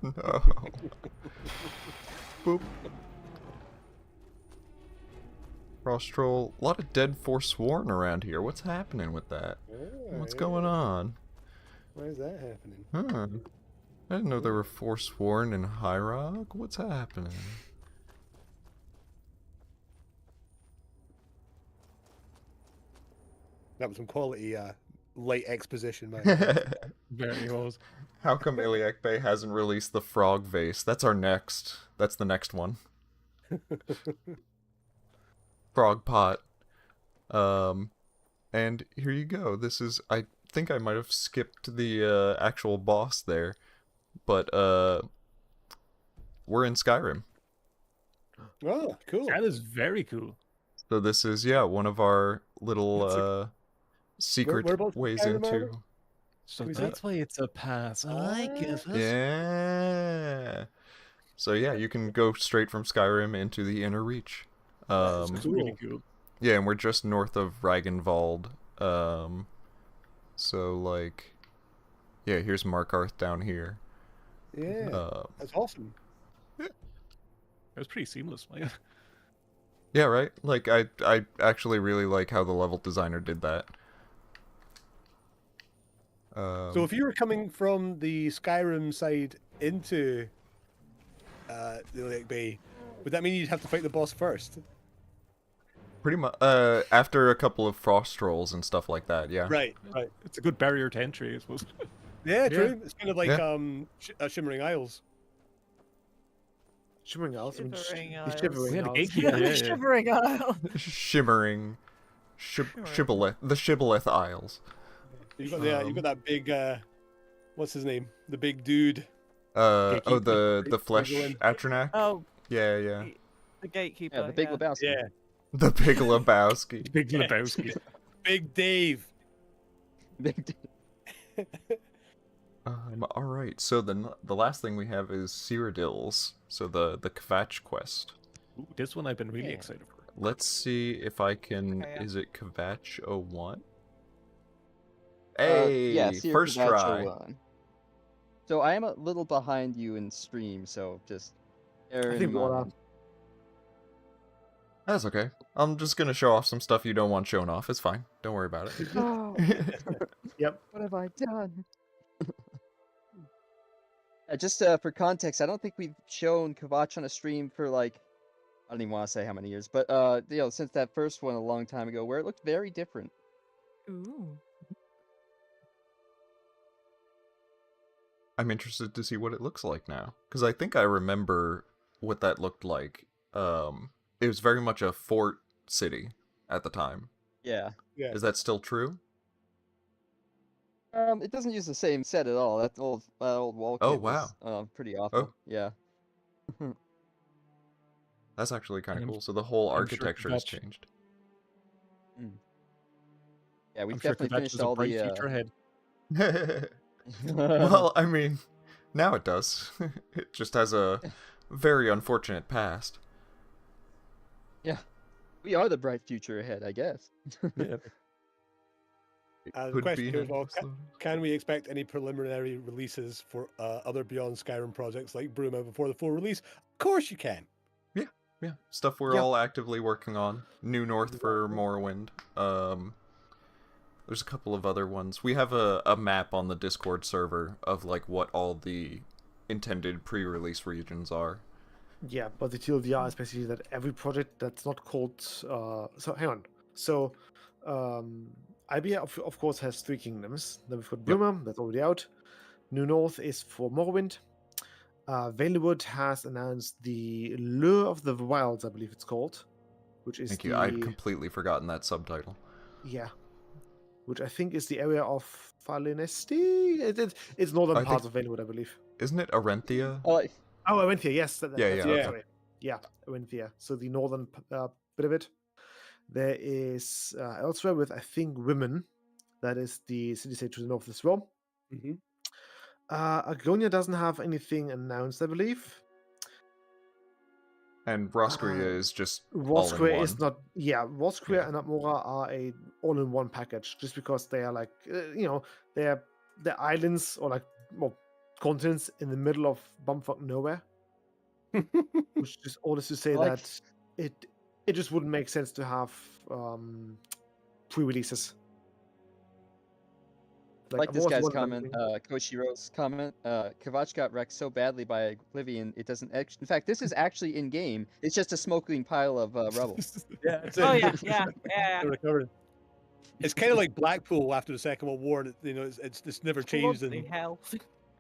No. Boop. Roscrea, a lot of dead Forsworn around here. What's happening with that? What's going on? Why is that happening? Huh. I didn't know there were Forsworn in High Rock. What's happening? That was some quality light exposition, man. Very was. How come Iliac Bay hasn't released the frog vase? That's the next one. Frog pot. And here you go. This is, I think I might have skipped the actual boss there, but we're in Skyrim. Oh, cool. That is very cool. So this is, yeah, one of our little secret whereabouts in ways Skyrim are into. we? So Who's that's why it's a pass. I like it. Yeah. So yeah, you can go straight from Skyrim into the Inner Reach. That's It's cool. really cool. Yeah, and we're just north of Ragnvald. So like, yeah, here's Markarth down here. Yeah, that's awesome. It was pretty seamless. Like, Yeah, right? Like, I actually really like how the level designer did that. So if you were coming from the Skyrim side into the Iliac Bay, would that mean you'd have to fight the boss first? Pretty much, after a couple of frost rolls and stuff like that, yeah. Right. it's a good barrier to entry, I suppose. Yeah, true. It's kind of like Yeah. Shimmering Isles. Shimmering Isles. Shivering The Isles. Shivering We had a Isles. gatekeeper. Yeah. Shivering Isle. Shimmering. Shibboleth. The Shibboleth Isles. You've got that big what's his name? The big dude. The flesh Gatekeeper. Atronach? Oh, Yeah. the gatekeeper. Yeah, the Big Lebowski. Yeah. The Big Lebowski. Big Lebowski. Big Dave. Big Alright, so the last thing we have is Cyrodiil's, so the Kvatch quest. Ooh, this one I've been really Yeah. excited for. Let's see if I can, Okay, yeah. is it Kvatch 01? Hey, yeah, Seer first Kvatch try. 01. So I am a little behind you in stream, so just bear I in think we all are. mind. That's okay. I'm just gonna show off some stuff you don't want shown off. It's fine. Don't worry about it. Oh, Yep. what have I done? Just for context, I don't think we've shown Kvatch on a stream for like, I don't even want to say how many years, but since that first one a long time ago, where it looked very different. Ooh. I'm interested to see what it looks like now, because I think I remember what that looked like. It was very much a fort city at the time. Yeah. Yeah. Is that still true? It doesn't use the same set at all. That old wall Oh, kit was, wow. pretty awful. Yeah. That's actually kind of I'm- cool. So the whole I'm sure architecture has Kvatch- changed. Yeah, we've I'm sure definitely Kvatch finished has a all bright the. future ahead. Well, I mean, now it does. It just has a very unfortunate past. Yeah, we are the bright future ahead, I guess. Yeah. The question here is, well, episode. can we expect any preliminary releases for other Beyond Skyrim projects like Bruma before the full release? Of course you can. Yeah, stuff we're Yeah. all actively working on. New North for Morrowind. There's a couple of other ones. We have a map on the Discord server of like what all the intended pre-release regions are. Yeah, but the TLDR is basically that every project that's not called. So hang on. So Ibia, of course, has 3 kingdoms. Then we've got Yep. Bruma, that's already out. New North is for Morrowind. Valewood has announced the Lure of the Wilds, I believe it's called, which is Thank you. I'd completely forgotten that subtitle. yeah, which I think is the area of Falinesti. It's northern parts of Valewood, I believe. Isn't it Arenthia? Oh, Oh, Arenthia, yes. Yeah. Sorry. Yeah, Arenthia. So the northern bit of it. There is elsewhere with, I think, Women. That is the city-state to the north as well. Mm-hmm. Agonia doesn't have anything announced, I believe. And Roscrea is just all in Roscrea one. is not. Yeah, Roscrea Yeah. and Atmora are a all-in-one package, just because they are like, they're islands or like continents in the middle of bumfuck nowhere. Which just all is to say Like- that it just wouldn't make sense to have pre-releases. Like this Amora's guy's one comment, thing. Koshiro's comment, Kvatch got wrecked so badly by Oblivion, it doesn't actually... In fact, this is actually in-game. It's just a smoking pile of rubble. Yeah. It's Oh yeah. Recovered. It's kind of like Blackpool after the Second World War. It's never changed Bloody in hell.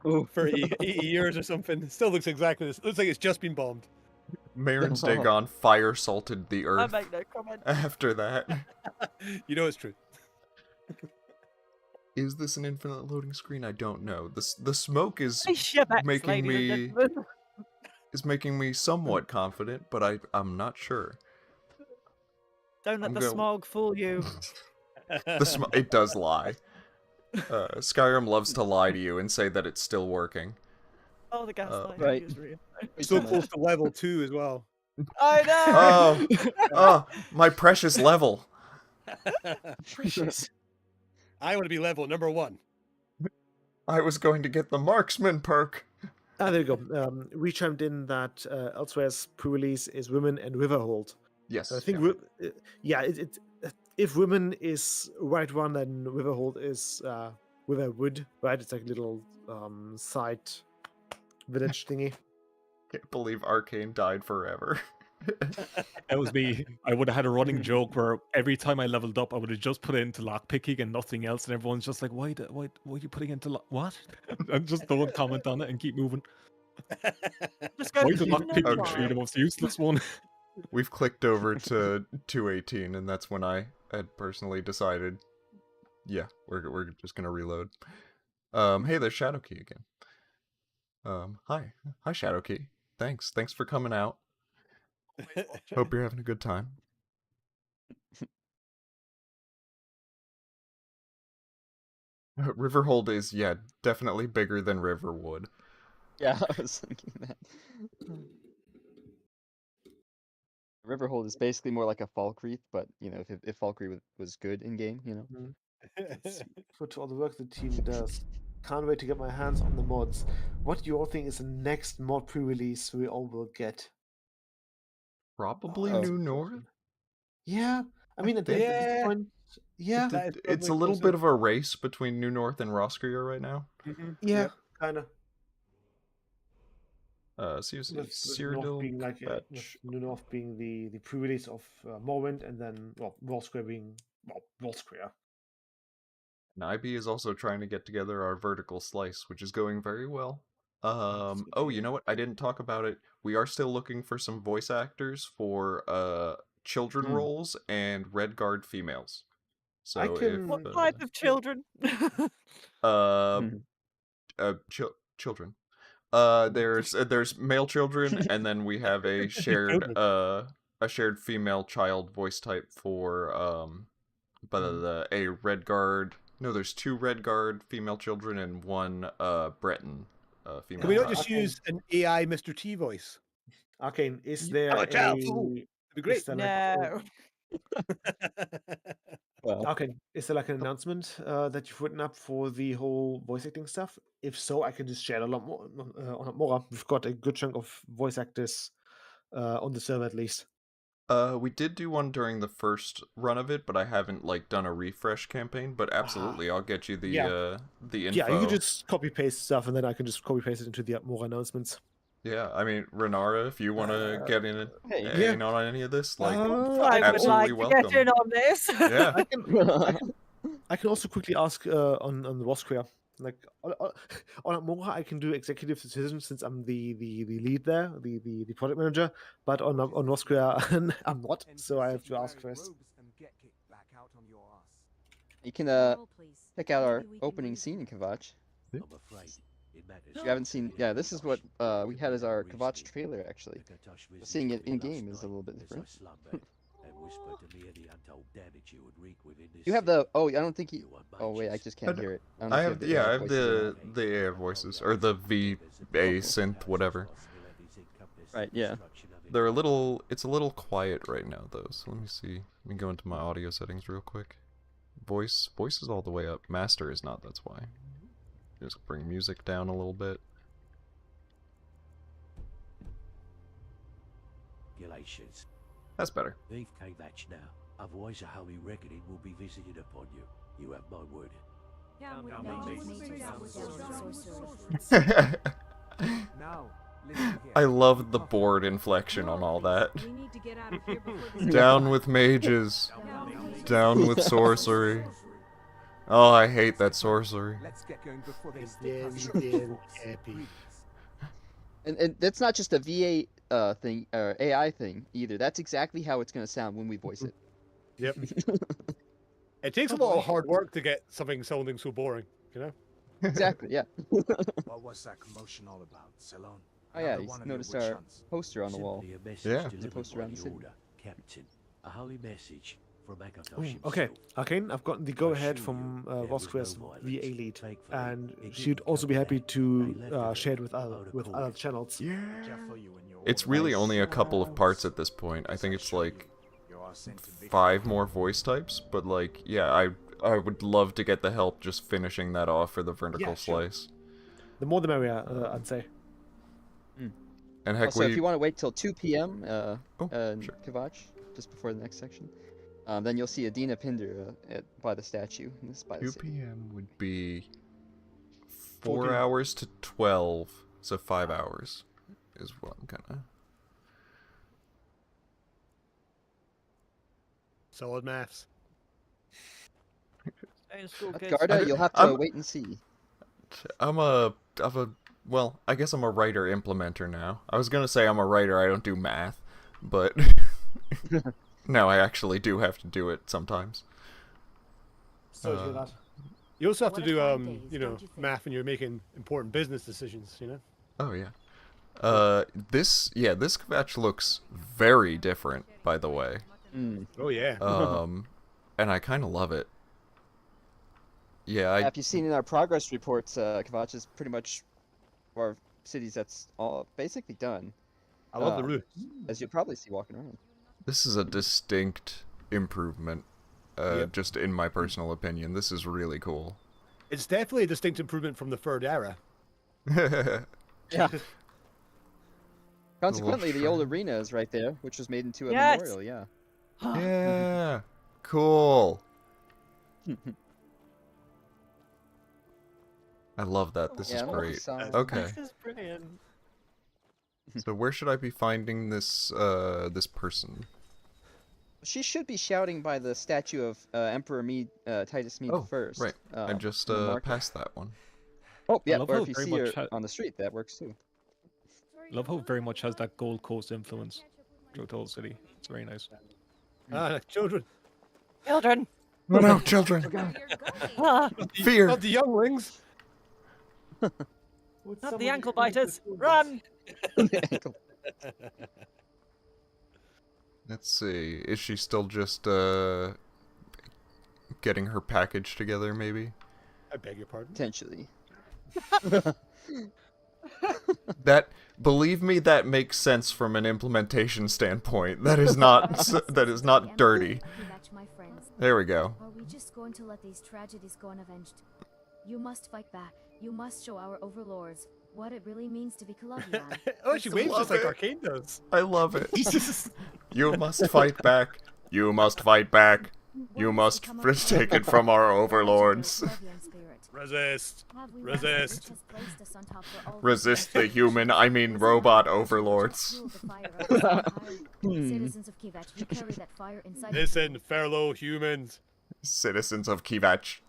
80 years or something. It still looks exactly this. Looks like it's just been bombed. Marin's Dagon fire salted the I earth make no comment. after that. You know it's true. Is this an infinite loading screen? I don't know. The smoke is Hey, Shebex, making ladies and me gentlemen. making me somewhat confident, but I'm not sure. Don't let I'm the go- smog fool you. It does lie. Skyrim loves to lie to you and say that it's still working. Oh, the gaslighting right. is real. So close to level 2 as well. I know. Oh, my precious level. Precious. I want to be level number 1. I was going to get the marksman perk. There you go. We chimed in that Elsewhere's pre-release is Women and Riverhold. Yes. I think, if Women is right one, then Riverhold is Riverwood, right? It's like a little side village thingy. Can't believe Arcane died forever. That was me. I would have had a running joke where every time I leveled up, I would have just put it into lockpicking and nothing else, and everyone's just like, "Why are you putting into what?" And just don't comment on it and keep moving. Just go Why is the no, lockpicking no. tree the most useless one? We've clicked over to 218, and that's when I had personally decided, yeah, we're just gonna reload. Hey, there's Shadowkey again. Hi Shadowkey. Thanks for coming out. Hope you're having a good time. Riverhold is, yeah, definitely bigger than Riverwood. Yeah, I was thinking that. Riverhold is basically more like a Falkreath, but, if Falkreath was good in-game, For all the work the team does. Can't wait to get my hands on the mods. What do you all think is the next mod pre-release we all will get? Probably that's a New good North. question. Yeah, I mean, at this Yeah. point, yeah, That is It's a probably little closer. bit of a race between New North and Roscrea right now. yeah, kind of. Seriously, With North being like Kvatch. New North being the pre-release of Morrowind, and then Roscrea being Roscrea. And IB is also trying to get together our vertical slice, which is going very well. That's good to Oh, you hear. know what? I didn't talk about it. We are still looking for some voice actors for children roles and Red Guard females. So I can- What if type of children? children. There's male children, and then we have a shared female child voice type for a Red Guard. No, there's 2 Red Guard female children and 1 Breton female. Can we not child. just use an AI Mr. T voice? Arcane, is there I'm a child fool. a That'd be great. is there like No. well, Okay, is there like an announcement that you've written up for the whole voice acting stuff? If so, I can just share a lot more on Mora. We've got a good chunk of voice actors on the server at least. We did do one during the first run of it, but I haven't done a refresh campaign. But absolutely, I'll get you the the info. Yeah, you can just copy paste stuff, and then I can just copy paste it into the Mora announcements. Yeah, I mean, Renara, if you want to get in hey. on any of this, I would absolutely like to welcome. get in on this. Yeah, I can also quickly ask on the Roscrea. Like on Moha, I can do executive decisions since I'm the lead there, the product manager. But on Roscrea, I'm not, so I have to ask first. You can check out our opening scene in Kvatch. Yeah. If you haven't seen, yeah, this is what we had as our Kvatch trailer actually. Seeing it in game is a little bit different. You have the I don't think you. Oh wait, I just can't hear it. don't know I if you have the yeah, AI I have voices or not. the AI voices or the VA synth, whatever. Right, yeah. They're a little. It's a little quiet right now though. So let me see. Let me go into my audio settings real quick. Voice is all the way up. Master is not. That's why. Just bring music down a little bit. That's better. Leave Kvatch now, otherwise a holy reckoning will be visited upon you. You have my word. I love the board inflection on all that. Down with mages. Down with sorcery. Oh, I hate that sorcery. And that's not just a VA thing or AI thing either. That's exactly how it's gonna sound when we voice it. Yep. It takes a lot of hard work to get something sounding so boring, you know? Exactly, yeah. What was that commotion all about, Ceylon? Oh yeah, you noticed our poster on the wall. Simply a message Yeah. It's a delivered poster by around the the city. order, Captain. A holy message from Akatosh Ooh, himself. okay, Arcane, I've gotten the go-ahead from Roscrea's VA lead, and she'd also be happy to share it with other channels. It's really only a couple of parts at this point. I think it's like 5 more voice types, but like, yeah, I would love to get the help just finishing that off for the vertical Yeah, sure. slice. The more the merrier, I'd say. And heck, Also, if you want to wait till 2 p.m. Oh, in sure. Kvatch, just before the next section, then you'll see Adina Pinder by the statue. And this is by the 2 city. p.m. would be 4 14. hours to 12, so 5 hours is what I'm gonna. Solid maths. Stay in school, But kids. Garda, you'll have to wait and see. Well, I guess I'm a writer implementer now. I was gonna say I'm a writer, I don't do math, but no, I actually do have to do it sometimes. Sorry to hear that. You also have to What a do, fine day, you know, don't you think? math when you're making important business decisions, you know? Oh yeah. This Kvatch looks very different, by the way. Mm. Oh, yeah. And I kind of love it. Yeah, Yeah, if you've seen in our progress reports, Kvatch is pretty much our cities that's all basically done. I love the roof. As you'll probably see walking around. this is a distinct improvement. Yep. Just in my personal opinion, this is really cool. It's definitely a distinct improvement from the third era. Yeah. Consequently, the old shrine. arena is right there, which was made into a Yes. memorial. Yeah. Yeah, cool. I love that. This Yeah, is I love the great. sound. Okay, This is brilliant. so where should I be finding this this person? She should be shouting by the statue of Emperor Mede, Titus Mede Oh, first. right. I just in the market. passed that one. Oh, yeah. love Or how if you very see her much ha- on the street, that works too. Love how very much has that Gold Coast influence throughout the whole city. It's very nice. Ah, children. Children. Run out, children! Ah, Fear! Not the younglings. not the ankle biters. Run. Let's see. Is she still just getting her package together? Maybe. I beg your pardon. Potentially. That, believe me, that makes sense from an implementation standpoint. That is not that is not dirty. Kvatch, my friends. There we go. Are we just going to let these tragedies go unavenged? You must fight back. You must show our overlords what it really means to be Calavian. Oh, she waves love just like it. Arcane does. I love it. You must fight back. You must fight back. You must take it from our overlords. Resist. Resist. Resist the human, I mean robot overlords. Citizens of Kvatch, you carry that fire inside. Listen, fellow humans. Citizens of Kvatch.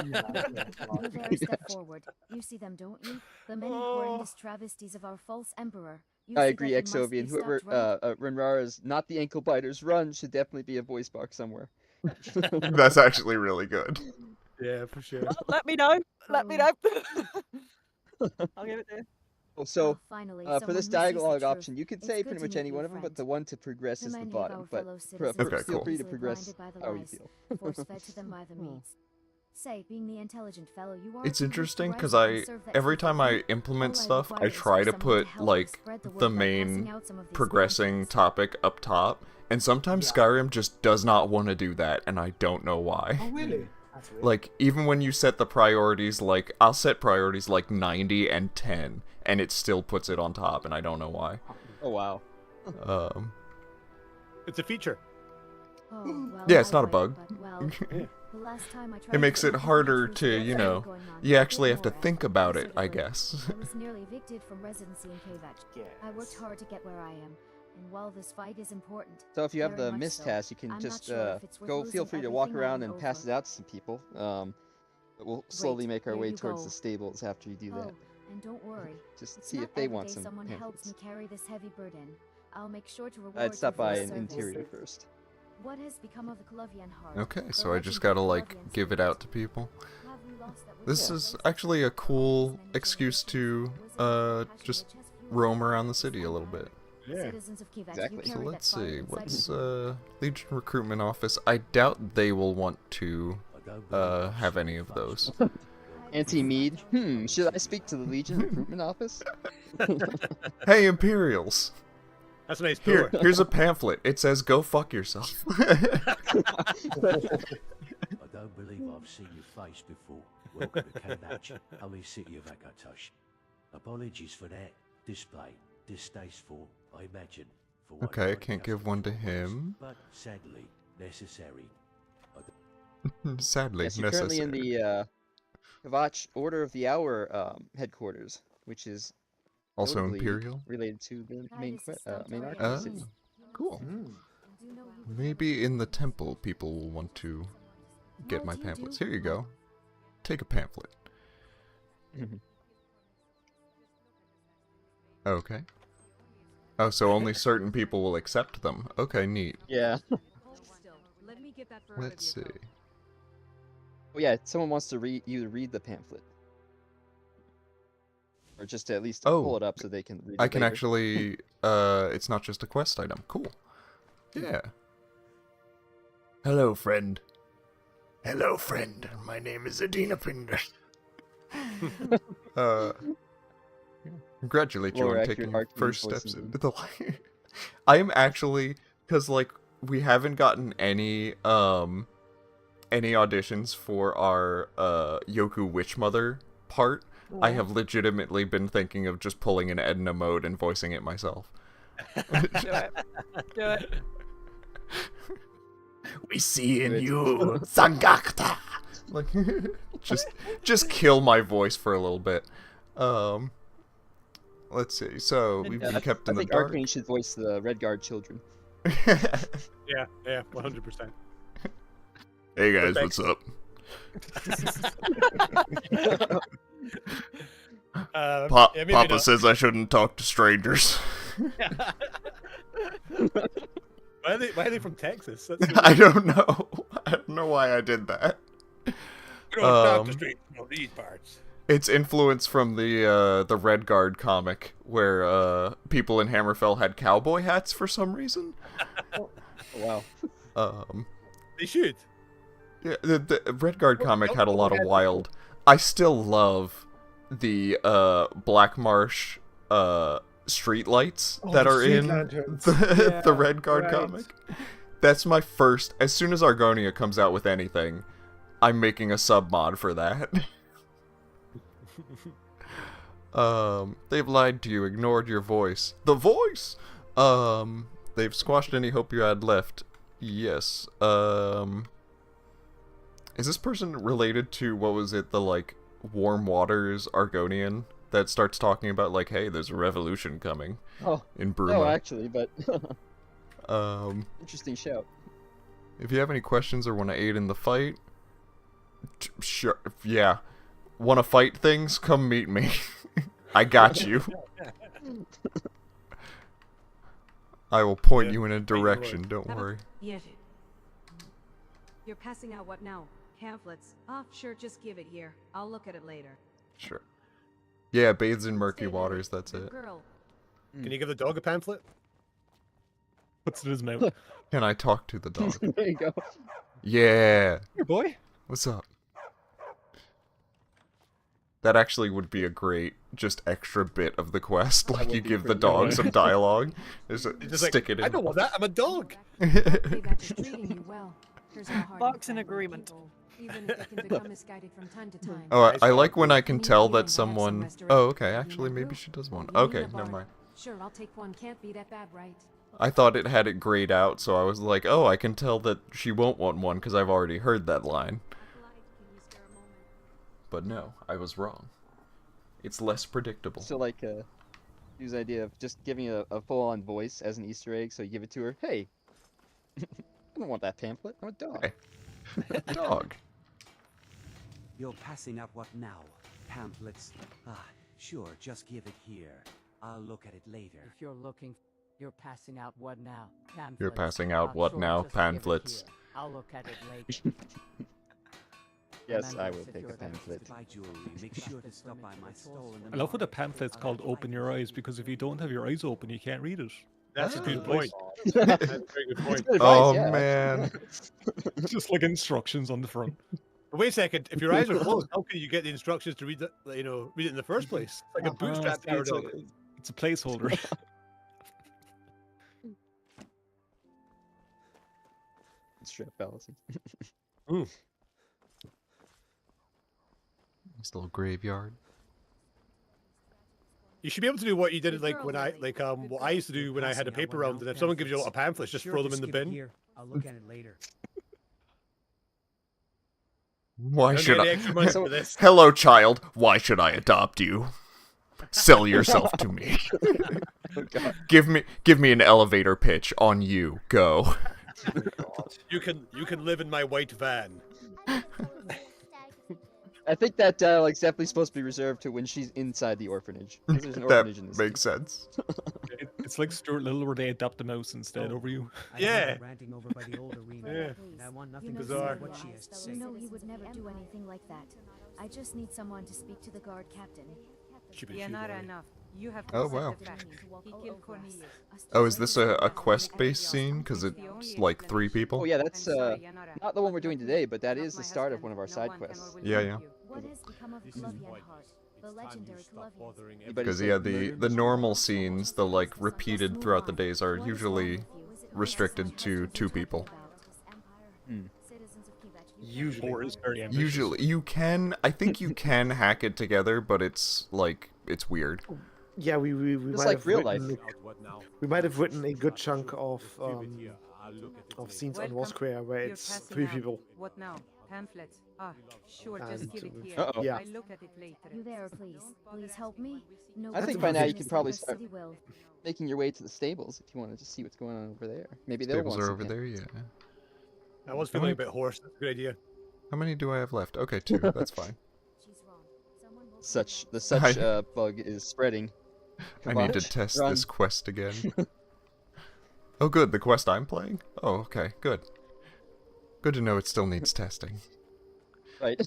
Move a step forward. You see them, don't you? The many horrendous travesties of our false emperor. You I see agree, that he must Exovian. be Whoever stopped, right? Renrara's not the ankle biters run should definitely be a voice box somewhere. That's actually really good. Yeah, for sure. Well, let me know. Let me know. I'll give it to you. So, Finally, for someone this who sees the dialogue truth. option, you could It's say good pretty to much meet any you, one of them, but friend. the one to progress The is the many of bottom. our But fellow feel citizens Okay, cool. free to easily progress blinded by the how you lies, feel. force-fed to them by the means. Say, being the intelligent fellow you are, It's you wish to interesting rise because up and serve that every truth time with I me. implement All I stuff, I require is try for to someone put help us like spread the the word by main passing out some of these progressing pamphlets. topic up top, and sometimes Skyrim just does not want to do that, and I don't know why. Oh, really? That's weird. Like, even when you set the priorities, like, I'll set priorities like 90 and 10, and it still puts it on top, and I don't know why. Oh wow. It's a feature. Oh, well, Yeah, it's I not a would, bug. but, well, the last time I tried It makes to it get the harder truth to, about you what know, was going on, you a actually bit have to more think effort, about it, I considerably. guess. I was nearly evicted from residency in Kvatch. I worked Yes. hard to get where I am, and while this fight is important, So if you have very the much mist so, task, you can I'm just not sure if it's worth feel losing free to walk everything I around own and pass over. it out to some people. But we'll slowly Great, make our here way you towards go. the stables after you do Oh, that. and don't worry. Just It's see not if they every want day some someone helps me pamphlets. carry this heavy burden. I'll make sure to reward I'd you stop for by your an service. interior first. What has become of the Colovian heart? Okay, The so I just legend gotta, of like, Colovian give it secret? out to people. Have we lost that This wisdom is place actually a of cool many excuse to, generations? Wisdom and passion just which has fueled roam our around the lives city a little and bit. Yeah. Citizens of Kvatch, Exactly. you So carry let's that fire see, inside what's, you. Legion Recruitment Office. I doubt they will want to, I don't believe I've have seen any your of face those. before. Anti-Mead? Should I speak to the Legion Recruitment Office? Hey, Imperials! That's a nice Here, door. here's a pamphlet. It says, go fuck yourself. I don't believe I've seen your face before. Welcome to Kvatch, holy city of Akatosh. Apologies for that display. Distasteful, I imagine. For what Okay, I might be can't give one to unfortunate words, him. But sadly, necessary. Sadly, Yes, you're currently in necessary. the Kvatch Order of the Hour headquarters, which is Also notably Imperial? related to the main main arc Oh, of the city. cool. Mm. Maybe in the temple people will want to get my pamphlets. Here you go. Take a pamphlet. Okay. Oh, so only certain people will accept them. Okay, neat. Yeah. Let's see. Well, yeah, someone wants to read the pamphlet, or just to at least Oh, pull it up so they can read it I can later. actually, it's not just a quest item. Cool. Yeah. Hello, friend. Hello, friend. My name is Adina Pinder. Congratulate you More on accurate taking arcane first voice steps indeed. into the light. I am actually, because, like, we haven't gotten any auditions for our, Yoku Witchmother part. I have legitimately been thinking of just pulling an Edna mode and voicing it myself. Do it. Do it. We see in Good. you, Sangakta. Like, just kill my voice for a little bit. Let's see. So we've been kept I in the think dark. Arcane should voice the Red Guard children. Yeah, 100%. Hey guys, Thanks. what's up? Yeah, maybe Papa not. says I shouldn't talk to strangers. Why are they from Texas? That's so I don't know. I don't know why I did that. We don't talk Um, to straight from these parts. It's influence from the Red Guard comic where people in Hammerfell had cowboy hats for some reason. Oh, wow. They should. Yeah, the Red Guard comic had a lot of had wild. I still love the Black Marsh street lights that the are street in lanterns. the Yeah, Red Guard right. comic. That's my first. As soon as Argonia comes out with anything, I'm making a sub mod for that. They've lied to you, ignored your voice. The voice. They've squashed any hope you had left. Yes. Is this person related to, what was it, the, like, Warm Waters Argonian that starts talking about, like, hey, there's a revolution coming Oh, in Bruma? no, actually, but Um, interesting shout. If you have any questions or want to aid in the fight, sure, yeah. Want to fight things? Come meet me. I got you. I will point you in a direction, don't worry. Yes. You're passing out what now? Pamphlets? Oh, sure, just give it here. I'll look at it later. Sure. Yeah, bathes in murky Stay there. waters, that's Good it. girl. Can you give the dog a pamphlet? Puts it in his mouth. Can I talk to the dog? There you go. Yeah. Here, boy. What's up? That actually would be a great, just extra bit of the quest. Like you would be give the pretty dog good. some dialogue. Just Just stick like, it in. I don't want that. I'm a dog. Kvatch is treating you well. There's no harm Barks in friendly agreement. people, even if they can become misguided from time to time. Oh, Nice I dog. like when I can Need tell to that have some someone... restoration. Oh, okay, You actually want maybe proof? she does one. You need Okay, a never bar. mind. Sure, I'll take one. Can't be that bad, right? I thought it had it grayed out, so I was like, oh, I can tell that she won't want one because I've already heard that line. But no, I was wrong. It's less predictable. So like, use the idea of just giving a full-on voice as an Easter egg. So you give it to her. Hey, I don't want that pamphlet. I'm a dog. Hey. Dog. You're passing out what now? Pamphlets? Ah, sure, just give it here. I'll look at it later. If you're looking, you're passing out what now? Pamphlets. You're passing out Ah, what sure, now? just give it Pamphlets. here. I'll look at it later. Yes, I Remember, will take a secure that pamphlet. Buy jewelry. Make sure to stop by my stall in the I love what the pamphlet's called Open Your Eyes, because if you don't have your eyes open, you can't read it. That's a Ah. good point. That's a very good point. Good advice, Oh, yeah. man. Just like instructions on the front. But wait a second. If your eyes are closed, how can you get the instructions to read it? Read it in the first place? Like a bootstrap See, it's, paradox. it's a placeholder. Strap fallacy. This little graveyard. You should be able to do what you did, like when what I used to do when I had a paper round, and if someone gives you a lot of pamphlets, just throw them in the bin. Here. I'll look at it later. Why Don't should get any I... extra money for this. Hello, child. Why should I adopt you? Sell yourself to me. Oh, God. Give me an elevator pitch on you. Go. You can live in my white van. I think that dialogue's definitely supposed to be reserved to when she's inside the orphanage. 'Cause there's an That orphanage in this. makes sense. It's like Stuart Little where they adopt the mouse instead over you. Yeah. Ranting over by the old arena. Yeah. And I want You nothing know, to do Bizarre. with what she has to say. You know he would never do anything like that. I just need someone to speak to the guard captain. enough. You have Oh, wow. He killed Cornelius. Oh, is this a quest-based scene? Because it's like 3 people? Oh yeah, that's not the one we're doing today, but that is the start of one of our side quests. Yeah, yeah. What has become of Lavian Heart, the legendary Lavian? Anybody Because, say yeah, murder? the normal scenes, the, like, repeated throughout the days are usually restricted to 2 people. Usually. Or is very ambitious. Usually, you can... I think you can hack it together, but it's, like, it's weird. Yeah, we Just might like have real written, life. we might have written a good chunk of scenes on Roscrea where it's 3 people. What now? Pamphlets. Ah, sure, just give it here. Uh-oh. Yeah. I'll look at it later. You there, please? Please help me. No I think by now you can probably start City will. making your way to the stables if you want to just see what's going on over there. Maybe they'll Tables want are some over there, yeah. I was feeling a bit hoarse. That's a good idea. How many do I have left? Okay, 2. That's fine. She's wrong. Someone will Such bug is spreading. I need to Kvatch, test run. this quest again. Oh, good. The quest I'm playing? Oh, okay. Good. Good to know it still needs testing. Right.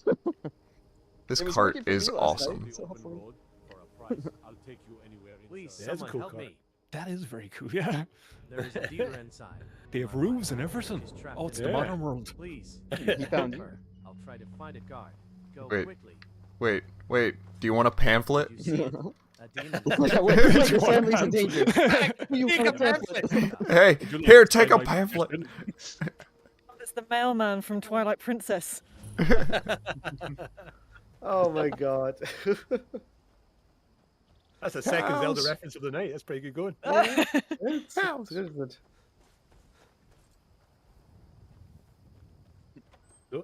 This It was cart working for is me last night, awesome. so hopefully- Please, Yeah, that's a someone cool help car. me. That is very cool, yeah. There is a dealer inside. They have roofs and everything. She's trapped Oh, it's in the Yeah. modern world. Please. He found you. I'll try to find a guard. Go Wait. quickly. Wait. Do you want a pamphlet? You see, a demon. Like, wait, your family's in danger. You Take want a a pamphlet? Hey, Would you like here, to take try a my pamphlet. suggestion? It's the mailman from Twilight Princess. Oh my god. That's the second Zelda Pals. reference of the night. That's pretty good going. Sounds good.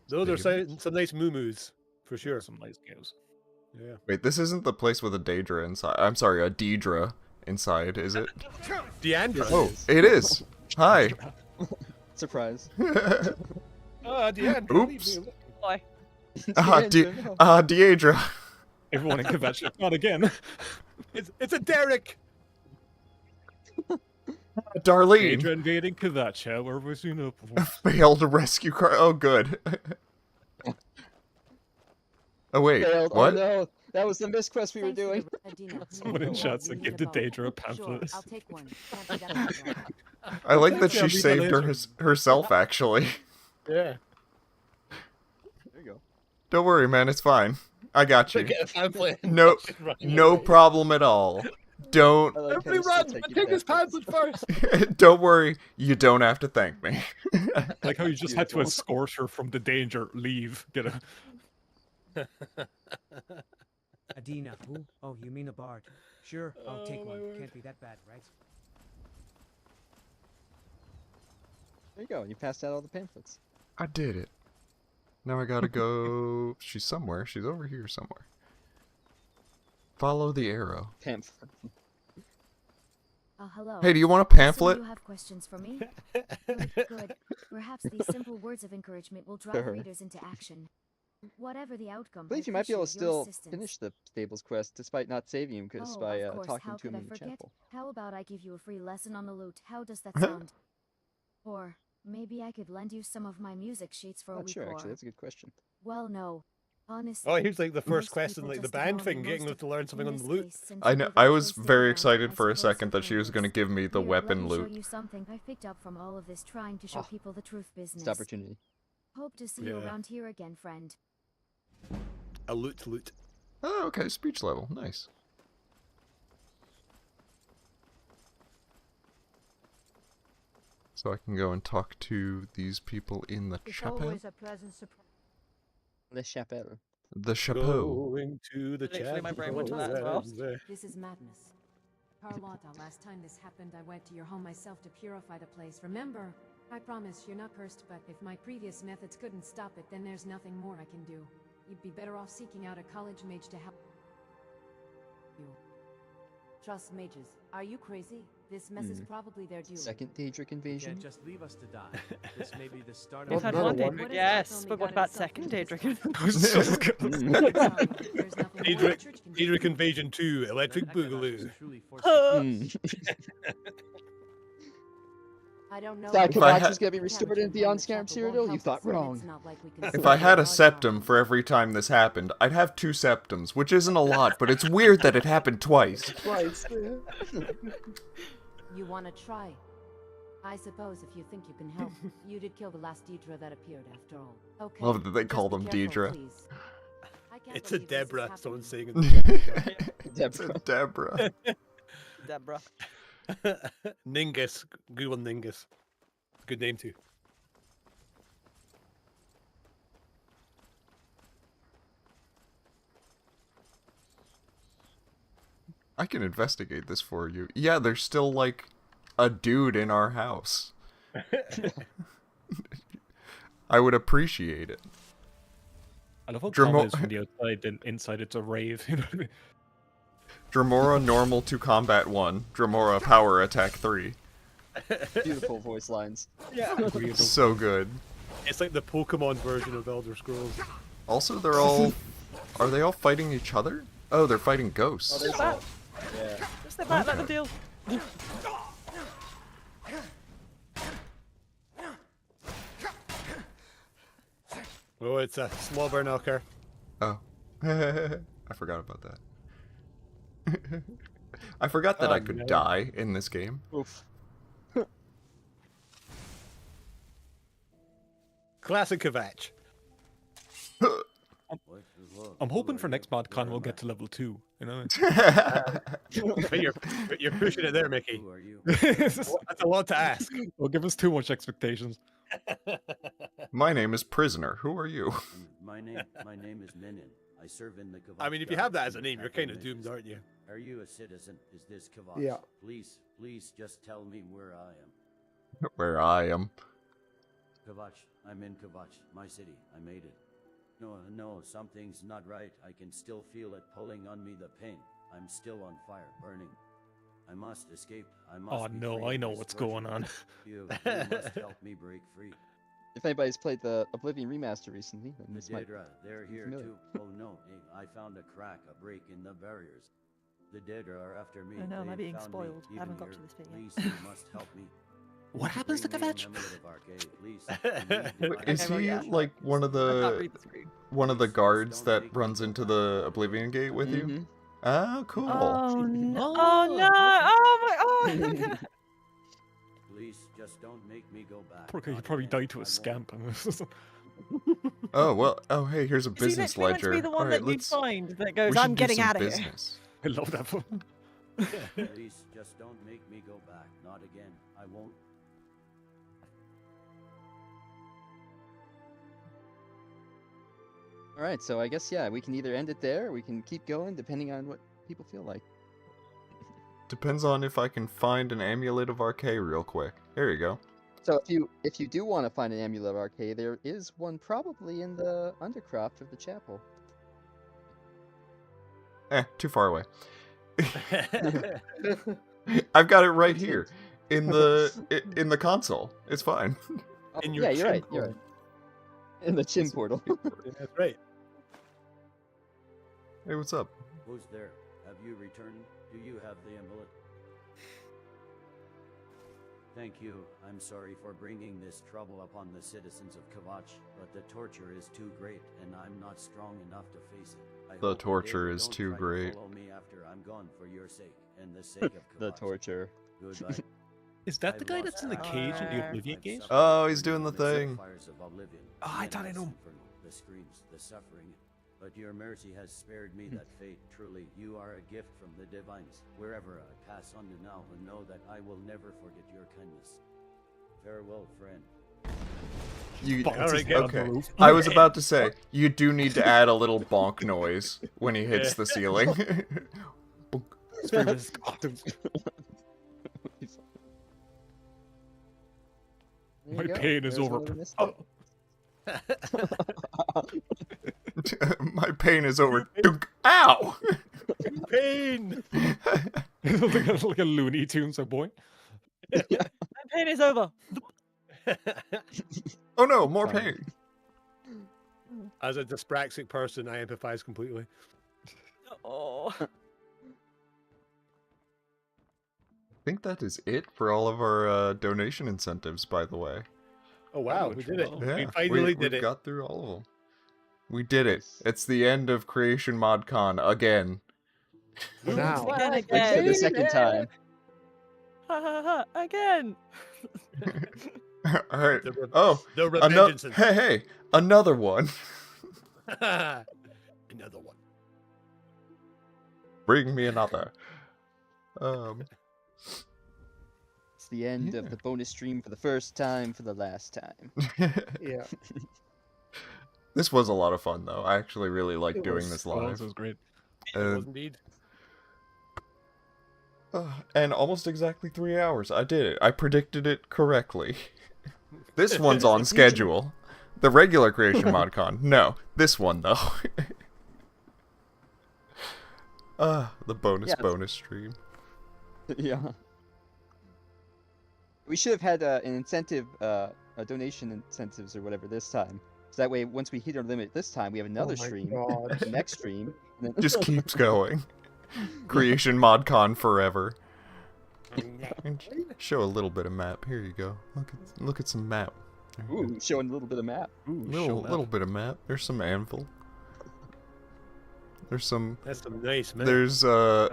Those are some nice moo-moos, for sure. Some nice cows. Yeah. Wait, this isn't the place with a Daedra inside. I'm sorry, a Deidre inside, is it? Deandra. Oh, it is. Hi. Surprise. Deandra, Oops. leave me Why? Deandra, no. Deidre. Everyone in Kvatch, not again. It's a Derek. Darlene. Daedra invading Kvatch, how are we soon up? Failed rescue car. Oh, good. Oh, wait. Failed. What? Oh no, that was the missed quest we were Thanks for doing. the Adina. Someone in chat said give the Daedra a pamphlet. Sure, I'll take one. Can't be that hard, though. I like that Yeah, she leave that saved later. herself, actually. Yeah. There you go. Don't worry, man. It's fine. I got you. Get a pamphlet. No, She's running no away. problem at all. Don't I like how Everybody you still run! take But your take this pamphlets. pamphlet first. don't worry. You don't have to thank me. Like how you just had to Beautiful. escort her from the danger, leave, get a... Adina, who? Oh, you mean a bard. Sure, I'll take one. Can't be that bad, right? There you go. You passed out all the pamphlets. I did it. Now I gotta go. She's somewhere. She's over here somewhere. Follow the arrow. Pamphlet. Hello. Hey, do you want a So pamphlet? you have questions for me? Good. Perhaps these simple words of encouragement will drive Sure. readers into action. Whatever the outcome, I believe you might be able to appreciate your still assistance. finish the stables quest despite not saving him Oh, by of course. talking How to him could I in the forget? chapel. How about I give you a free lesson on the lute? How does that sound? Or maybe I could lend you some of my music sheets for a Not week sure, or... actually. That's a good question. Well, no. Honestly. Oh, here's like the first most quest in people like the just band ignore me thing, getting most them of- to learn something in on the this loot. case, since I we know. live I in was close very down, excited I for a suppose second that she was something gonna works. give me the Here, weapon let me show loot. you something I picked up from all of this trying to show Oh. people the truth business. Missed opportunity. Hope to see you Yeah. around here again, friend. A loot. Oh, okay. Speech level. Nice. So I can go and talk to these people in the It's chapel. always a pleasant surprise. Le Chapelle. The chapeau. Going to the Literally, my brain went to that as well. This is madness. Carlotta, last time this happened, I went to your home myself to purify the place. Remember? I promise you're not cursed, but if my previous methods couldn't stop it, then there's nothing more I can do. You'd be better off seeking out a college mage to help you. Trust mages. Are you crazy? This mess is probably their due. Second Daedric invasion. Can't just leave us to die. This may be the start We've of had another one one. Daedric, What if yes, that's but only what got about himself second into Daedric? There's nothing more the church can do. Daedric Invasion 2, Electric That Akabach Boogaloo. is truly forsaken. I don't know. Thought If I Kvatch had- was going to be restored in Beyond Skyrim Cyrodiil? You thought wrong. If I had a septum for every time this happened, I'd have 2 septums, which isn't a lot, but it's weird that it happened twice. Twice. You want to try? I suppose if you think you can help. You did kill the last Deidre that appeared after all. Okay. Love that they just call be them careful, Deidre. please. I can't It's a believe this is Deborah, happening. someone's saying in It's a Deborah. Deborah. Ningus. Good one, Ningus. Good name too. I can investigate this for you. Yeah, there's still, like, a dude in our house. I would appreciate it. I love how Dramo- common is from the outside, then inside it's a rave. You know what I mean? Dramora normal to combat 1. Dramora power attack 3. Beautiful voice lines. Agreeable. So good. It's like the Pokemon version of Elder Scrolls. Also, they're all... Are they all fighting each other? Oh, they're fighting ghosts. Step back. Yeah. Step back, let them deal. Oh, it's a slobber knocker. Oh. I forgot about that. I forgot that Oh, I could no. die in this game. Oof. Classic Kvatch. I'm hoping for next MODCON we'll get to level 2, you know? But you're pushing it there, Mickey. Who are you? That's a lot to ask. Don't give us too much expectations. My name is Prisoner. Who are you? My name is Minin. I serve in the Kvatch. I mean, if you have that as a name, you're kind of doomed, aren't you? Are you a citizen? Is this Kvatch? Yeah. Please just tell me where I am. Where I am. Kvatch. I'm in Kvatch, my city. I made it. No, something's not right. I can still feel it pulling on me, the pain. I'm still on fire, burning. I must escape. I must Oh be no, free I of know this what's torture. going on. You must help me break free. If anybody's played the Oblivion remaster recently, then The this might Daedra, they're here familiar. too. Oh no, I found a crack, a break in the barriers. The Daedra are after me. Oh no, am I They've being found me, spoiled? I even haven't got here. to this bit Please, yet. you must help me. What happens to Bring me an Kvatch? amulet of Arcade, please. I need Is Okay, well, he yeah. like one of I can't the read the screen. guards that runs into the Oblivion Gate with you? Mhm. Oh, cool. Oh no! Oh no! Oh my! Oh. Please, just don't make me go back. Poor guy, he Not probably again. died to a I won't. scamp. Oh well. Oh hey, here's a Is he business literally meant to ledger. be the one All right, that you'd let's. find that We goes, should "I'm do getting some out of here." business. I love that one. Please, just don't make me go back. Not again. I won't. All right, so I guess yeah, we can either end it there, or we can keep going, depending on what people feel like. Depends on if I can find an amulet of Arcade real quick. Here you go. So if you do want to find an amulet of Arcade, there is one probably in the undercroft of the chapel. Too far away. I've got it right here in the console. It's fine. Oh, In your yeah, you're chin right. You're right. In the chin portal. That's right. Hey, what's up? Who's there? Have you returned? Do you have the amulet? Thank you. I'm sorry for bringing this trouble upon the citizens of Kvatch, but the torture is too great, and I'm not strong enough to face it. I The hope torture Daedra is don't too try to great. Follow me after I'm gone for your sake and the sake of Kvatch. The torture. Goodbye. Is that the I've guy lost that's in the track. cage in the I've Oblivion I've Gate? suffered Oh, he's from doing the the thing. fires of Oblivion, Oh, I the thought I endless knew. inferno, the screams, the suffering. But your mercy has spared me that fate. Truly, you are a gift from the divines. Wherever I pass on to now, and know that I will never forget your kindness. Farewell, friend. You, Bonks his head on the okay. roof. I was about to say, you do need to add a little bonk noise when he hits the ceiling. Scream his God. There My you go. pain is There's over. one of the missed Oh. My pain is over. Dunk. Ow! Pain. like a Looney Tunes, so boy. My pain is over. Oh no, more pain. As a dyspraxic person, I empathize completely. Oh. I think that is it for all of our donation incentives, by the way. Oh wow, much we did it. fun. Yeah, We finally did we've it. got through all of them. We did it. It's the end of Creation ModCon again. For now. Again, For the again. second time. Ha ha ha! Again. All right. The re- Oh, The another. revengeance. Hey, another one. Another one. Bring me another. It's the end of the bonus stream for the first time for the last time. Yeah. This was a lot of fun, though. I actually really like It doing was. this Oh, live. this was great. It was indeed. And almost exactly 3 hours. I did it. I predicted it correctly. This one's on schedule. The regular Creation ModCon. No. This one, though. The bonus stream. Yeah. We should have had an incentive, a donation incentives or whatever this time. So that way, once we hit our limit this time, we have another my stream, God. the next stream. And then... Just keeps going. Creation ModCon forever. And show a little bit of map. Here you go. Look at some map. There you go. Ooh, showing a little bit of map. Ooh, Little bit of map. There's some anvil. There's some. That's some nice man. There's the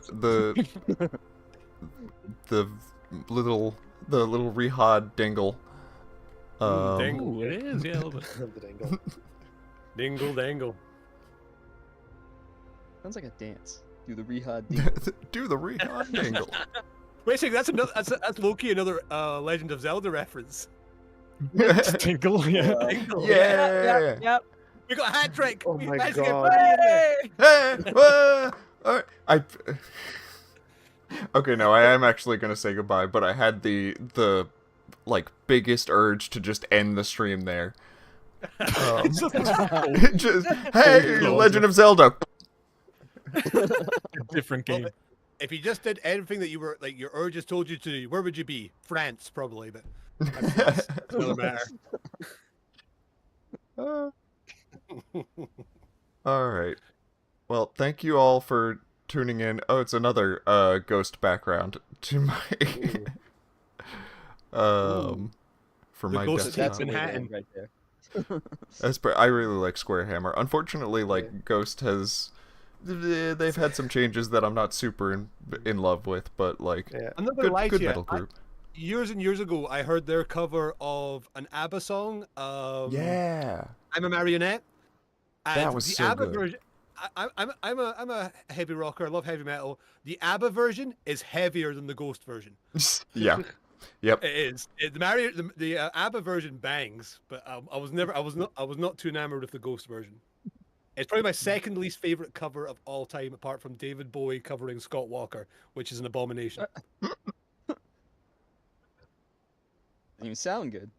little Rehad dingle. dingle. Ooh, it is, yeah, a little bit. The dangle. Dingle dangle. Sounds like a dance. Do the Rehad dingle. Do the Rehad dingle. Wait a second, that's another. That's Loki, another Legend of Zelda reference. Tinkle, yeah. Dingle. Yeah. Yep. We got a hat trick. Oh We my managed to get God. Buddy in there. Hey, whoa, all right, Okay, no, I am actually gonna say goodbye, but I had the like biggest urge to just end the stream there. Just, hey, Legend of Zelda. Different game. if you just did everything that you were like your urges told you to do, where would you be? France, probably, but that's another matter. All right. Well, thank you all for tuning in. Oh, it's another ghost background to my for The my ghost desktop. of Manhattan. right there. I really like Square Hammer. Unfortunately, like Ghost has, they've had some changes that I'm not super in love with, but like I'm not gonna lie to good you. metal group. Years and years ago, I heard their cover of an ABBA song. Yeah, I'm a Marionette. And that was the so ABBA good. version. I'm a heavy rocker. I love heavy metal. The ABBA version is heavier than the Ghost version. Yeah. Yep. It is. The ABBA version bangs, but I was not too enamored with the Ghost version. It's probably my second least favorite cover of all time, apart from David Bowie covering Scott Walker, which is an abomination. Didn't even sound good.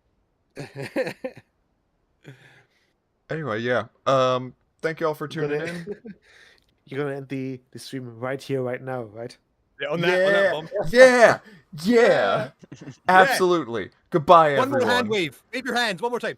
Anyway, yeah. Thank you all for tuning in. You're gonna end the stream right here, right now, right? Yeah, on that bomb. Yeah. Absolutely. Goodbye, One everyone. more hand wave. Wave your hands one more time.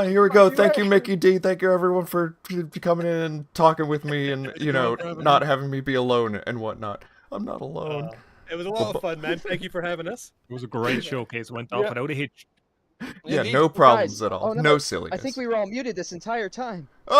Here we go. Thank you, Mickey D. Thank you, everyone, for coming in and talking with me and, not having me be alone and whatnot. I'm not alone. It was a lot of fun, man. Thank you for having us. It was a great showcase. Went off without a hitch. Yeah, no problems at all. Oh, no silliness. I think we were all muted this entire time. Oh!